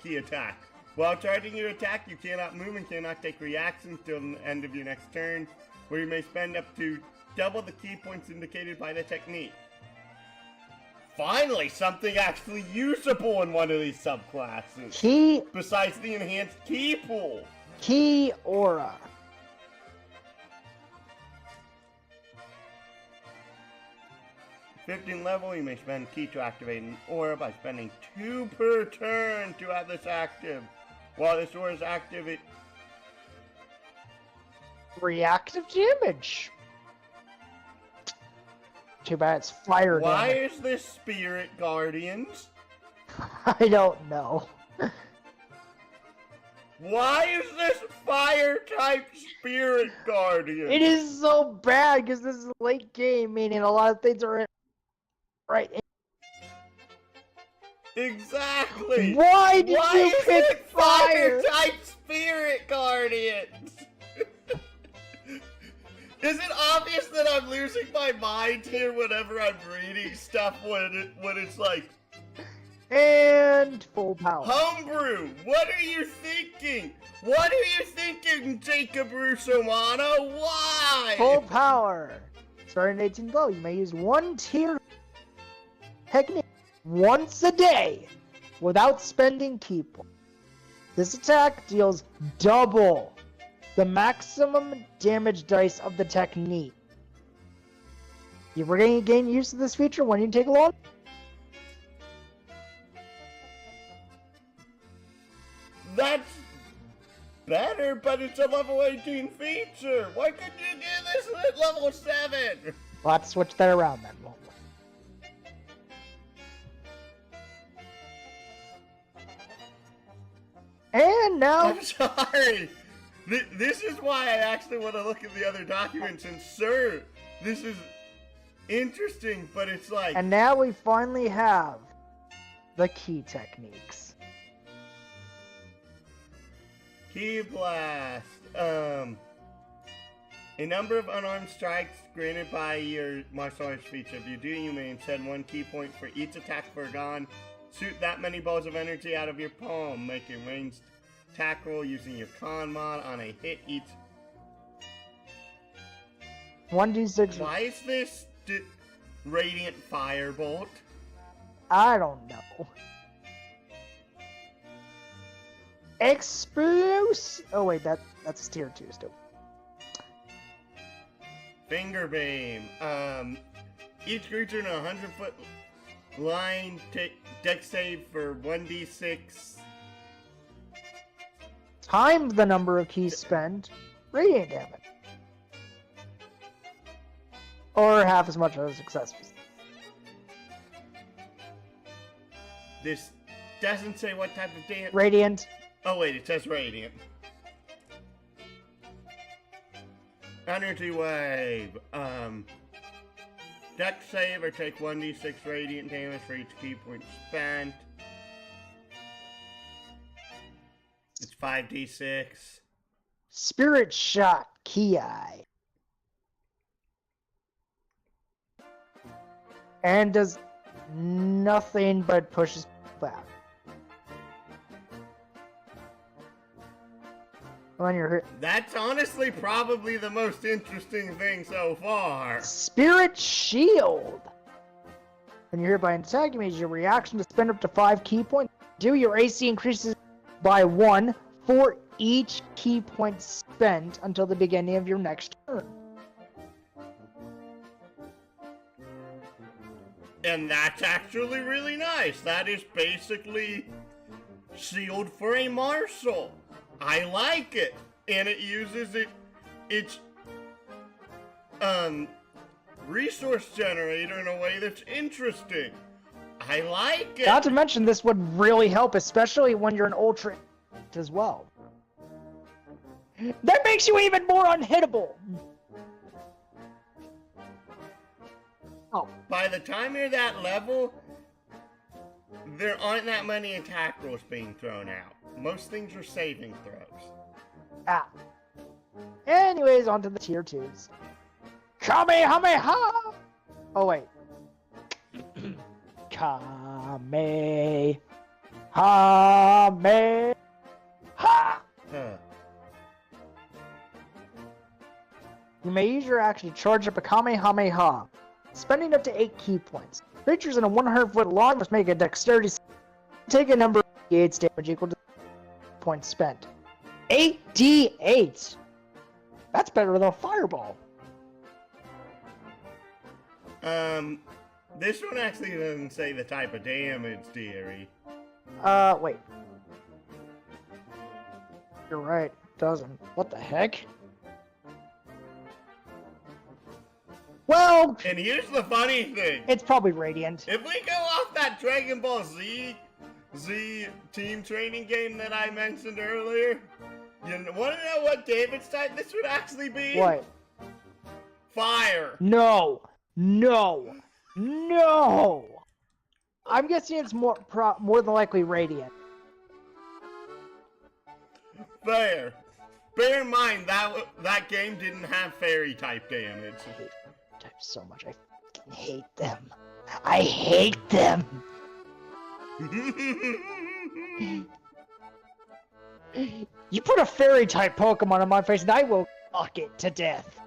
key attack. While charging your attack, you cannot move and cannot take reactions till the end of your next turn, where you may spend up to double the key points indicated by the technique. Finally, something actually usable in one of these subclasses. Ki... Besides the enhanced key pool. Ki Aura. #15 level, you may spend ki to activate an aura by spending 2 per turn to have this active. While this aura is active, Reactive damage. Too bad it's fire Why damage. is this Spirit Guardians? I don't know. Why is this Fire-type Spirit Guardian? It is so bad because this is a late game, meaning a lot of things are in right. Exactly! Why did Why you is pick it fire? Fire-type Spirit Guardians? Is it obvious that I'm losing my mind here whenever I'm reading stuff when it's like, And full power. Homebrew, what are you thinking? What are you thinking, Jacob Russomano? Why? Full power. Starting at 18 glow, you may use one tier technique once a day without spending key points. This attack deals double the maximum damage dice of the technique. You gain use of this feature when you take a long. That's better, but it's a level 18 feature. Why couldn't you get this at level 7? We'll have to switch that around then, won't we? And now, I'm sorry. This is why I actually want to look at the other documents, and sir, this is interesting, but it's like... and now we finally have the key techniques. Key Blast. A number of unarmed strikes granted by your martial arts feature. If you do, you may send 1 key point for each attack foregone. Shoot that many balls of energy out of your palm. Make a ranged attack roll using your con mod on a hit each. 1d6. Why is this Radiant Firebolt? I don't know. Explosive. Oh wait, that's tier 2 still. Finger Beam. Each creature in a 100-foot line take deck save for 1d6. Times the number of keys spent. Radiant damage. Or half as much as a success. This doesn't say what type of damage. Radiant. Oh wait, it says Radiant. Energy Wave. Deck save or take 1d6 Radiant damage for each key point spent. It's 5d6. Spirit Shot. Key Eye. And does nothing but pushes back. When you're hit. That's honestly probably the most interesting thing so far. Spirit Shield. When you're hit by an attack, you may use your reaction to spend up to 5 key points. Your AC increases by 1 for each key point spent until the beginning of your next turn. And that's actually really nice. That is basically shield for a marshal. I like it. And it uses its resource generator in a way that's interesting. I like it. Not to mention, this would really help, especially when you're an ultra as well. That makes you even more unhittable. Oh. By the time you're that level, there aren't that many attack rolls being thrown out. Most things are saving throws. Ah. Anyways, on to the tier 2s. Kamehameha! Oh, wait. Kamehameha! Huh. You may use your action to charge up a Kamehameha, spending up to 8 key points. Creatures in a 100-foot line must make a dexterity save. Take a number of d8 damage equal to the points spent. 8d8! That's better than a fireball. This one actually doesn't say the type of damage, dearie. Wait. You're right, it doesn't. What the heck? Well, And here's the funny thing. it's probably Radiant. If we go off that Dragon Ball Z team training game that I mentioned earlier, you want to know what David's type this would actually be? What? Fire. No. I'm guessing it's more than likely Radiant. Fair. Bear in mind that game didn't have fairy type damage. I hate types so much. I fucking hate them. I hate them. You put a fairy type Pokemon on my face and I will fuck it to death.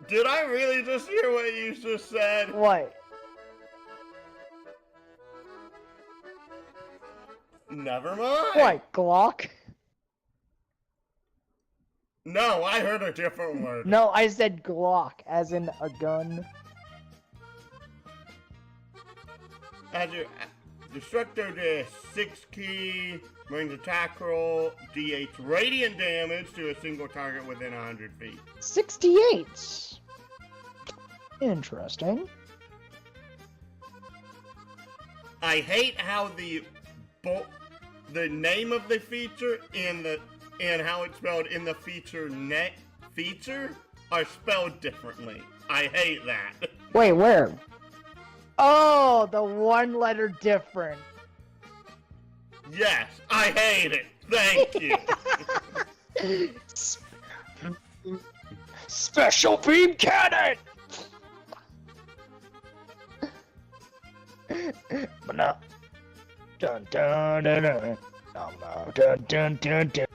Did I really just hear what you just said? What? Never mind. What, Glock? No, I heard a different word. No, I said Glock, as in a gun. As your Destructo does 6 key, range attack roll, d8 radiant damage to a single target within 100 feet. 68. Interesting. I hate how the name of the feature and how it's spelled in the feature are spelled differently. I hate that. Wait, where? Oh, the one letter different. Yes, I hate it. Thank you. Special beam cannon. But no. Dun dun dun dun. No, no, dun dun dun dun.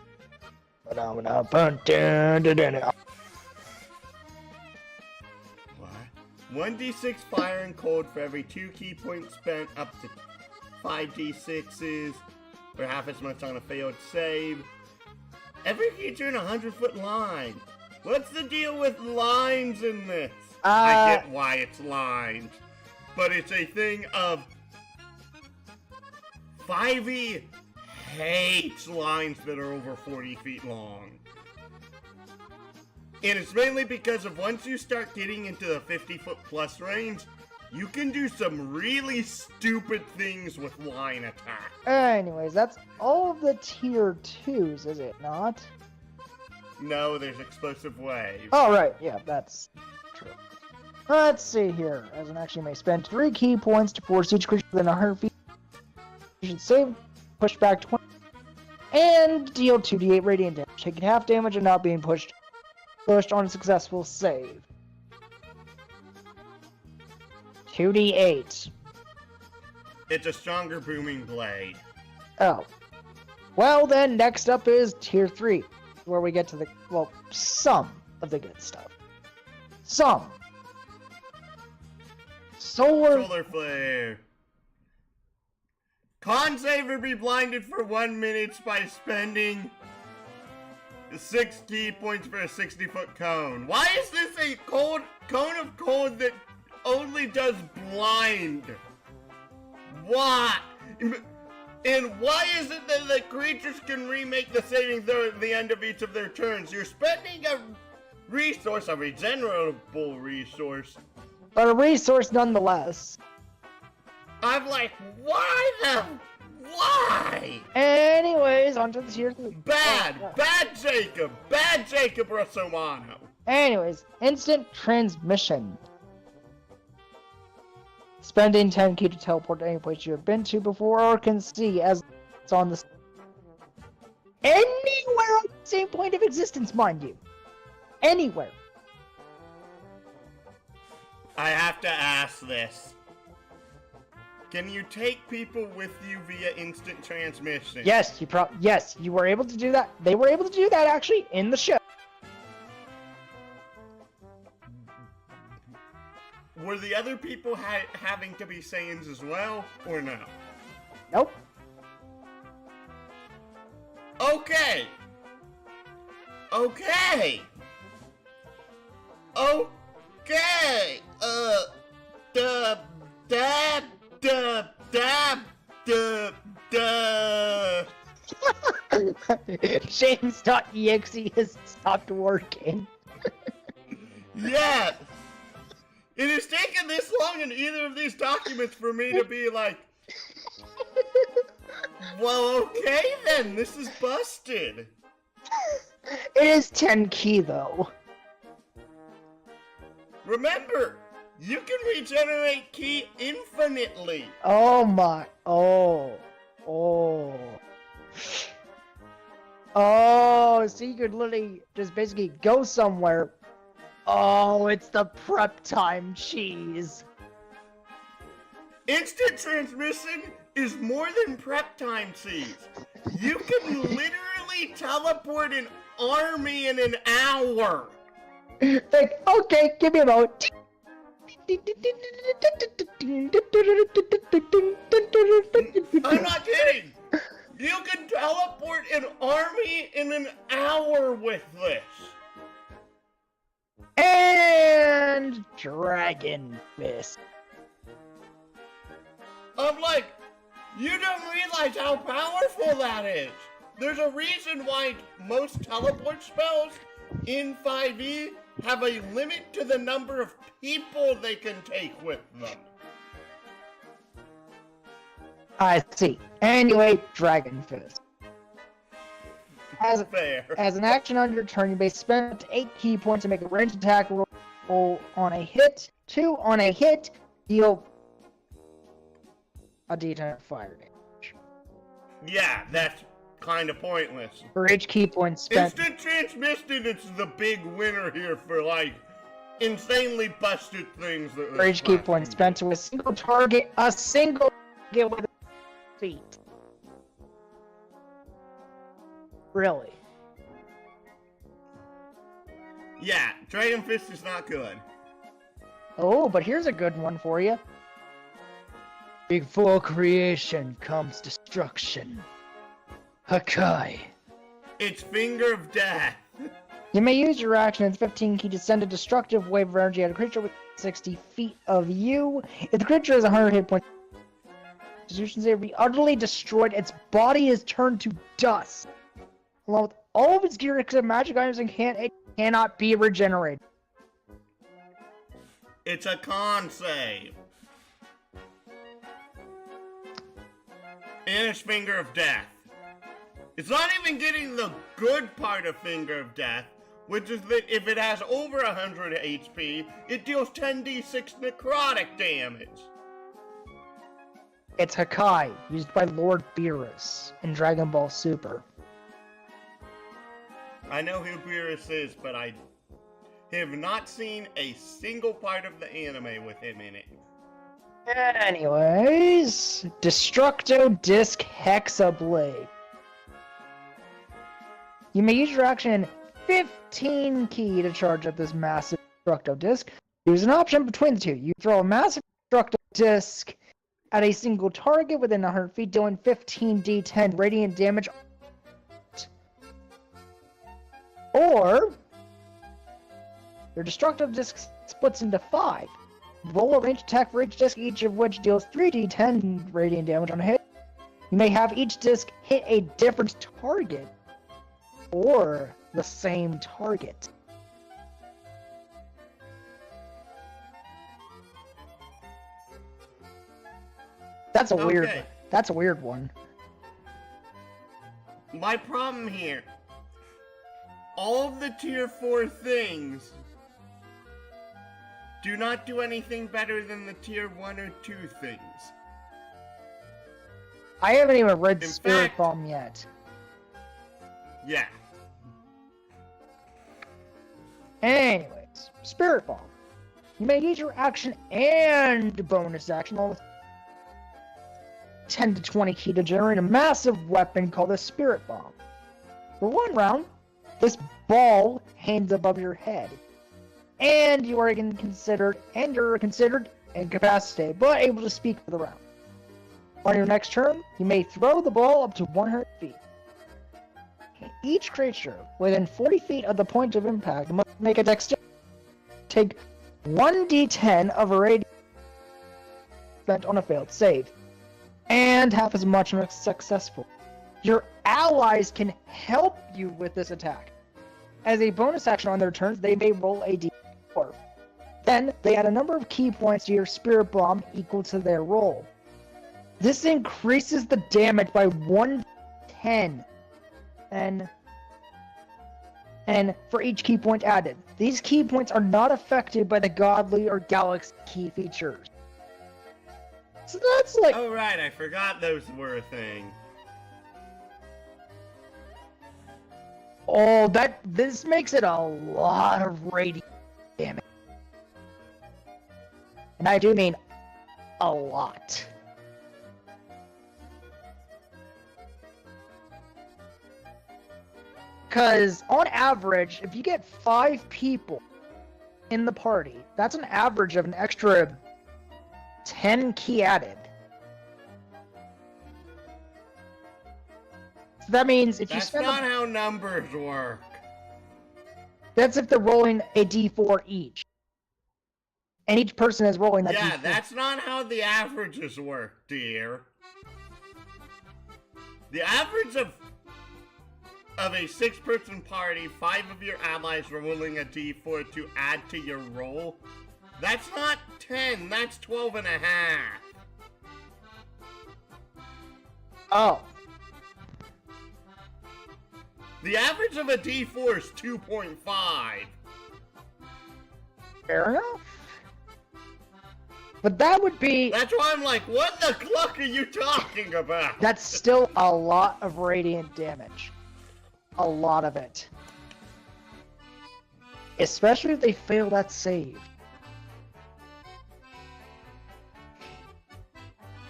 But no, no, dun dun dun dun. What? 1d6 fire and cold for every 2 key points spent, up to 5d6s, or half as much on a failed save. Every creature in a 100-foot line. What's the deal with lines in this? I get why it's lines, but it's a thing of 5e hates lines that are over 40 feet long. And it's mainly because of once you start getting into the 50-foot plus range, you can do some really stupid things with line attack. Anyways, that's all of the tier 2s, is it not? No, there's explosive waves. Oh, right. Yeah, that's true. Let's see here. As an action, you may spend 3 key points to force each creature within 100 feet. You should save, push back 20, and deal 2d8 radiant damage, taking half damage and not being pushed on a successful save. 2d8. It's a stronger booming blade. Oh. Well then, next up is tier 3, where we get to the, well, some of the good stuff. Some. Solar flare. Con save would be blinded for 1 minute by spending 6 key points for a 60-foot cone. Why is this a cone of cold that only does blind? Why? And why is it that the creatures can remake the saving throw at the end of each of their turns? You're spending a resource, a regenerable resource. But a resource nonetheless. I'm like, why? Anyways, onto the tier 3. Bad Jacob Rossomano. Anyways, instant transmission. Spending 10 key to teleport to any place you have been to before or can see as it's on the anywhere on the same point of existence, mind you. Anywhere. I have to ask this. Can you take people with you via instant transmission? Yes, you were able to do that. They were able to do that actually in the show. Were the other people having to be Saiyans as well, or no? Nope. Okay. James.exe has stopped working. Yeah! It has taken this long in either of these documents for me to be like, well, okay then, this is busted. It is 10 key though. Remember, you can regenerate key infinitely. Oh my. Oh, so you could literally just basically go somewhere. Oh, it's the prep time cheese. Instant transmission is more than prep time cheese. You can literally teleport an army in an hour. Like, okay, give me a moment. I'm not kidding. You can teleport an army in an hour with this. And Dragon Fist. I'm like, you don't realize how powerful that is. There's a reason why most teleport spells in 5e have a limit to the number of people they can take with them. I see. Anyway, Dragon Fist. Fair. As an action on your turn, you may spend up to 8 key points to make a ranged attack roll on a hit. 2 on a hit, deal a d10 fire damage. Yeah, that's kind of pointless. For each key point spent. Instant transmission is the big winner here for like insanely busted things. For each key point spent to a single target with feet. Really? Yeah, Dragon Fist is not good. Oh, but here's a good one for you. Before creation comes destruction. Hakai. It's Finger of Death. You may use your action as 15 key to send a destructive wave of energy at a creature within 60 feet of you. If the creature has 100 hit points, Constitution save will be utterly destroyed. Its body is turned to dust. Along with all of its gear except magic items and it cannot be regenerated. It's a con save. And it's Finger of Death. It's not even getting the good part of Finger of Death, which is that if it has over 100 HP, it deals 10d6 necrotic damage. It's Hakai, used by Lord Beerus in Dragon Ball Super. I know who Beerus is, but I have not seen a single part of the anime with him in it. Anyways, Destructo Disc Hexablade. You may use your action 15 key to charge up this massive Destructo Disc. Use an option between the two. You throw a massive Destructo Disc at a single target within 100 feet, dealing 15d10 radiant damage. Or, your Destructive Disc splits into 5. Roll a ranged attack for each disc, each of which deals 3d10 radiant damage on a hit. You may have each disc hit a different target, or the same target. That's a weird one. My problem here, all of the tier 4 things do not do anything better than the tier 1 or 2 things. I haven't even read In Spirit fact- Bomb yet. Yeah. Anyways, Spirit Bomb. You may use your action and bonus action all with 10 to 20 key to generate a massive weapon called a Spirit Bomb. For one round, this ball hangs above your head, and you're considered incapacitated, but able to speak for the round. On your next turn, you may throw the ball up to 100 feet. Each creature within 40 feet of the point of impact must make a dexterity. Take 1d10 of a radiant spent on a failed save, and half as much on a successful. your allies can help you with this attack. As a bonus action on their turns, they may roll a d4. Then, they add a number of key points to your Spirit Bomb equal to their roll. This increases the damage by 110. And for each key point added. These key points are not affected by the Godly or Galaxy key features. So that's like... Oh right, I forgot those were a thing. Oh, this makes it a lot of radiant damage. And I do mean a lot. Because on average, if you get 5 people in the party, that's an average of an extra 10 key added. So that means if you spend... That's not how numbers work. That's if they're rolling a d4 each. And each person is rolling that d4. Yeah, that's not how the averages work, dear. The average of a 6-person party, 5 of your allies rolling a d4 to add to your roll, that's not 10, that's 12 and a half. Oh. The average of a d4 is 2.5. Fair enough. But that would be... That's why I'm like, what the cluck are you talking about? That's still a lot of radiant damage. A lot of it. Especially if they fail that save.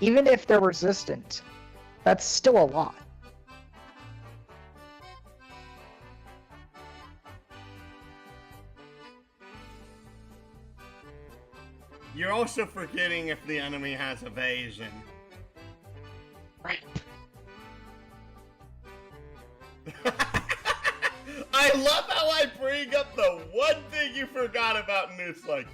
Even if they're resistant, that's still a lot. You're also forgetting if the enemy has evasion. Right. I love how I bring up the one thing you forgot about, and it's like...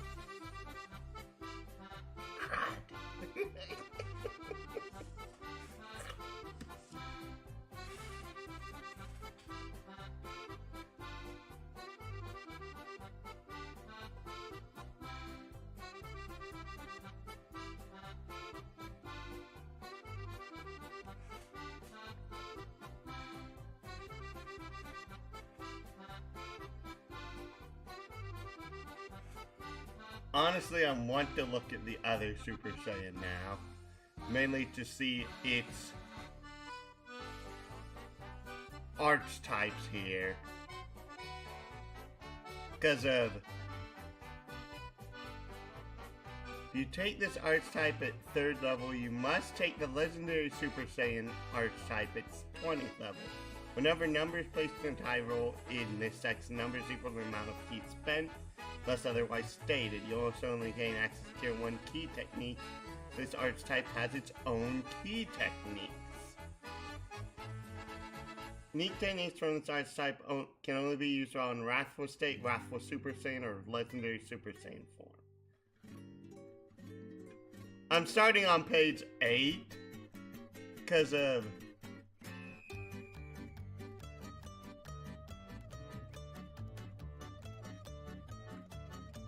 Honestly, I want to look at the other Super Saiyan now. Mainly to see its archetypes here. Because of... If you take this archetype at 3rd level, you must take the legendary Super Saiyan archetype at 20th level. Whenever numbers placed in a tie roll in this section, numbers equal to the amount of heat spent, unless otherwise stated. You'll also only gain access to Tier 1 key technique. This archetype has its own key techniques. Unique techniques from this archetype can only be used on Wrathful State, Wrathful Super Saiyan, or Legendary Super Saiyan form. I'm starting on page 8, because of...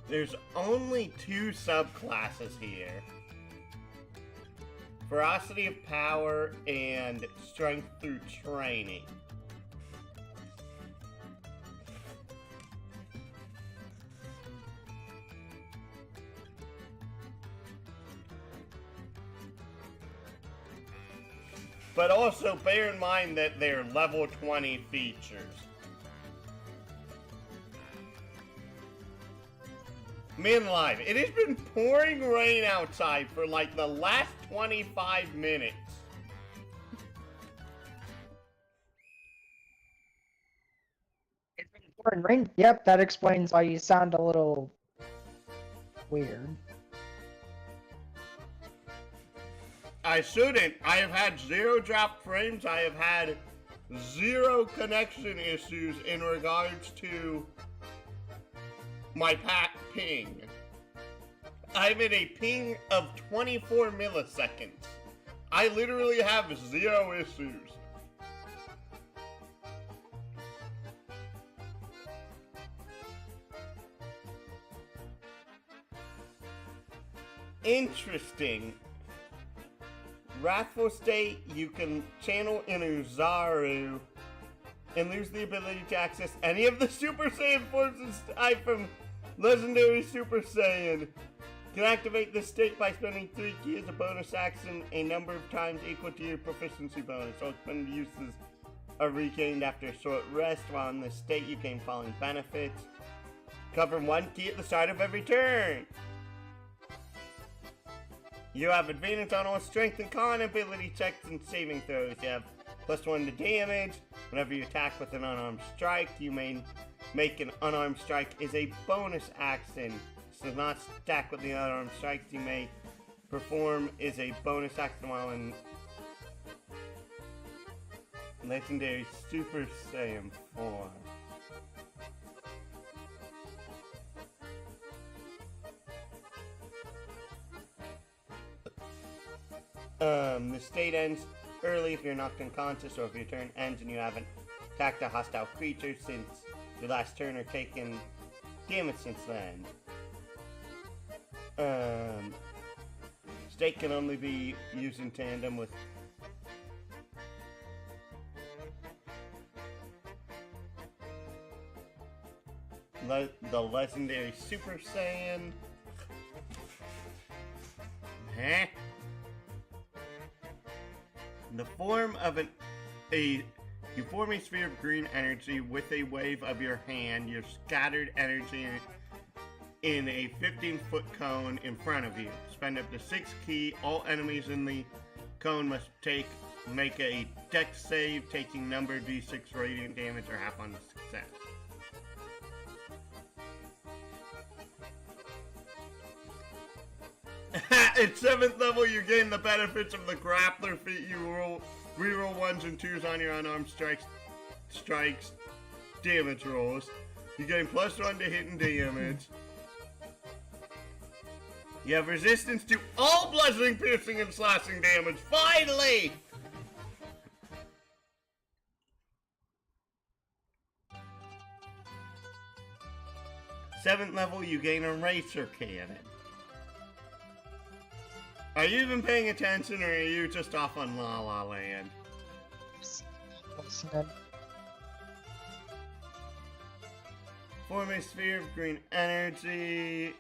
There's only 2 subclasses here. Ferocity of Power and Strength through Training. But also bear in mind that they're level 20 features. Man alive, it has been pouring rain outside for like the last 25 minutes. It's been pouring rain. Yep, that explains why you sound a little weird. I shouldn't. I have had 0 drop frames. I have had 0 connection issues in regards to my pack ping. I'm in a ping of 24 milliseconds. I literally have 0 issues. Interesting. Wrathful State, you can channel in Uzaru and lose the ability to access any of the Super Saiyan forms aside from Legendary Super Saiyan. Can activate this state by spending 3 ki as a bonus action a number of times equal to your proficiency bonus. All expended uses are regained after a short rest. While in this state, you gain following benefits. Cover 1 ki at the start of every turn. You have advantage on all strength and con ability checks and saving throws. You have +1 to damage. Whenever you attack with an unarmed strike, you may make an unarmed strike as a bonus action. This does not stack with the unarmed strikes you may perform as a bonus action while in Legendary Super Saiyan form. The state ends early if you're knocked unconscious or if your turn ends and you haven't attacked a hostile creature since your last turn or taken damage since then. State can only be used in tandem with the Legendary Super Saiyan. The form of you form a sphere of green energy with a wave of your hand. Your scattered energy in a 15-foot cone in front of you. Spend up to 6 ki. All enemies in the cone must make a dex save, taking number d6 radiant damage or half on success. At 7th level, you gain the benefits of the grappler feat. You reroll 1s and 2s on your unarmed strikes damage rolls. You gain +1 to hit and damage. You have resistance to all bludgeoning, piercing, and slashing damage. Finally! Seventh level, you gain a Racer Cannon. Are you even paying attention, or are you just off on La La Land? Form a sphere of green energy.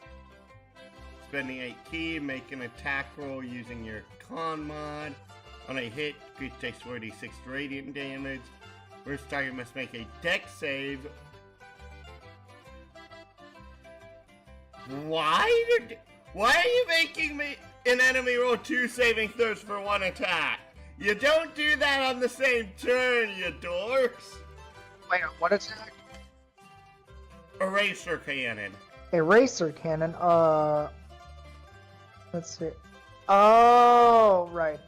Spending 8 ki, make an attack roll using your con mod. On a hit, creature takes 4d6 radiant damage. First target must make a dex save. Why are you making me an enemy roll 2 saving throws for 1 attack? You don't do that on the same turn, you dorks! Wait, what attack? Eraser Cannon. Eraser Cannon, let's see. Oh, right.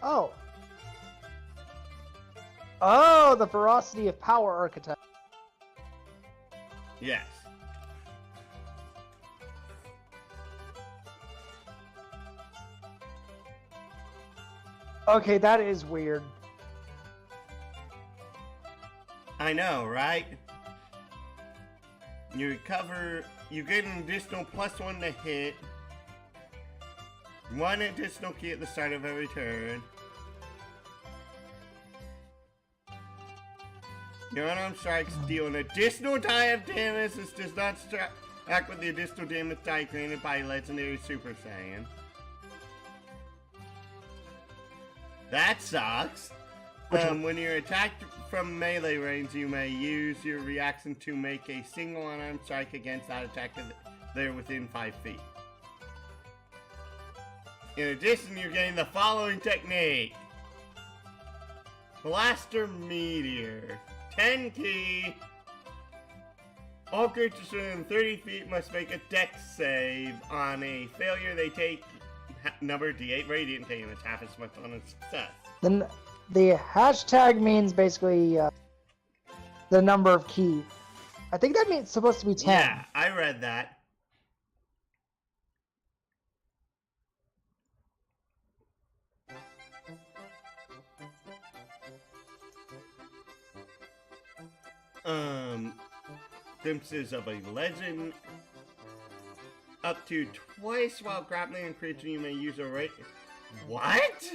Oh, the Ferocity of Power archetype. Yes. Okay, that is weird. I know, right? You recover, you get an additional +1 to hit. 1 additional ki at the start of every turn. Your unarmed strikes deal an additional die of damage. This does not stack with the additional damage die granted by Legendary Super Saiyan. That sucks. When you're attacked from melee range, you may use your reaction to make a single unarmed strike against that attacker they're within 5 feet. In addition, you gain the following technique. Blaster Meteor. 10 ki. All creatures within 30 feet must make a dex save. On a failure, they take number d8 radiant damage, half as much on a success. Then the hashtag means basically the number of ki. I think that means it's supposed to be 10. Yeah, I read that. Glimpses of a legend. up to twice while grappling a creature you may use a right. What?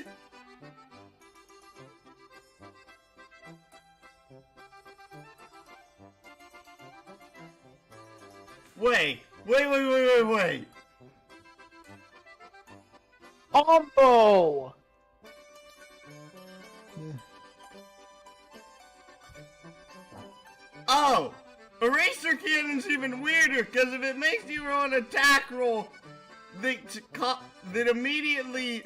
Wait. Combo! Oh! Eraser Cannon's even weirder, because if it makes you roll an attack roll that immediately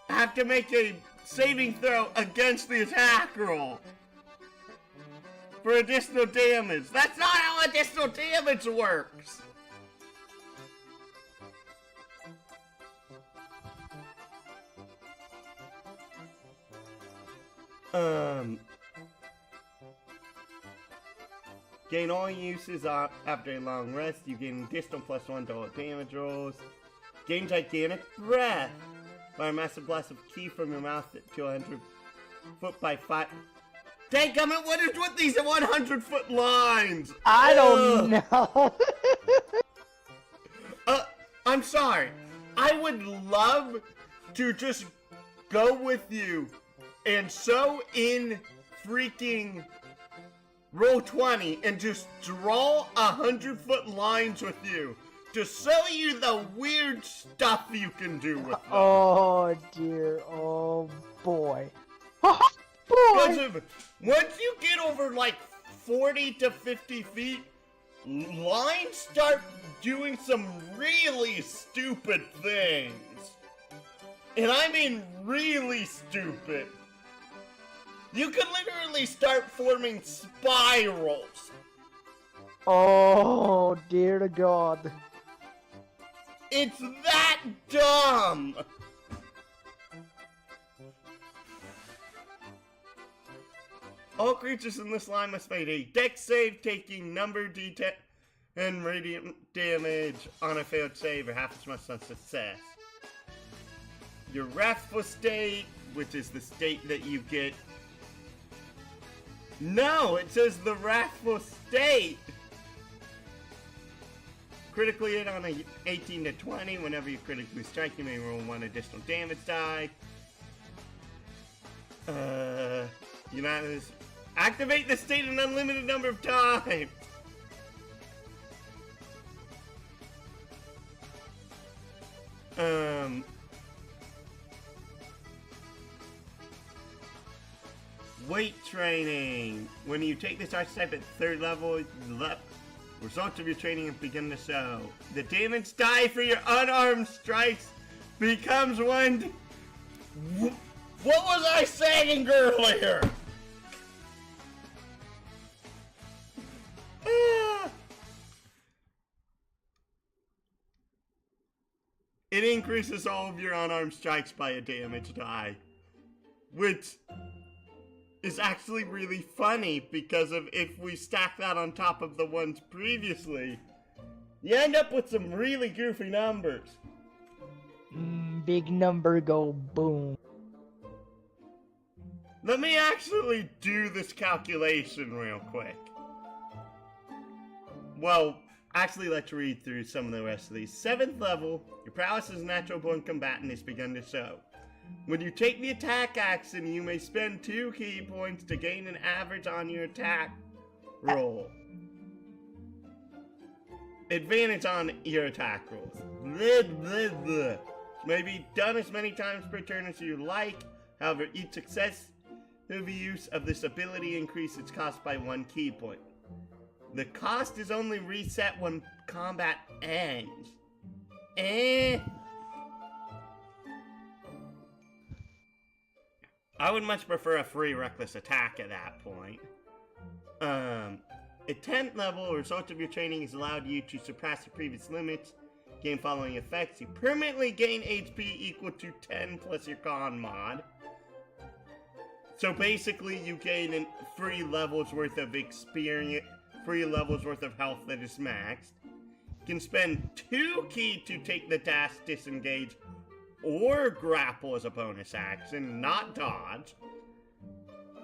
have to make a saving throw against the attack roll for additional damage. That's not how additional damage works! Gain all uses after a long rest. You gain additional +1 to all damage rolls. Gain gigantic breath. Fire a massive blast of ki from your mouth at 200 foot by 5. Dadgummit, what is with these 100-foot lines? I don't know. I'm sorry. I would love to just go with you and sew in freaking Roll20 and just draw 100-foot lines with you to show you the weird stuff you can do with them. Oh dear, oh boy. Boy. Once you get over like 40 to 50 feet, lines start doing some really stupid things. And I mean really stupid. You can literally start forming spirals. Oh, dear to God. It's that dumb. All creatures in this line must make a dex save, taking number d10 and radiant damage on a failed save, or half as much on success. Your wrathful state, which is the state that you get. No, it says the wrathful state. Critically hit on a 18 to 20. Whenever you critically strike, you may roll 1 additional damage die. Activate the state an unlimited number of times. Weight training. When you take this archetype at 3rd level, results of your training have begun to show. The damage die for your unarmed strikes becomes 1. What was I saying earlier? It increases all of your unarmed strikes by a damage die, which is actually really funny because of if we stack that on top of the ones previously, you end up with some really goofy numbers. Big number go boom. Let me actually do this calculation real quick. Well, actually, let's read through some of the rest of these. 7th level, your prowess as a natural born combatant has begun to show. When you take the attack action, you may spend 2 key points to gain an average on your attack roll. Advantage on your attack rolls. Blah, blah, blah. May be done as many times per turn as you like. However, each successive use of this ability increases its cost by 1 key point. The cost is only reset when combat ends. I would much prefer a free reckless attack at that point. At 10th level, a result of your training has allowed you to surpass the previous limits. Gain following effects. You permanently gain HP equal to 10 plus your con mod. So basically, you gain 3 levels worth of experience, 3 levels worth of health that is maxed. You can spend 2 key to take the dash, disengage, or grapple as a bonus action, not dodge.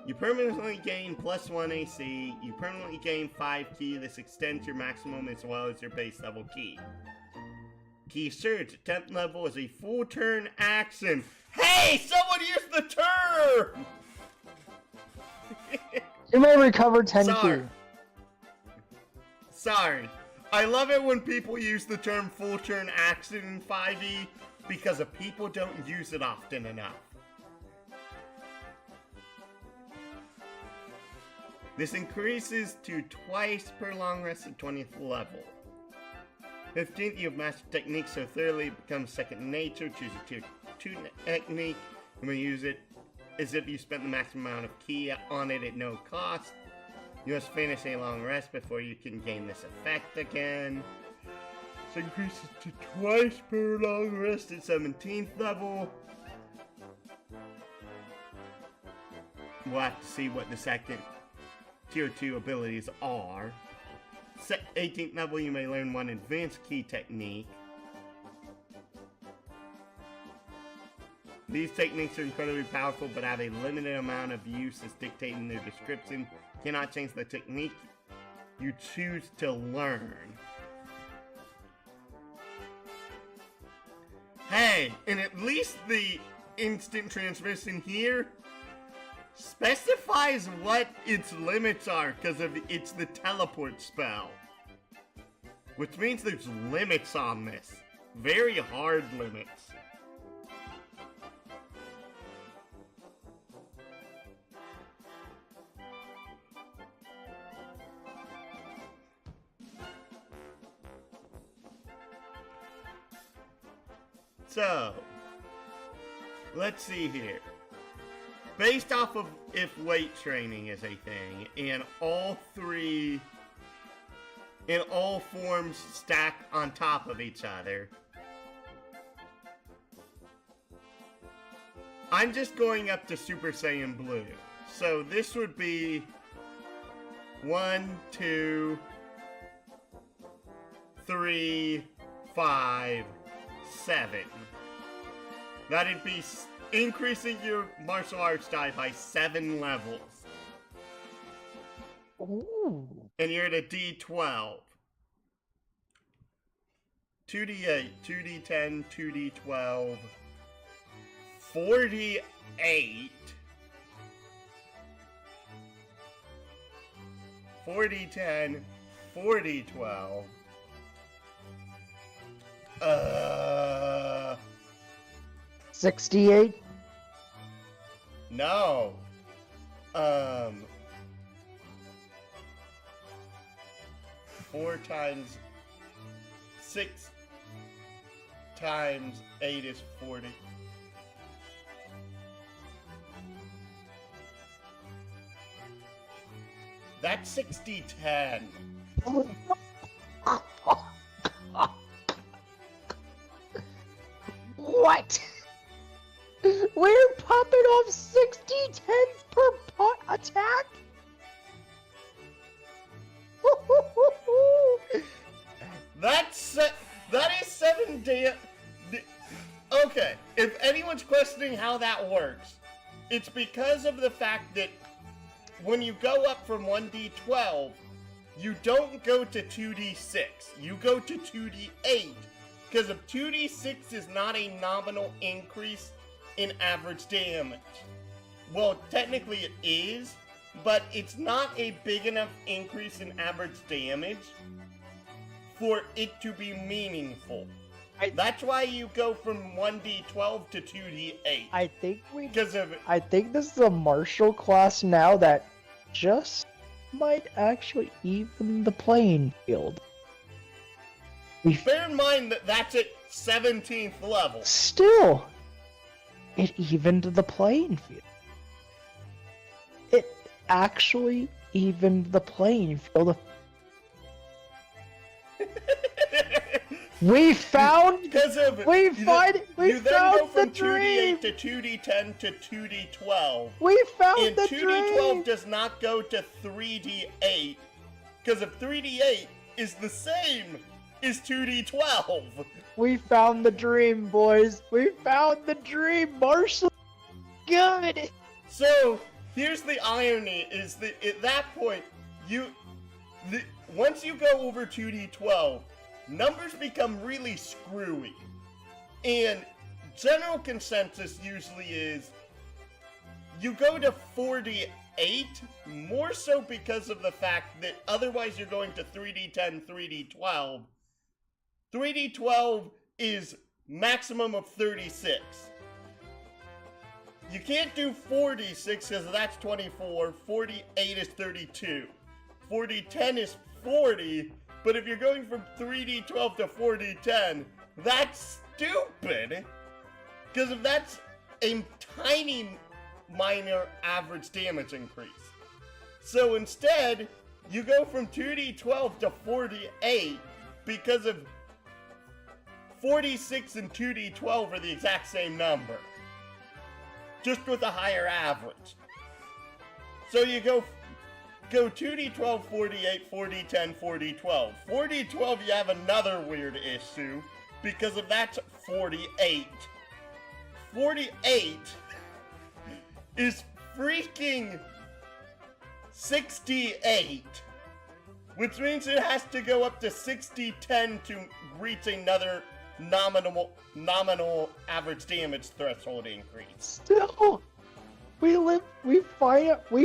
You permanently gain +1 AC. You permanently gain 5 ki. This extends your maximum as well as your base level ki. Ki Surge at 10th level is a full turn action. Hey! Someone used the term! You may recover 10 Sorry. ki. Sorry. I love it when people use the term full turn action in 5e because people don't use it often enough. This increases to twice per long rest at 20th level. 15th, you have mastered technique so thoroughly it becomes second nature. Choose a tier 2 technique. You may use it as if you spent the maximum amount of ki on it at no cost. You must finish a long rest before you can gain this effect again. This increases to twice per long rest at 17th level. We'll have to see what the second Tier 2 abilities are. 18th level, you may learn one advanced ki technique. These techniques are incredibly powerful, but have a limited amount of use as dictated in their description. You cannot change the technique you choose to learn. Hey, and at least the instant transmission here specifies what its limits are, because it's the teleport spell. Which means there's limits on this. Very hard limits. So, let's see here. Based off of if weight training is a thing, and all forms stack on top of each other, I'm just going up to Super Saiyan Blue. So this would be 1, 2, 3, 5, 7. That'd be increasing your martial arts die by 7 levels. Ooh. And you're at a D12. 2d8, 2d10, 2d12, 4d8, 4d10, 4d12, 68. No. 4 times 6 times 8 is 40. That's 60-10. What? We're popping off 60 tens per pot attack? That is 7 Okay, if anyone's questioning how that works, it's because of the fact that when you go up from 1d12, you don't go to 2d6, you go to 2d8, because if 2d6 is not a nominal increase in average damage. Well, technically it is, but it's not a big enough increase in average damage for it to be meaningful. That's why you go from 1d12 to 2d8. I think because of it. I think this is a martial class now that just might actually even the playing field. Bear in mind that that's at 17th level. Still, it evened the playing field. It actually evened the playing field. We found you then found go from the dream. 2d8 to 2d10 to 2d12. We found And the 2d12 dream. does not go to 3d8, because if 3d8 is the same as 2d12. We found the dream, boys. We found the dream, Marshall. Good. So, here's the irony: is that at that point, once you go over 2d12, numbers become really screwy, and general consensus usually is you go to 48, more so because of the fact that otherwise you're going to 3d10, 3d12. 3d12 is maximum of 36. You can't do 46 because that's 24, 48 is 32, 4010 is 40, but if you're going from 3d12 to 4010, that's stupid, because if that's a tiny minor average damage increase. So instead, you go from 2d12 to 48 because of 46 and 2d12 are the exact same number, just with a higher average. So you go 2d12, 48, 4010, 4012. 4012 you have another weird issue because of that's 48. 48 is freaking 68, which means it has to go up to 6010 to reach another nominal average damage threshold increase. Still, we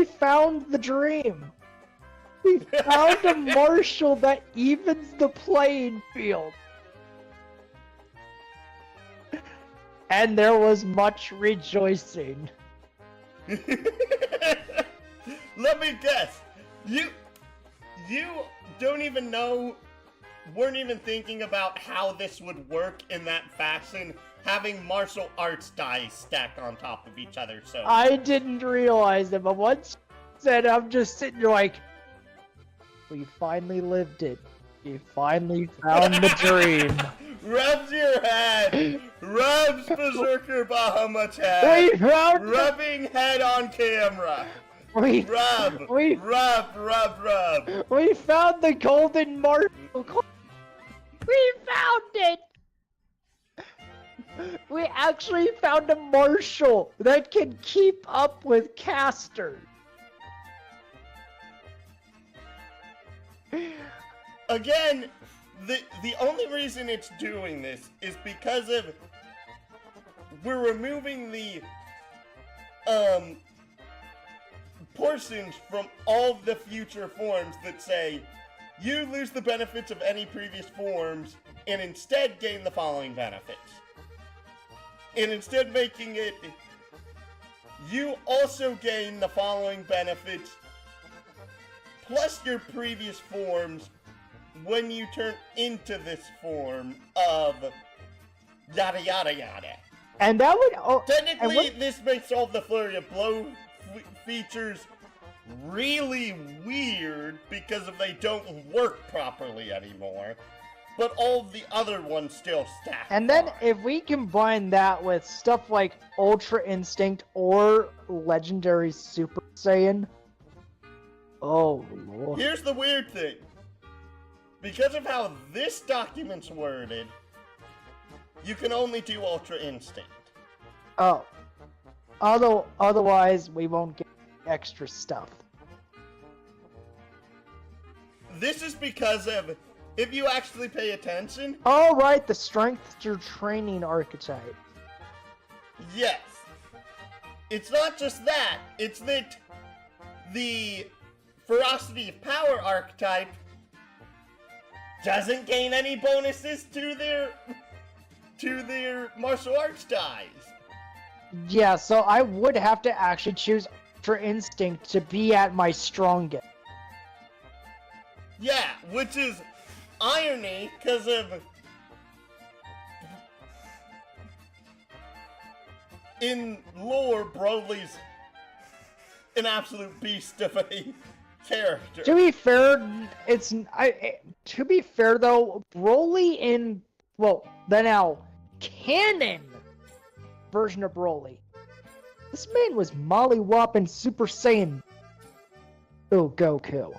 found the dream. We found a marshal that evens the playing field. And there was much rejoicing. Let me guess. You don't even weren't even thinking about how this would work in that fashion, having martial arts dice stacked on top of each other. So I didn't realize it, but once you said, I'm just sitting there like, we finally lived it. We finally found the dream. Rubs your head. Rubs Berserker Bahamut's head. We found rubbing head on camera. We rub. We found the golden marshal. We found it. We actually found a marshal that can keep up with casters. Again, the only reason it's doing this is because of we're removing the portions from all of the future forms that say you lose the benefits of any previous forms and instead gain the following benefits. And instead making it you also gain the following benefits plus your previous forms when you turn into this form of yada yada yada. And that would technically this makes all the flurry of blow features really weird because of they don't work properly anymore, but all the other ones still stack. And then if we combine that with stuff like Ultra Instinct or Legendary Super Saiyan, oh lord. Here's the weird thing. Because of how this document's worded, you can only do Ultra Instinct. Oh. Otherwise, we won't get extra stuff. This is because of, if you actually pay attention... Oh, right, the Strength to Training archetype. Yes. It's not just that, it's that the Ferocity of Power archetype doesn't gain any bonuses to their martial arts dice. Yeah, so I would have to actually choose Ultra Instinct to be at my strongest. Yeah, which is irony, because of... in lore, Broly's an absolute beast of a character. To be fair, to be fair though, Broly in, well, the now canon version of Broly, this man was mollywopping Super Saiyan Goku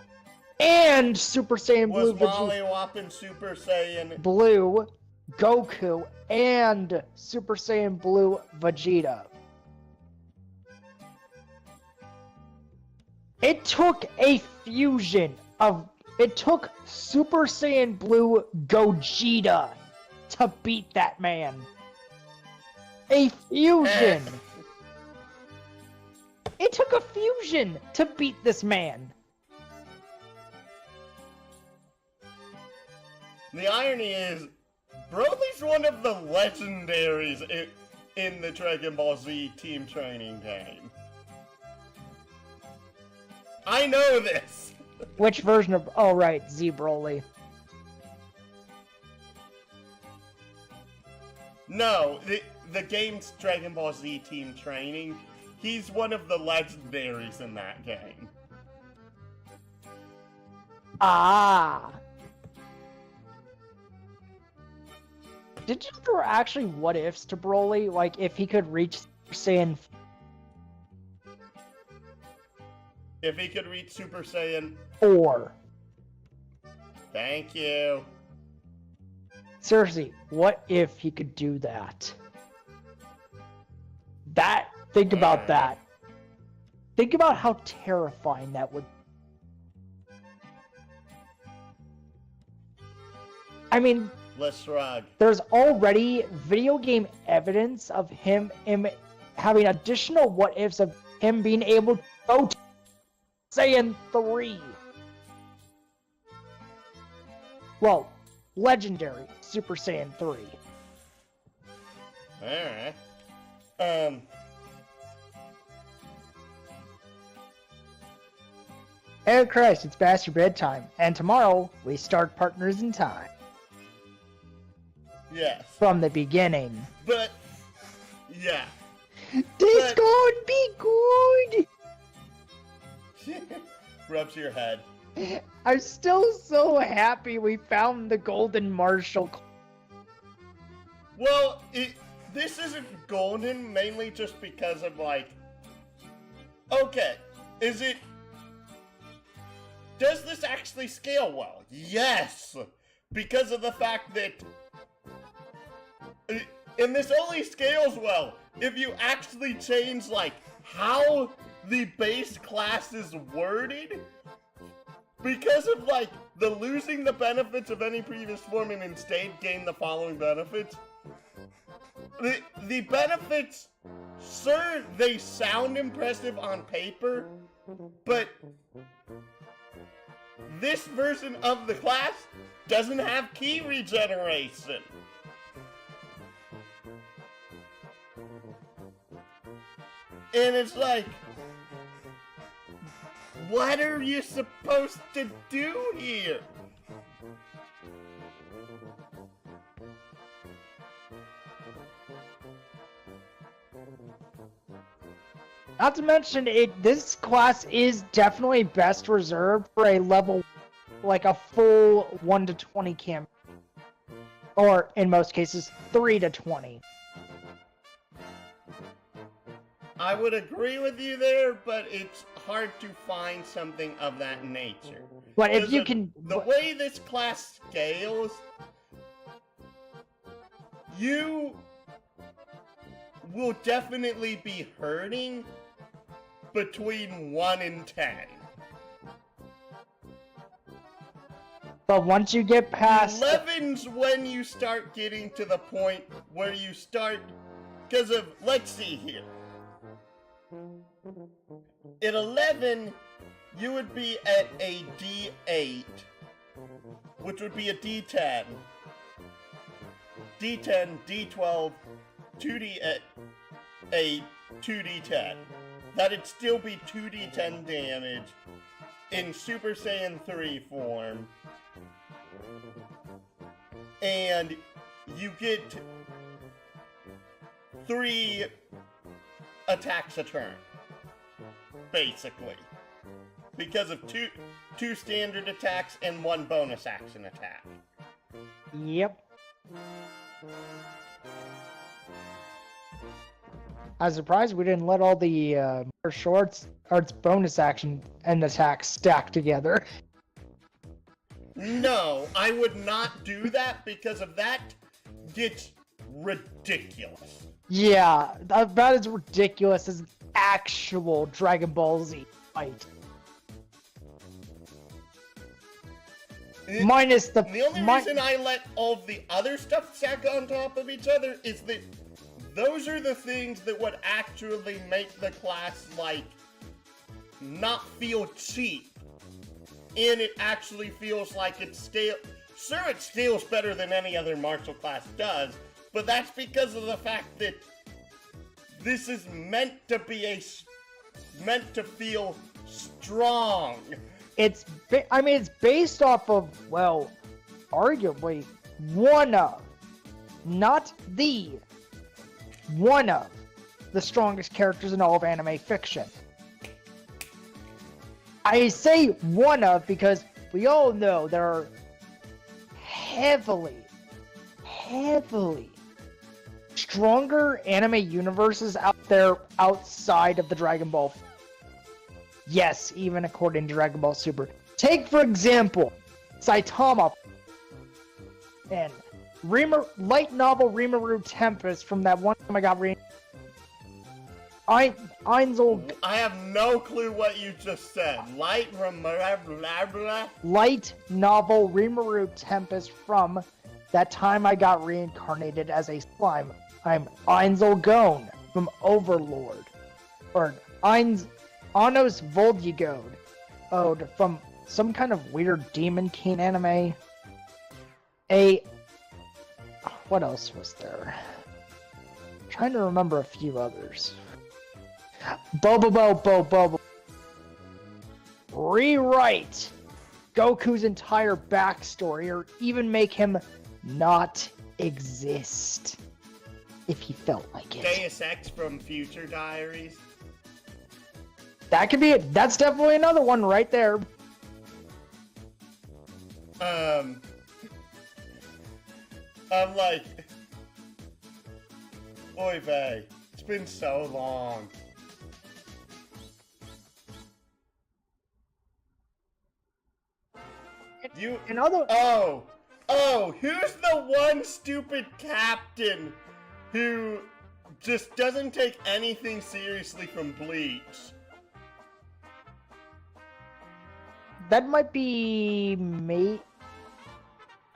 and Super Saiyan Blue Was mollywopping Super Saiyan Blue Goku and Super Saiyan Blue Vegeta. It took a fusion of... It took Super Saiyan Blue Gogeta to beat that man. A fusion! It took a fusion to beat this man. The irony is, Broly's one of the legendaries in the Dragon Ball Z team training game. I know this! Which version of... Oh, right, Z Broly. No, the game's Dragon Ball Z team training. He's one of the legendaries in that game. Ah. Did you ever actually what ifs to Broly? Like, if he could reach Super Saiyan... If he could reach Super Saiyan 4. Thank you. Seriously, what if he could do that? Think about that. Think about how terrifying that would... I mean... Let's shrug. There's already video game evidence of him having additional what ifs of him being able to go to Saiyan 3. Well, legendary Super Saiyan 3. Alright. Oh Christ, it's past your bedtime, and tomorrow we start Partners in Time. Yes. From the beginning. But, yeah. This gonna be good! Rubs your head. I'm still so happy we found the Golden Marshall. Well, this isn't golden mainly just because of, like... Okay, does this actually scale well? Yes! Because of the fact that... And this only scales well if you actually change, like, how the base class is worded. Because of, like, the losing the benefits of any previous form and instead gain the following benefits. The benefits, sir, they sound impressive on paper, but this version of the class doesn't have key regeneration. And it's like, what are you supposed to do here? Not to mention, this class is definitely best reserved for a level, like a full 1 to 20 camp. Or, in most cases, 3 to 20. I would agree with you there, but it's hard to find something of that nature. But if you can... The way this class scales, you will definitely be hurting between 1 and 10. But once you get past... 11's when you start getting to the point where you start... Because of... Let's see here. At 11, you would be at a D8, which would be a D10. D10, D12, 2D8, 2D10. That'd still be 2D10 damage in Super Saiyan 3 form. And you get 3 attacks a turn, basically, because of two standard attacks and 1 bonus action attack. Yep. I was surprised we didn't let all the martial arts bonus action and attacks stack together. No, I would not do that because of that gets ridiculous. Yeah, about as ridiculous as an actual Dragon Ball Z fight. Minus the... The only reason I let all of the other stuff stack on top of each other is that those are the things that would actually make the class, like, not feel cheap. And it actually feels like it scales... Sure, it scales better than any other martial class does, but that's because of the fact that this is meant to be meant to feel strong. It's based off of, well, arguably one of, not the, one of the strongest characters in all of anime fiction. I say one of because we all know there are heavily stronger anime universes out there outside of the Dragon Ball. Yes, even according to Dragon Ball Super. Take, for example, Saitama and light novel Rimuru Tempest from that one time I got Einzel... I have no clue what you just said. Light novel Rimuru Tempest from that time I got reincarnated as a slime. I'm Einzel Gon from Overlord. Or Anos Voldigode. Oh, from some kind of weird Demon King anime. What else was there? I'm trying to remember a few others. Bobo. Rewrite Goku's entire backstory, or even make him not exist if he felt like it. Deus Ex from Future Diaries. That could be it. That's definitely another one right there. I'm like, oy vey, it's been so long. Who's the one stupid captain who just doesn't take anything seriously from Bleach? That might be me.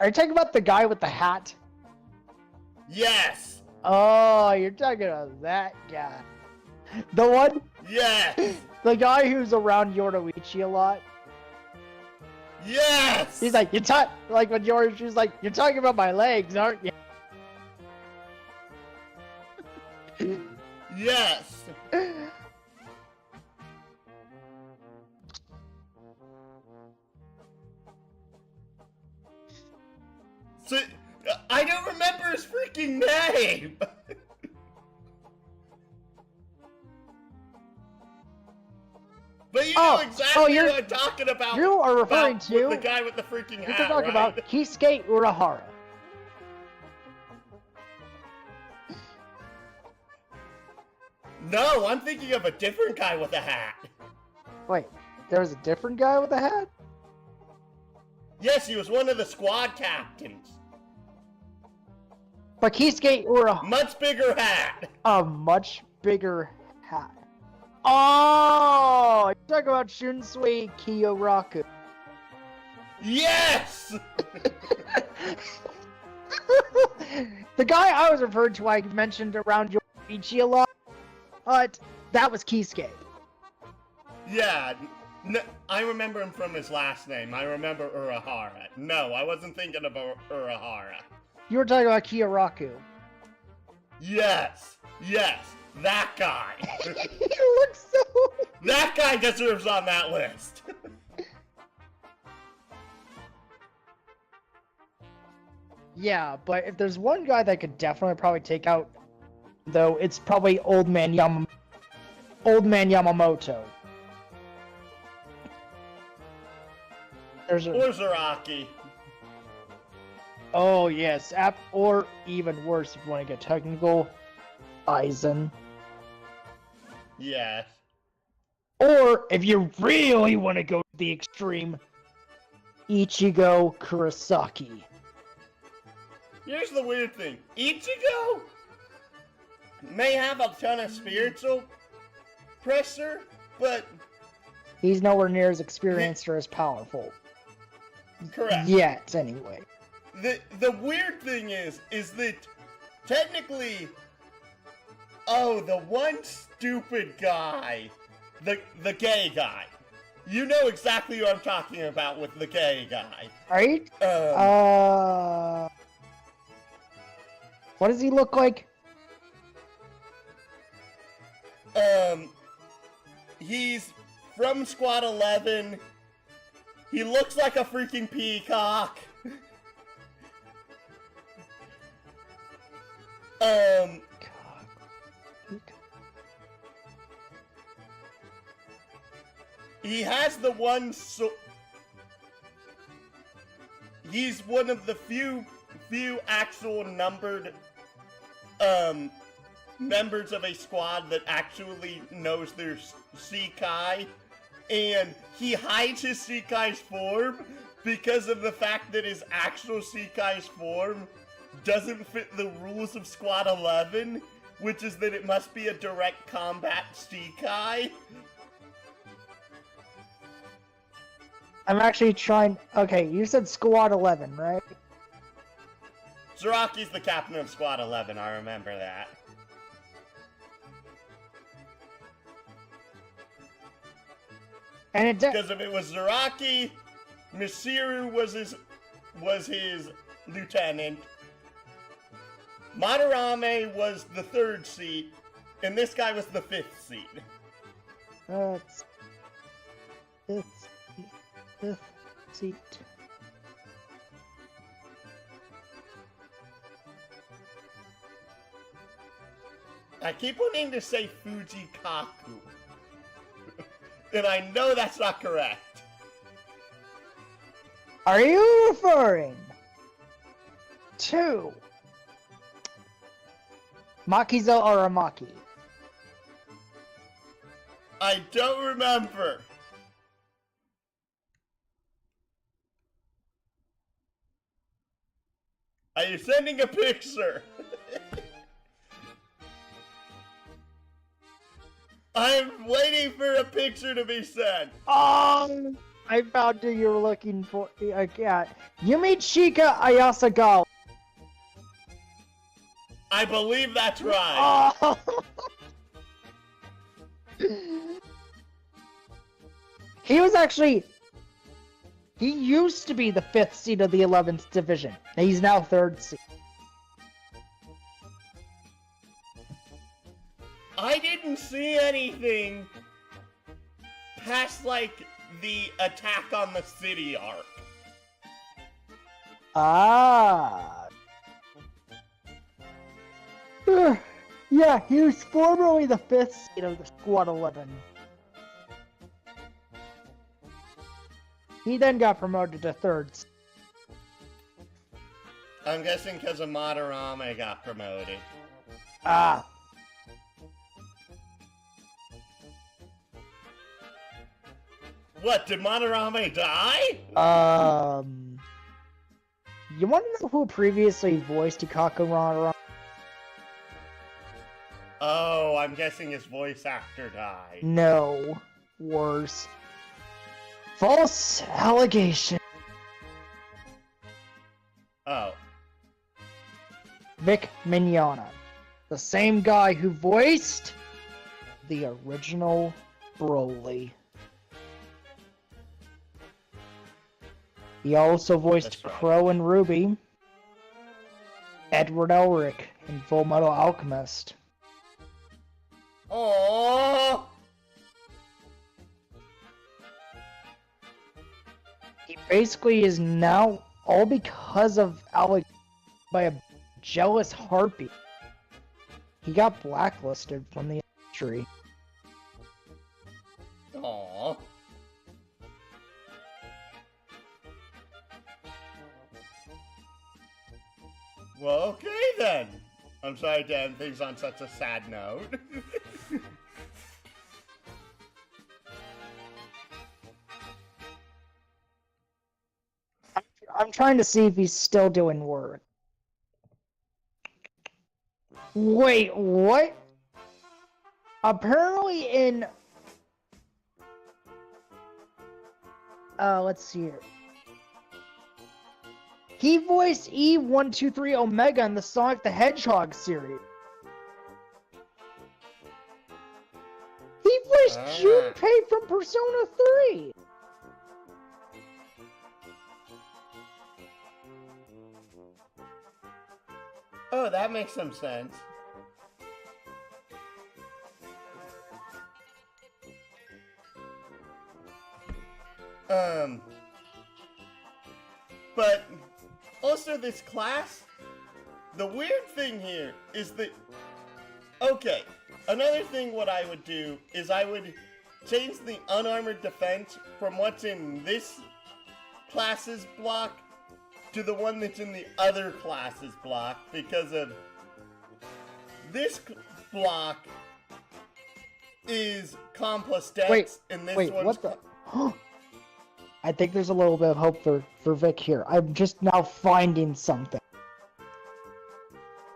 Are you talking about the guy with the hat? Yes! Oh, you're talking about that guy. The one? Yes! The guy who's around Yoruichi a lot? Yes! He's like, like when Yoruichi's like, you're talking about my legs, aren't you? Yes! So, I don't remember his freaking name! But you know exactly what I'm talking about. You are referring to the guy with the freaking hat, you're talking about Kisuke Urahara. No, I'm thinking of a different guy with a hat. Wait, there was a different guy with a hat? Yes, he was one of the squad captains. But Kisuke Urahara... Much bigger hat. A much bigger hat. Oh, you're talking about Shunsui Kiyoraku. Yes! The guy I was referring to, I mentioned around Yoruichi a lot, but that was Kisuke. Yeah, I remember him from his last name. I remember Urahara. No, I wasn't thinking of Urahara. You were talking about Kiyoraku. Yes, that guy. He looks so... That guy deserves on that list. Yeah, but if there's one guy that could definitely probably take out, though, it's probably Old Man Yamamoto. Or Zaraki. Oh yes, or even worse if you want to get technical, Aizen. Yes. Or if you really want to go to the extreme, Ichigo Kurosaki. Here's the weird thing. Ichigo may have a ton of spiritual pressure, but... he's nowhere near as experienced or as powerful. Correct. Yet, anyway. The weird thing is that technically, the one stupid guy, the gay guy. You know exactly what I'm talking about with the gay guy. Right? What does he look like? He's from Squad 11. He looks like a freaking peacock. He has the one he's one of the few actual numbered members of a squad that actually knows their Sekai, and he hides his Sekai's form because of the fact that his actual Sekai's form doesn't fit the rules of Squad 11, which is that it must be a direct combat Sekai. I'm actually trying... Okay, you said Squad 11, right? Zaraki's the captain of Squad 11, I remember that. And it Because if it was Zaraki, Misiru was his lieutenant, Madarame was the 3rd seat, and this guy was the 5th seat. That's... Fifth seat. I keep wanting to say Fujikaku. And I know that's not correct. Are you referring to Makizo Aramaki? I don't remember. Are you sending a picture? I'm waiting for a picture to be sent. Oh, I found who you're looking for. Yeah, you meet Shika Ayasagawa. I believe that's right. Oh. He was actually... He used to be the 5th seat of the 11th division. He's now 3rd seat. I didn't see anything past, like, the attack on the city arc. Ah. Yeah, he was formerly the 5th seat of the Squad 11. He then got promoted to 3rd. I'm guessing because of Madarame got promoted. Ah. What, did Madarame die? You want to know who previously voiced Ikaku Madarame? Oh, I'm guessing his voice actor died. No. Worse. False allegation. Oh. Vic Mignogna. The same guy who voiced the original Broly. He also voiced That's right. Crow and Ruby, Edward Elric in Full Metal Alchemist. Aww. He basically is now all because of Alec by a jealous harpy. He got blacklisted from the industry. Aww. Well, okay then. I'm sorry to end things on such a sad note. I'm trying to see if he's still doing work. Wait, what? Apparently in... let's see here. He voiced E123 Omega in the Sonic the Hedgehog series. He voiced Junpei from Persona 3. Oh, that makes some sense. But also this class, the weird thing here is that, okay, another thing what I would do is I would change the unarmored defense from what's in this class's block to the one that's in the other class's block, because of this block is complex dex, and this one's... What the... I think there's a little bit of hope for Vic here. I'm just now finding something.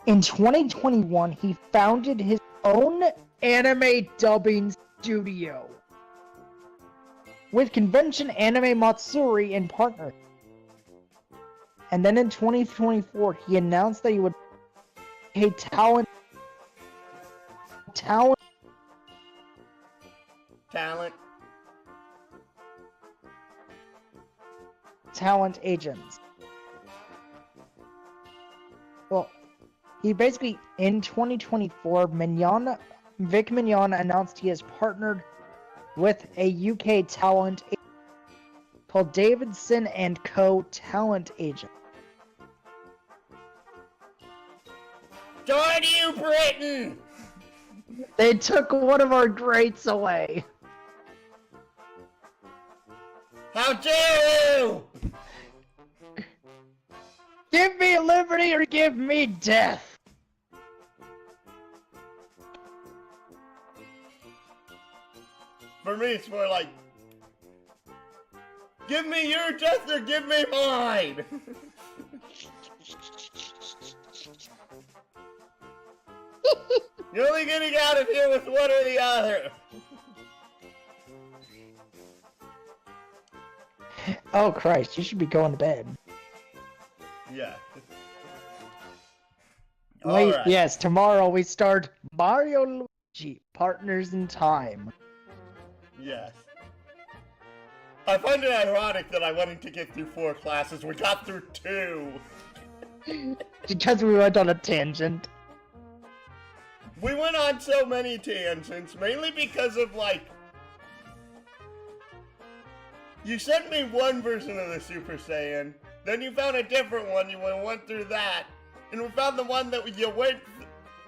In 2021, he founded his own anime dubbing studio with Convention Anime Matsuri in partner. And then in 2024, he announced that he would pay talent agents. Well, he basically, in 2024, Vic Mignogna announced he has partnered with a UK talent agent called Davidson & Co. Talent Agent. Darn you, Britain! They took one of our greats away. How dare you! Give me liberty or give me death. For me, it's more like, give me your death or give me mine! You're only getting out of here with one or the other! Oh Christ, you should be going to bed. Yeah. Wait, Alright. yes, tomorrow we start Mario Luigi, Partners in Time. Yes. I find it ironic that I wanted to get through 4 classes. We got through 2. Because we went on a tangent. We went on so many tangents, mainly because of, like... You sent me one version of the Super Saiyan, then you found a different one, you went through that, and we found the one that you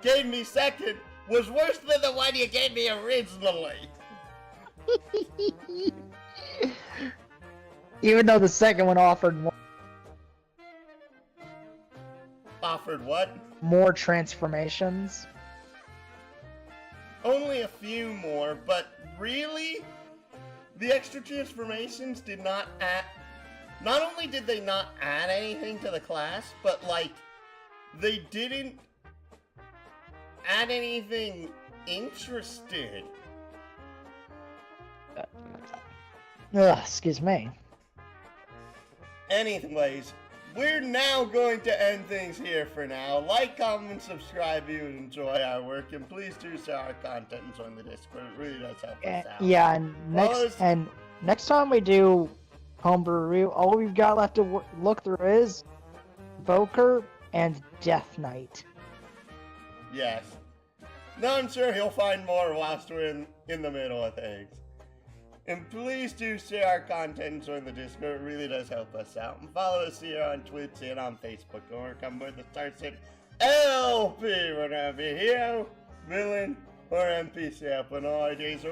gave me second was worse than the one you gave me originally. Even though the second one offered more... Offered what? More transformations. Only a few more, but really? The extra transformations did not add... Not only did they not add anything to the class, but, like, they didn't add anything interesting. Ugh, excuse me. Anyways, we're now going to end things here for now. Like, comment, and subscribe if you enjoy our work, and please do share our content and join the Discord. It really does help us out. Yeah, and next time we do Homebrew review, all we've got left to look through is Evoker and Death Knight. Yes. Now I'm sure he'll find more whilst we're in the middle of things. And please do share our content and join the Discord. It really does help us out. And follow us here on Twitch and on Facebook. Or come with the Starship LP, whether it be hero, villain, or NPC up when all ideas are